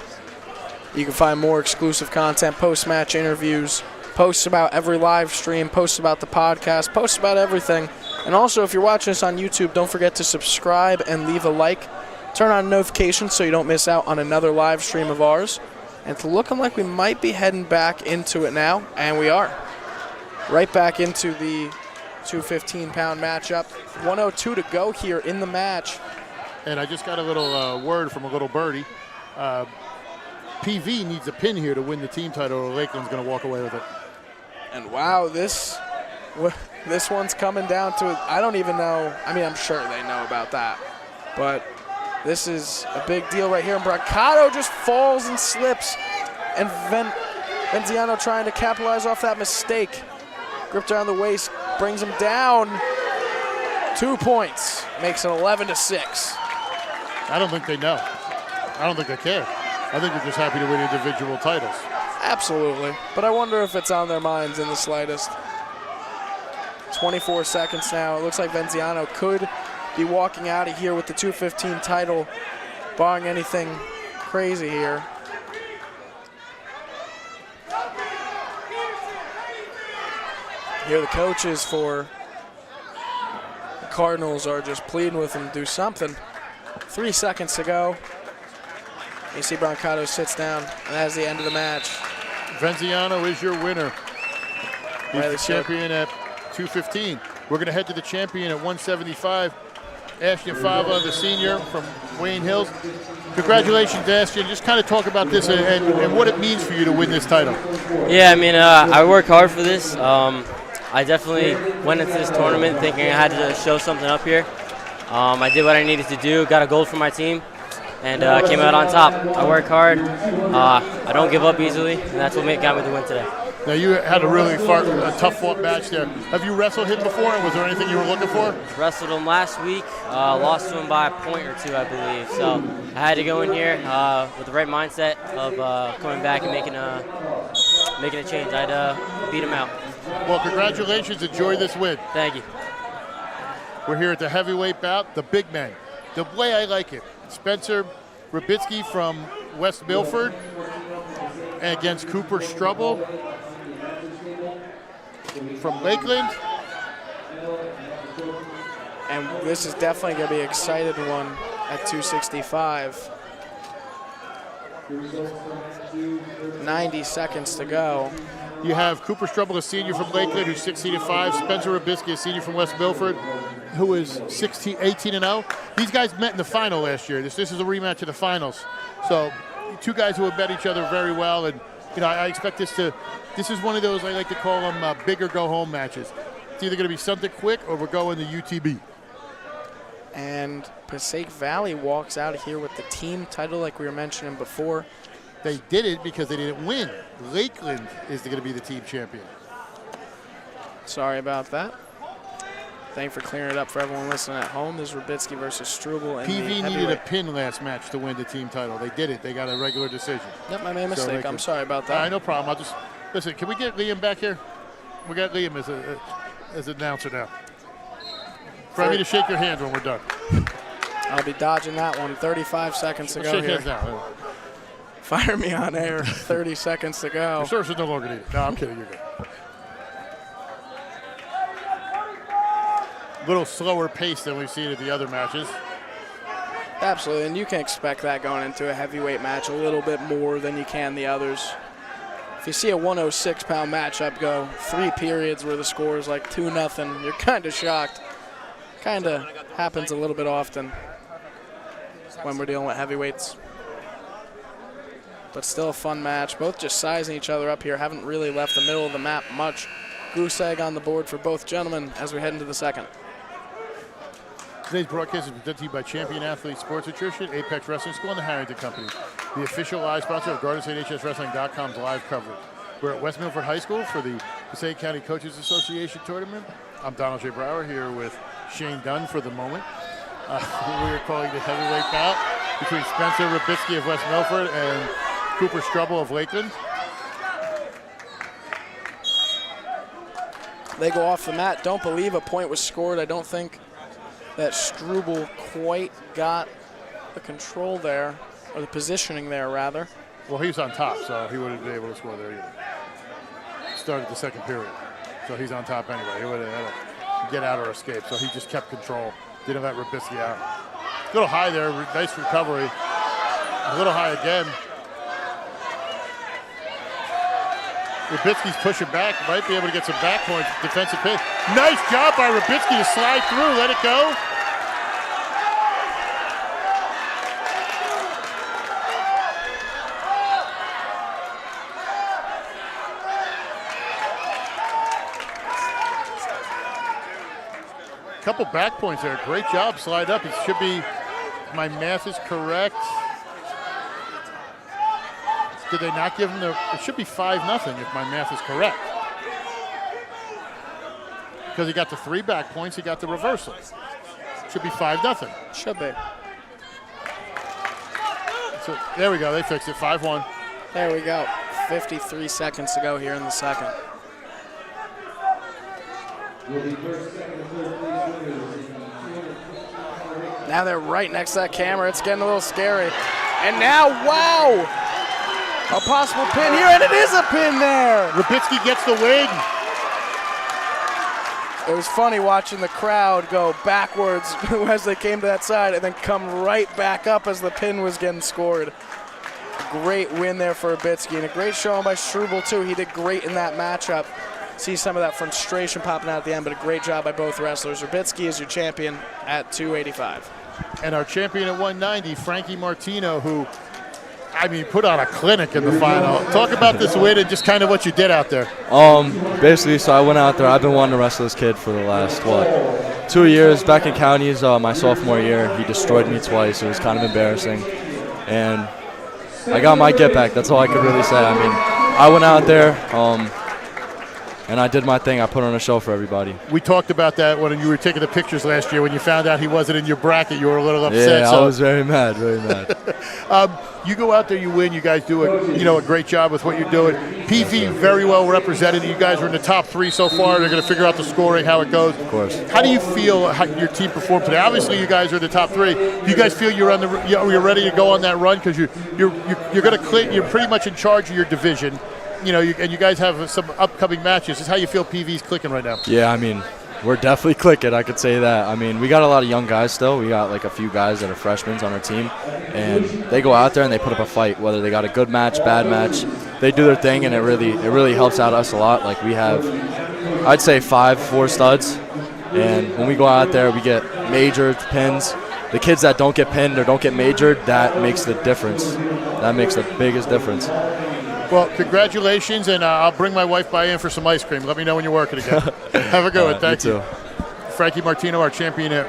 You can find more exclusive content, post-match interviews, posts about every live stream, posts about the podcast, posts about everything. And also, if you're watching us on YouTube, don't forget to subscribe and leave a like. Turn on notifications so you don't miss out on another live stream of ours. And it's looking like we might be heading back into it now, and we are. Right back into the 215-pound matchup. 1:02 to go here in the match. And I just got a little word from a little birdie. PV needs a pin here to win the team title, or Lakeland's going to walk away with it. And wow, this one's coming down to it. I don't even know. I mean, I'm sure they know about that. But this is a big deal right here. And Brancato just falls and slips. And Venziano trying to capitalize off that mistake. Gripped around the waist, brings him down. 2 points. Makes it 11-6. I don't think they know. I don't think they care. I think they're just happy to win individual titles. Absolutely. But I wonder if it's on their minds in the slightest. 24 seconds now. It looks like Venziano could be walking out of here with the 2:15 title, barring anything crazy here. Here the coaches for the Cardinals are just pleading with him to do something. 3 seconds to go. AC Brancato sits down, and that's the end of the match. Venziano is your winner. He's Riley the champion at 2:15. We're going to head to the champion at 175. Ashton Fava, the senior from Wayne Hills. Congratulations, Ashton. Just kind of talk about this and what it means for you to win this title. Yeah, I mean, I worked hard for this. I definitely went into this tournament thinking I had to show something up here. I did what I needed to do, got a gold for my team, and came out on top. I work hard. I don't give up easily, and that's what got me the win today. Now, you had a really tough-fought match there. Have you wrestled him before, and was there anything you were looking for? Wrestled him last week, lost to him by a point or two, I believe. So I had to go in here with the right mindset of coming back and making a change. I'd beat him out. Well, congratulations. Enjoy this win. Thank you. We're here at the heavyweight bout, the big men. The way I like it, Spencer Rabitsky from West Milford against Cooper Strubble from Lakeland. And this is definitely going to be an exciting one at 265. 90 seconds to go. You have Cooper Strubble, a senior from Lakeland, who's 16-5. Spencer Rabitsky, a senior from West Milford, who is 18-0. These guys met in the final last year. This is a rematch of the finals. So, two guys who have met each other very well, and I expect this is one of those, I like to call them bigger go-home matches. It's either going to be something quick or we're going to UTB. And Passaic Valley walks out of here with the team title like we were mentioning before. They did it because they didn't win. Lakeland is going to be the team champion. Sorry about that. Thank you for clearing it up for everyone listening at home. This is Rabitsky versus Struble. PV needed a pin last match to win the team title. They did it. They got a regular decision. Yep, I made a mistake. I'm sorry about that. No problem. I'll just listen. Can we get Liam back here? We got Liam as an announcer now. For me to shake your hand when we're done. I'll be dodging that one. 35 seconds to go shake here. hands now. Fire me on air. 30 seconds to go. Your service is no longer needed. No, I'm kidding. You're good. A little slower pace than we've seen at the other matches. Absolutely, and you can expect that going into a heavyweight match a little bit more than you can the others. If you see a 106-pound matchup go 3 periods where the score is like 2-0, you're kind of shocked. Kind of happens a little bit often when we're dealing with heavyweights. But still a fun match. Both just sizing each other up here. Haven't really left the middle of the map much. Goose egg on the board for both gentlemen as we head into the second. Today's broadcast is presented to you by Champion Athlete Sports Nutrition, Apex Wrestling School, and the Harrington Company, the official live sponsor of GardensHSWrestling.com's live coverage. We're at West Milford High School for the Passaic County Coaches Association tournament. I'm Donald J. Brower here with Shane Dunn for the moment. We're calling the heavyweight bout between Spencer Rabitsky of West Milford and Cooper Strubble of Lakeland. They go off the mat. Don't believe a point was scored. I don't think that Struble quite got the control there, or the positioning there, rather. Well, he was on top, so he wouldn't be able to score there either. Started the second period, so he's on top anyway. He would have had to get out or escape, so he just kept control. Didn't let Rabitsky out. A little high there, nice recovery. A little high again. Rabitsky's pushing back, might be able to get some back points, defensive pin. Nice job by Rabitsky to slide through, let it go. Couple back points there, great job, slide up. It should be, if my math is correct. Did they not give him the, it should be 5-0 if my math is correct. Because he got the 3 back points, he got the reversal. Should be 5-0. Should be. So there we go, they fixed it, 5-1. There we go, 53 seconds to go here in the second. will be first, second, and third place winners in the 200. Now they're right next to that camera. It's getting a little scary. And now, wow! A possible pin here, and it is a pin there! Rubitsky gets the win. It was funny watching the crowd go backwards as they came to that side and then come right back up as the pin was getting scored. Great win there for Rubitsky, and a great showing by Struble, too. He did great in that matchup. See some of that frustration popping out at the end, but a great job by both wrestlers. Rubitsky is your champion at 285. And our champion at 190, Frankie Martino, who, I mean, put on a clinic in the final. Talk about this win and just kind of what you did out there. Basically, so I went out there. I've been wanting to wrestle this kid for the last, 2 years. Back in counties, my sophomore year, he destroyed me twice. It was kind of embarrassing. And I got my get back. That's all I could really say. I mean, I went out there, and I did my thing. I put on a show for everybody. We talked about that when you were taking the pictures last year. When you found out he wasn't in your bracket, you were a little upset. Yeah, I was very mad, very mad. You go out there, you win. You guys do a great job with what you're doing. PV very well represented. You guys are in the top 3 so far. They're going to figure out the scoring, how it goes. Of course. How do you feel how your team performed today? Obviously, you guys are in the top 3. Do you guys feel you're ready to go on that run because you're going to you're pretty much in charge of your division. And you guys have some upcoming matches. Just how you feel PV's clicking right now? Yeah, I mean, we're definitely clicking. I could say that. I mean, we got a lot of young guys still. We got like a few guys that are freshmen on our team, and they go out there and they put up a fight. Whether they got a good match, bad match, they do their thing, and it really helps out us a lot. Like we have, I'd say 4 studs, and when we go out there, we get majored pins. The kids that don't get pinned or don't get majored, that makes the difference. That makes the biggest difference. Well, congratulations, and I'll bring my wife by in for some ice cream. Let me know when you're working again. Have a good one. Thank you. Frankie Martino, our champion at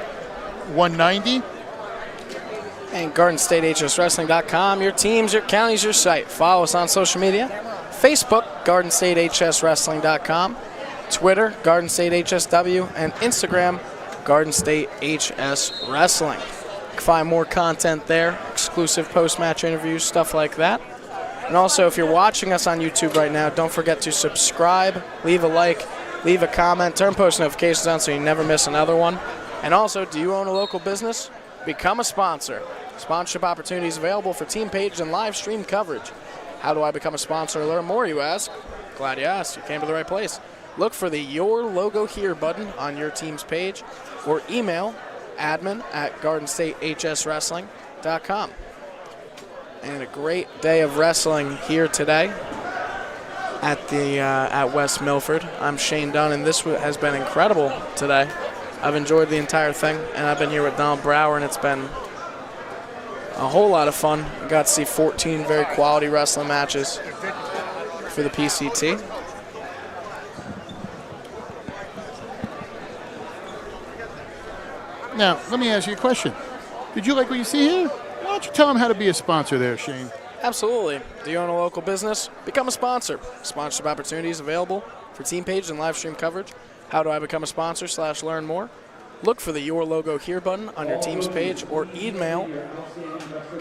190. And GardenStateHSWrestling.com, your teams, your counties, your site. Follow us on social media. Facebook, GardenStateHSWrestling.com. Twitter, GardenStateHSW. And Instagram, GardenStateHSWrestling. You can find more content there, exclusive post-match interviews, stuff like that. And also, if you're watching us on YouTube right now, don't forget to subscribe, leave a like, leave a comment, turn post notifications on so you never miss another one. And also, do you own a local business? Become a sponsor. Sponsorship opportunities available for team page and live stream coverage. How do I become a sponsor or learn more, you ask? Glad you asked. You came to the right place. Look for the Your Logo Here button on your team's page or email admin@GardenStateHSWrestling.com. And a great day of wrestling here today at West Milford. I'm Shane Dunn, and this has been incredible today. I've enjoyed the entire thing, and I've been here with Donald Brower, and it's been a whole lot of fun. I got to see 14 very quality wrestling matches for the PCT. Now, let me ask you a question. Did you like what you see here? Why don't you tell them how to be a sponsor there, Shane? Absolutely. Do you own a local business? Become a sponsor. Sponsorship opportunities available for team page and live stream coverage. How do I become a sponsor / learn more? Look for the Your Logo Here button on your team's page or email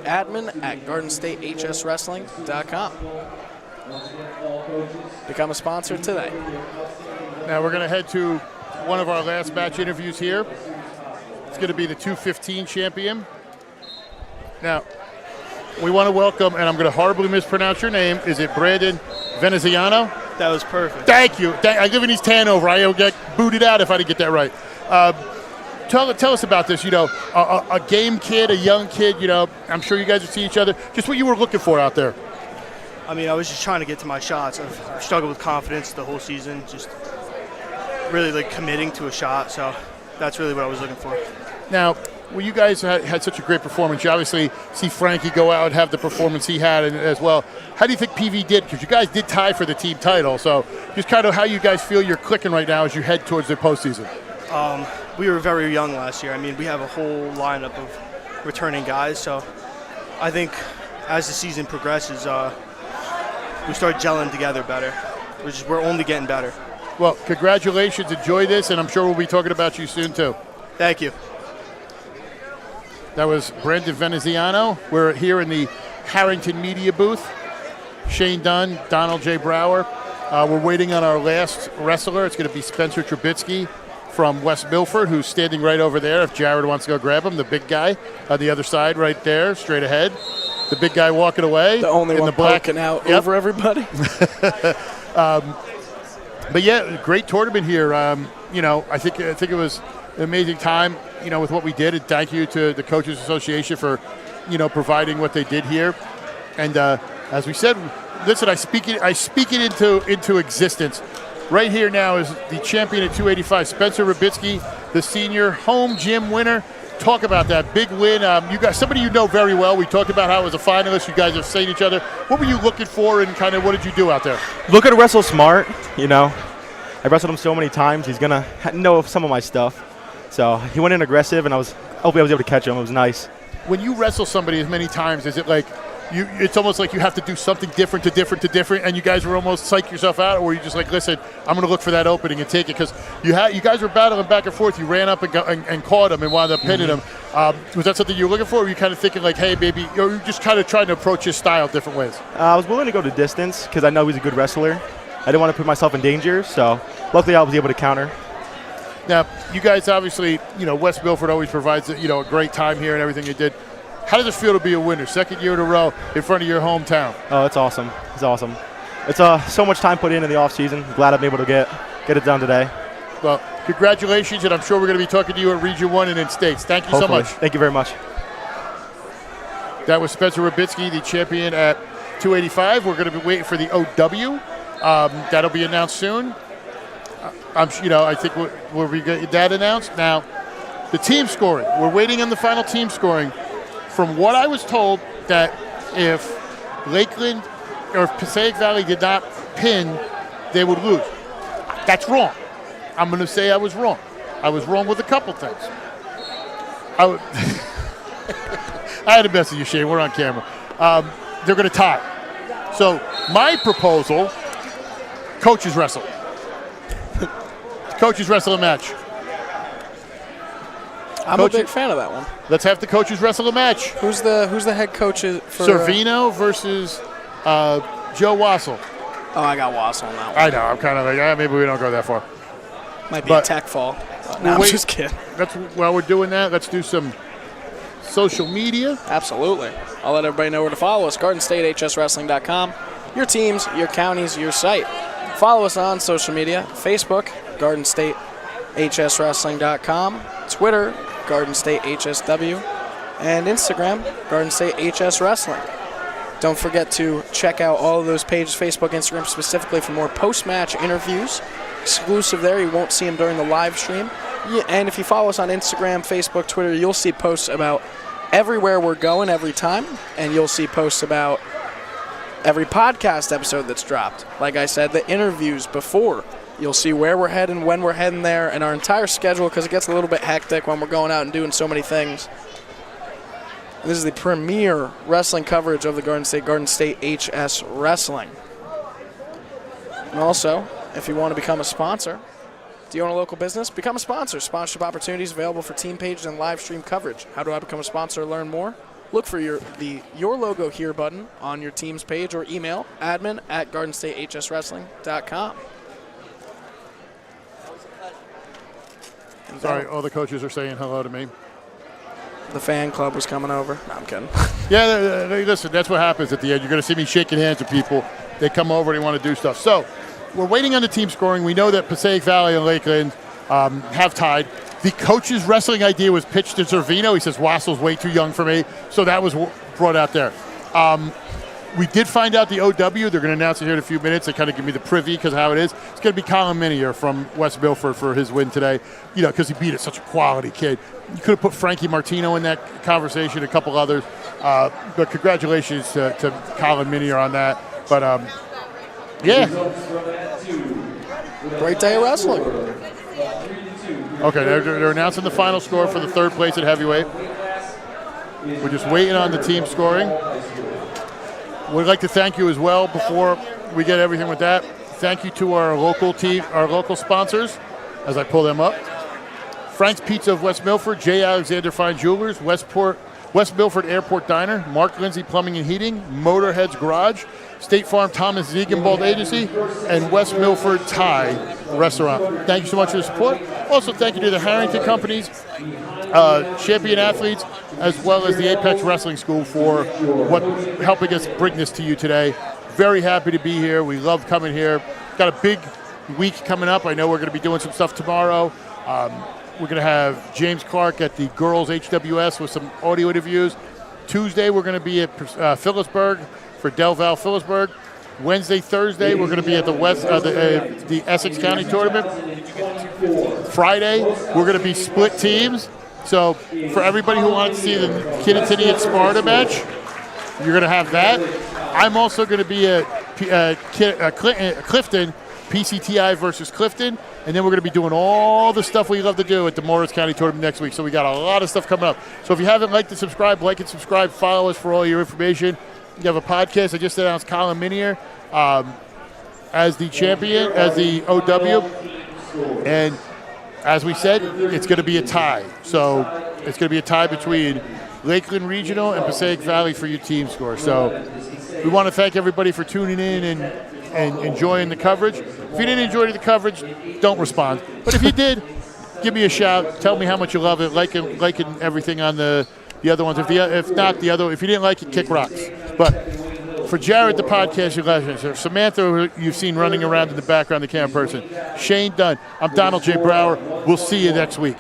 admin@GardenStateHSWrestling.com. Become a sponsor today. Now we're going to head to one of our last match interviews here. It's going to be the 215 champion. Now, we want to welcome, and I'm going to horribly mispronounce your name. Is it Brandon Veneziano? That was perfect. Thank you. I live in East Hanover. I will get booted out if I didn't get that right. Tell us about this. A game kid, a young kid. I'm sure you guys have seen each other. Just what you were looking for out there. I mean, I was just trying to get to my shots. I've struggled with confidence the whole season, just really committing to a shot. So that's really what I was looking for. Now, well, you guys had such a great performance. You obviously see Frankie go out and have the performance he had as well. How do you think PV did? Because you guys did tie for the team title. So just kind of how you guys feel you're clicking right now as you head towards the postseason. We were very young last year. I mean, we have a whole lineup of returning guys. So I think as the season progresses, we start gelling together better. We're only getting better. Well, congratulations. Enjoy this, and I'm sure we'll be talking about you soon, too. Thank you. That was Brandon Veneziano. We're here in the Harrington Media booth. Shane Dunn, Donald J. Brower. We're waiting on our last wrestler. It's going to be Spencer Trubitsky from West Milford, who's standing right over there. If Jared wants to go grab him, the big guy on the other side right there, straight ahead. The big guy walking away. The only in one the black. poking out Yep. over everybody. But yeah, great tournament here. I think it was an amazing time, with what we did. And thank you to the Coaches Association for, providing what they did here. And as we said, listen, I speak it into existence. Right here now is the champion at 285, Spencer Rabitsky, the senior home gym winner. Talk about that big win. You guys, somebody you know very well. We talked about how as a finalist, you guys have seen each other. What were you looking for, and kind of what did you do out there? Looking to wrestle smart. I wrestled him so many times. He's gonna know some of my stuff. So he went in aggressive, and hopefully I was able to catch him. It was nice. When you wrestle somebody as many times, is it like it's almost like you have to do something different, and you guys were almost psych yourself out, or were you just like, listen, I'm going to look for that opening and take it? Because you guys were battling back and forth. You ran up and caught him and wound up pinning him. Was that something you were looking for, or were you kind of thinking like, hey, maybe, or you just kind of trying to approach his style different ways? I was willing to go to distance because I know he's a good wrestler. I didn't want to put myself in danger, so luckily I was able to counter. Now, you guys obviously, West Milford always provides, a great time here and everything you did. How does it feel to be a winner, second year in a row in front of your hometown? Oh, it's awesome. It's awesome. It's so much time put in the off season. Glad I'm able to get it done today. Well, congratulations, and I'm sure we're going to be talking to you at Region 1 and in States. Thank you Hopefully. so much. Thank you very much. That was Spencer Rabitsky, the champion at 285. We're going to be waiting for the OW. That'll be announced soon. I think we'll get that announced. Now, the team scoring. We're waiting on the final team scoring. From what I was told, that if Lakeland or if Passaic Valley did not pin, they would lose. That's wrong. I'm going to say I was wrong. I was wrong with a couple things. I had a message you, Shane. We're on camera. They're going to tie. So my proposal, coaches wrestle. Coaches wrestle a match. I'm a big fan of that one. Let's have the coaches wrestle a match. Who's the head coach for Servino versus Joe Wassel. Oh, I got Wassel on that one. I know. I'm kind of like, maybe we don't go that far. Might be a tech fall. No, I'm just kidding. While we're doing that, let's do some social media. Absolutely. I'll let everybody know where to follow us. GardenStateHSWrestling.com. Your teams, your counties, your site. Follow us on social media. Facebook, GardenStateHSWrestling.com. Twitter, Garden State HSW, and Instagram, Garden State HS Wrestling. Don't forget to check out all of those pages, Facebook, Instagram, specifically for more post-match interviews. Exclusive there. You won't see them during the live stream. And if you follow us on Instagram, Facebook, Twitter, you'll see posts about everywhere we're going every time, and you'll see posts about every podcast episode that's dropped. Like I said, the interviews before. You'll see where we're heading, when we're heading there, and our entire schedule, because it gets a little bit hectic when we're going out and doing so many things. And this is the premier wrestling coverage of the Garden State HS Wrestling. And also, if you want to become a sponsor, do you own a local business? Become a sponsor. Sponsorship opportunities available for team pages and live stream coverage. How do I become a sponsor or learn more? Look for your logo here button on your team's page or email admin@GardenStateHSWrestling.com. Sorry, all the coaches are saying hello to me. The fan club was coming over. No, I'm kidding. Yeah, listen, that's what happens at the end. You're going to see me shaking hands with people. They come over, they want to do stuff. So we're waiting on the team scoring. We know that Passaic Valley and Lakeland have tied. The coach's wrestling idea was pitched to Servino. He says, Wassel's way too young for me. So that was brought out there. We did find out the OW. They're going to announce it here in a few minutes. They kind of give me the privy because of how it is. It's going to be Colin Minier from West Milford for his win today, because he beat such a quality kid. You could have put Frankie Martino in that conversation, a couple others. But congratulations to Colin Minier on that. But, yeah. Great day of wrestling. Okay, they're announcing the final score for the third place at heavyweight. We're just waiting on the team scoring. We'd like to thank you as well before we get everything with that. Thank you to our local team, our local sponsors, as I pull them up. Frank's Pizza of West Milford, J. Alexander Fine Jewelers, Westport West Milford Airport Diner, Mark Lindsay Plumbing and Heating, Motorhead's Garage, State Farm Thomas Ziegenbold Agency, and West Milford Thai Restaurant. Thank you so much for the support. Also, thank you to the Harrington Companies, Champion Athletes, as well as the Apex Wrestling School for helping us bring this to you today. Very happy to be here. We love coming here. Got a big week coming up. I know we're going to be doing some stuff tomorrow. We're going to have James Clarke at the Girls HWS with some audio interviews. Tuesday, we're going to be at Phillipsburg for Del Val Phillipsburg. Wednesday, Thursday, we're going to be at the Essex County Tournament. Friday, we're going to be split teams. So for everybody who wanted to see the Kittatinny at Sparta match, you're going to have that. I'm also going to be at Clifton, PCTI versus Clifton, and then we're going to be doing all the stuff we love to do at the Morris County Tournament next week. So we got a lot of stuff coming up. So if you haven't liked and subscribed, like and subscribe, follow us for all your information. You have a podcast. I just announced Colin Minier as the champion, as the OW, and as we said, it's going to be a tie. So it's going to be a tie between Lakeland Regional and Passaic Valley for your team score. So we want to thank everybody for tuning in and enjoying the coverage. If you didn't enjoy the coverage, don't respond. But if you did, give me a shout. Tell me how much you love it. Liking everything on the other ones. If you didn't like it, kick rocks. But for Jared, the podcast, your legend. Samantha, who you've seen running around in the background, the camera person. Shane Dunn. I'm Donald J. Brower. We'll see you next week.